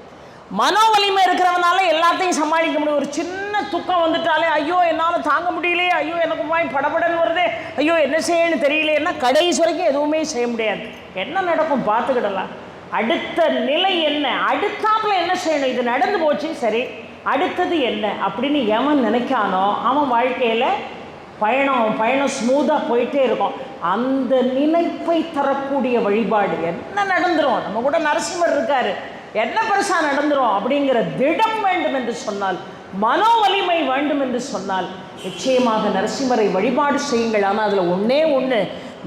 மனோ வலிமை இருக்கிறவனால எல்லாத்தையும் சமாளிக்க முடியும். ஒரு சின்ன துக்கம் வந்துட்டாலே ஐயோ என்னால் தாங்க முடியலையே, ஐயோ எனக்கு வாய் படபடன்னு வருதே, ஐயோ என்ன செய்யணும்னு தெரியலையேன்னா கடைசி வரைக்கும் எதுவுமே செய்ய முடியாது. என்ன நடக்கும் பார்த்துக்கிடலாம். அடுத்த நிலை என்ன, அடுத்தாப்புல என்ன செய்யணும், இது நடந்து போச்சு சரி அடுத்தது என்ன அப்படின்னு எவன் நினைக்கானோ அவன் வாழ்க்கையில் பயணம் ஸ்மூத்தாக போயிட்டே இருக்கும். அந்த நினைப்பை தரக்கூடிய வழிபாடு என்ன நடந்துரும். நம்ம கூட நரசிம்மர் இருக்காரு, என்ன பெருசாக நடந்துரும் அப்படிங்கிற திடம் வேண்டும் என்று சொன்னால், மனோ வலிமை வேண்டும் என்று சொன்னால் நிச்சயமாக நரசிம்மரை வழிபாடு செய்யுங்கள். ஆனால் அதில் ஒன்று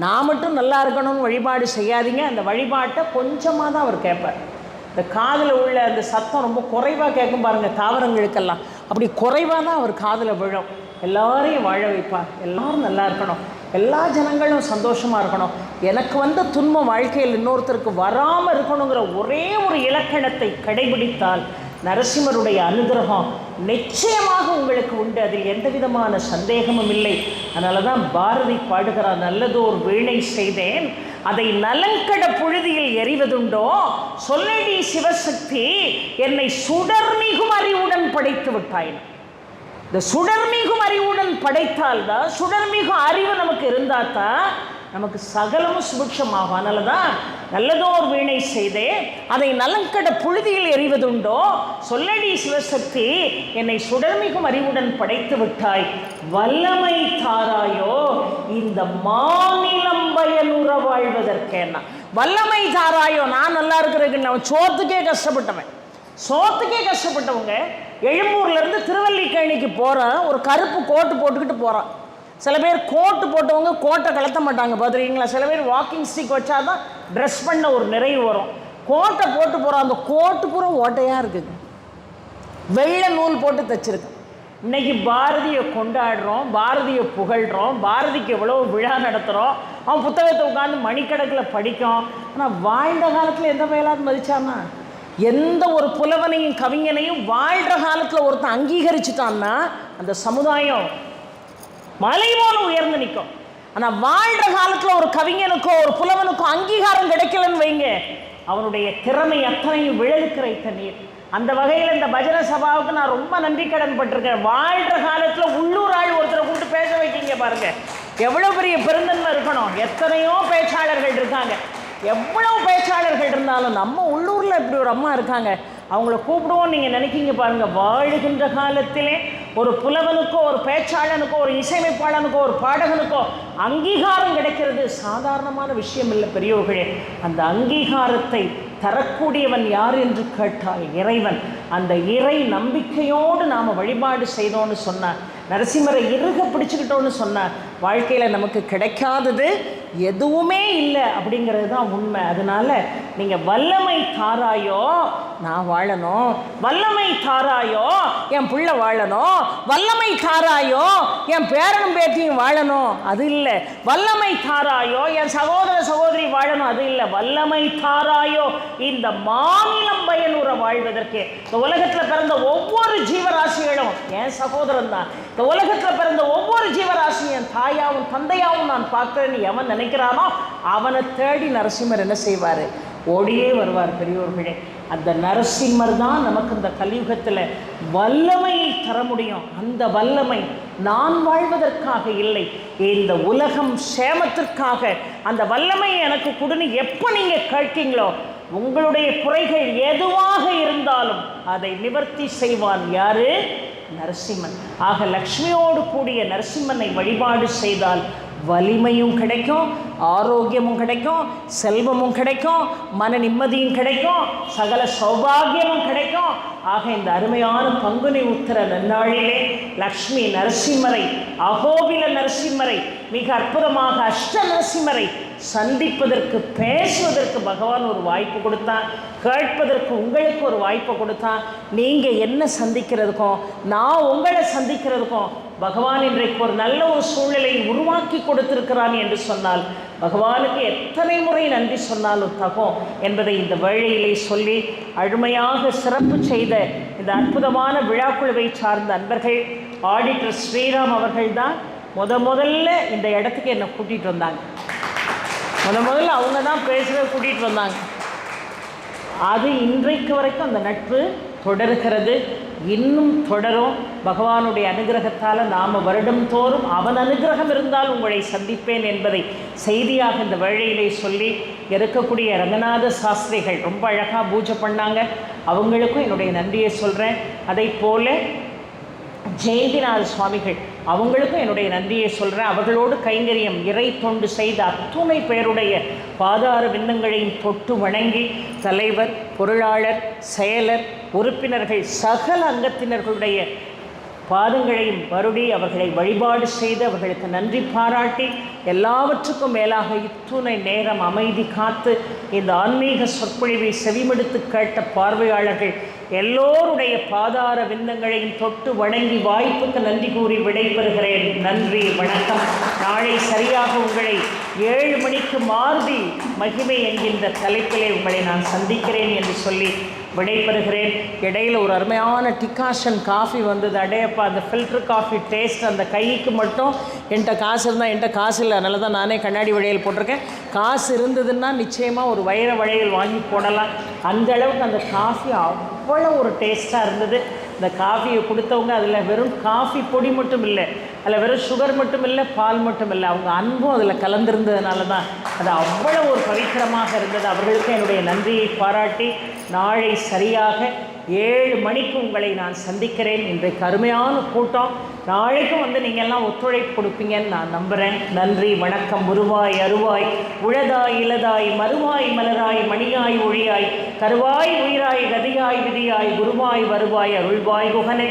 நான் மட்டும் நல்லா இருக்கணும்னு வழிபாடு செய்யாதீங்க. அந்த வழிபாட்டை கொஞ்சமாக தான் அவர் கேட்பார். இந்த காதில் உள்ள அந்த சத்தம் ரொம்ப குறைவாக கேட்கும் பாருங்கள், தாவரங்களுக்கெல்லாம் அப்படி குறைவாக தான் அவர் காதில் விழும். எல்லாரையும் வாழ வைப்பார். எல்லாரும் நல்லா இருக்கணும், எல்லா ஜனங்களும் சந்தோஷமாக இருக்கணும், எனக்கு வந்த துன்பம் வாழ்க்கையில் இன்னொருத்தருக்கு வராமல் இருக்கணுங்கிற ஒரே ஒரு இலக்கணத்தை கடைபிடித்தால் நரசிம்மருடைய அனுகிரகம் நிச்சயமாக உங்களுக்கு உண்டு. அதில் எந்த விதமான சந்தேகமும் இல்லை. அதனால தான் பாரதி பாடுகிறார், நல்லதோர் வீணை செய்தேன் அதை நலங்கட புழுதியில் எறிவதுண்டோ, சொல்லடி சிவசக்தி என்னை சுடர்மிகும் அறிவுடன் படைத்து விட்டாயின். இந்த சுடர்மிகும் அறிவுடன் படைத்தால்தான், சுடர்மிகும் அறிவு நமக்கு இருந்தால் தான் நமக்கு சகலமும் சுபிட்சமாகும். அதனால தான் நல்லதோர் வீணை செய்தே அதை நலங்கட புழுதியில் எறிவதுண்டோ, சொல்லடி சிவசக்தி என்னை சுடர்மிகும் அறிவுடன் படைத்து விட்டாய், வல்லமை தாராயோ இந்த மாநிலம் பயனுற வாழ்வதற்கேன்னா. வல்லமை தாராயோ, நான் நல்லா இருக்கிறதுக்கு நான் சோத்துக்கே கஷ்டப்பட்டவங்க எழும்பூர்லேருந்து திருவல்லிக்கேணிக்கு போகிறேன், ஒரு கருப்பு கோட்டு போட்டுக்கிட்டு போகிறான். சில பேர் கோட்டு போட்டவங்க கோட்டை கலத்த மாட்டாங்க பார்த்துருக்கீங்களா? சில பேர் வாக்கிங் ஸ்டிக் வச்சா தான் ட்ரெஸ் பண்ண ஒரு நிறைவு வரும். கோட்டை போட்டு போகிறோம், அந்த கோட்டு பூரா ஓட்டையாக இருக்குது, வெள்ளை நூல் போட்டு தைச்சிருக்கு. இன்றைக்கி பாரதியை கொண்டாடுறோம், பாரதியை புகழ்கிறோம், பாரதிக்கு எவ்வளோ விழா நடத்துகிறோம், அவன் புத்தகத்தை உட்காந்து மணிக்கணக்கில் படிக்கும். ஆனால் வாழ்ந்த காலத்தில் எந்த வயலாவது மதிச்சானா? எந்த ஒரு புலவனையும் கவிஞனையும் வாழ்கிற காலத்தில் ஒருத்தன் அங்கீகரிச்சுட்டான்னா அந்த சமுதாயம் மலை போல உயர்ந்து நிற்கும். ஆனால் வாழ்கிற காலத்தில் ஒரு கவிஞனுக்கோ ஒரு புலவனுக்கோ அங்கீகாரம் கிடைக்கலன்னு வைங்க, அவனுடைய திறமை அத்தனையும் விழலுக்கிற தண்ணீர். அந்த வகையில் இந்த பஜனை சபாவுக்கு நான் ரொம்ப நன்றி கடன் பட்டிருக்கேன். வாழ்கிற காலத்தில் உள்ளூர் ஆள் ஒருத்தரை கூப்பிட்டு பேச வைக்கிங்க பாருங்க, எவ்வளோ பெரிய பெருந்தன்மை இருக்கணும். எத்தனையோ பேச்சாளர்கள் இருக்காங்க, எவ்வளவு பேச்சாளர்கள் இருந்தாலும் நம்ம உள்ளூரில் இப்படி ஒரு அம்மா இருக்காங்க, அவங்கள கூப்பிடுவோம் நீங்கள் நினைக்கிங்க பாருங்கள். வாழுகின்ற காலத்திலே ஒரு புலவனுக்கோ ஒரு பேச்சாளனுக்கோ ஒரு இசையமைப்பாளனுக்கோ ஒரு பாடகனுக்கோ அங்கீகாரம் கிடைக்கிறது சாதாரணமான விஷயம் இல்லை பெரியவர்களே. அந்த அங்கீகாரத்தை தரக்கூடியவன் யார் என்று கேட்டால் இறைவன். அந்த இறை நம்பிக்கையோடு நாம் வழிபாடு செய்தோன்னு சொன்னார், நரசிம்மரை இறுக பிடிச்சுக்கிட்டோன்னு சொன்னார், வாழ்க்கையில் நமக்கு கிடைக்காதது எதுவுமே இல்லை அப்படிங்கிறது தான் உண்மை. அதனால நீங்கள் வல்லமை தாராயோ நான் வாழணும், வல்லமை தாராயோ என் பிள்ளை வாழணும், வல்லமை தாராயோ என் பேரனும் பேத்தியும் வாழணும், அது இல்லை. வல்லமை தாராயோ என் சகோதர சகோதரி வாழணும், அது இல்லை. வல்லமை தாராயோ இந்த மாநிலம் பயனுற வாழ்வதற்கு. இந்த உலகத்தில் பிறந்த ஒவ்வொரு ஜீவராசிகளும் என் சகோதரன் தான். இந்த உலகத்தில் பிறந்த ஒவ்வொரு ஜீவராசியும் என் தாயாவும் தந்தையாவும் நான் பார்க்குறேன்னு எவன் நினைக்கிறானோ அவனை தேடி நரசிம்மர் என்ன செய்வார்? ஓடியே வருவார் பெரியோர்களே. அந்த நரசிம்மர் தான் நமக்கு இந்த கலியுகத்தில் வல்லமையை தர முடியும். அந்த வல்லமை நான் வாழ்வதற்காக இல்லை, இந்த உலகம் சேமத்திற்காக அந்த வல்லமையை எனக்கு கொடுன்னு எப்போ நீங்கள் கேட்கீங்களோ உங்களுடைய குறைகள் எதுவாக இருந்தாலும் அதை நிவர்த்தி செய்வான் யாரு? நரசிம்மன். ஆக லக்ஷ்மியோடு கூடிய நரசிம்மனை வழிபாடு செய்தால் வலிமையும் கிடைக்கும், ஆரோக்கியமும் கிடைக்கும், செல்வமும் கிடைக்கும், மன நிம்மதியும் கிடைக்கும், சகல சௌபாகியமும் கிடைக்கும். ஆக இந்த அருமையான பங்குனி உத்திர நன்னாளிலே லக்ஷ்மி நரசிம்மரை, அகோபில நரசிம்மரை, மிக அற்புதமாக அஷ்ட நரசிம்மரை சந்திப்பதற்கு பேசுவதற்கு பகவான் ஒரு வாய்ப்பு கொடுத்தான், கேட்பதற்கு உங்களுக்கு ஒரு வாய்ப்பை கொடுத்தான். நீங்கள் என்ன சந்திக்கிறதுக்கும் நான் உங்களை சந்திக்கிறதுக்கும் பகவான் இன்றைக்கு ஒரு நல்ல ஒரு சூழ்நிலை உருவாக்கி கொடுத்திருக்கிறான் என்று சொன்னால் பகவானுக்கு எத்தனை முறை நன்றி சொன்னாலும் தகும் என்பதை இந்த வேளையிலே சொல்லி அருமையாக சிறப்பு செய்த இந்த அற்புதமான விழாக்குழுவை சார்ந்த அன்பர்கள் ஆடிட்டர் ஸ்ரீராம் அவர்கள் தான் முதல்ல இந்த இடத்துக்கு என்னை கூட்டிகிட்டு வந்தாங்க. முதல்ல அவங்க தான் பேசுகிற கூட்டிகிட்டு வந்தாங்க. அது இன்றைக்கு வரைக்கும் அந்த நட்பு தொடர்கிறது, இன்னும் தொடரும். பகவானுடைய அனுகிரகத்தால் நாம் வருடம் தோறும் அவன் அனுகிரகம் இருந்தால் உங்களை சந்திப்பேன் என்பதை செய்தியாக இந்த வேளையிலே சொல்லி, இருக்கக்கூடிய ரங்கநாத சாஸ்திரிகள் ரொம்ப அழகாக பூஜை பண்ணாங்க, அவங்களுக்கும் என்னுடைய நன்றியை சொல்கிறேன். அதை போல ஜெயந்திநாத சுவாமிகள் அவங்களுக்கும் என்னுடைய நன்றியை சொல்கிறேன். அவர்களோடு கைங்கரியம் இறை தொண்டு செய்த அத்துணை பேருடைய பாதார விண்ணங்களையும் தொட்டு வணங்கி தலைவர், பொருளாளர், செயலர், உறுப்பினர்கள், சகல அங்கத்தினர்களுடைய பாதங்களையும் வருடி அவர்களை வழிபாடு செய்து அவர்களுக்கு நன்றி பாராட்டி, எல்லாவற்றுக்கும் மேலாக இத்துணை நேரம் அமைதி காத்து இந்த ஆன்மீக சொற்பொழிவை செவிமடுத்து கேட்ட பார்வையாளர்கள் எல்லோருடைய பாதார விந்தங்களையும் தொட்டு வணங்கி வாய்ப்புக்கு நன்றி கூறி விடைபெறுகிறேன். நன்றி, வணக்கம். நாளை சரியாக உங்களை 7 மணிக்கு மார்தி மகிமை என்கின்ற தலைப்பிலே உங்களை நான் சந்திக்கிறேன் என்று சொல்லி விடைபெறுகிறேன். இடையில் ஒரு அருமையான டிகாஷன் காஃபி வந்தது. அடையப்பா அந்த ஃபில்டர் காஃபி டேஸ்ட் அந்த கைக்கு மட்டும் என்கிட்ட காசு இருந்தால், என்கிட்ட காசு இல்லை, அதனால தான் நானே கண்ணாடி வளையல் போட்டிருக்கேன். காசு இருந்ததுன்னா நிச்சயமாக ஒரு வைர வளையல் வாங்கி போடலாம். அந்த அளவுக்கு அந்த காஃபி அவ்வளோ ஒரு டேஸ்ட்டாக இருந்தது. இந்த காஃபியை கொடுத்தவங்க அதில் வெறும் காஃபி பொடி மட்டும் இல்லை, அதில் வெறும் சுகர் மட்டும் இல்லை, பால் மட்டும் இல்லை, அவங்க அன்பும் அதில் கலந்திருந்ததுனால தான் அது அவ்வளோ ஒரு பவித்திரமாக இருந்தது. அவர்களுக்கு என்னுடைய நன்றியை பாராட்டி நாளை சரியாக 7 மணிக்கு உங்களை நான் சந்திக்கிறேன். இன்றைக்கு அருமையான கூட்டம். நாளைக்கும் நீங்கள்லாம் ஒத்துழைப்பு கொடுப்பீங்கன்னு நான் நம்புகிறேன். நன்றி, வணக்கம். உருவாய் அருவாய் உழதாய் இலதாய் மறுவாய் மலராய் மணியாய் ஒழியாய் கருவாய் உயிராய் கதியாய் விதியாய் குருவாய் வருவாய் அருள்வாய் குகனை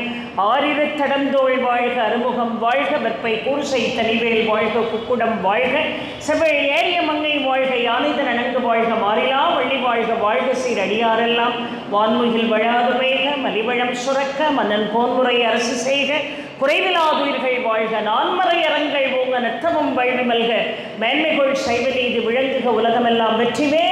ஆரிரு தடந்தோள் வாழ்க அறுமுகம் வாழ்க வெப்பை கூர்சை தனிவேல் வாழ்க குக்குடம் வாழ்க செவ்வேள் ஏரிய மங்கை வாழ்க யானைதன் அணங்கு வாழ்க மாறிலா வள்ளி வாழ்க வாழ்க சீர் அடியாரெல்லாம் வான்முகில் வழாது வேக மலிவழம் சுரக்க மன்னன் கோன்முறை அரசு செய்க குறைவிலாதுயிர்கள் வாழ்க நான்மறை அரங்கள் ஓங்க நற்றமும் வழி மல்க மேன்மைகொள் சைவநீதி விளங்குக உலகமெல்லாம் வெற்றிவே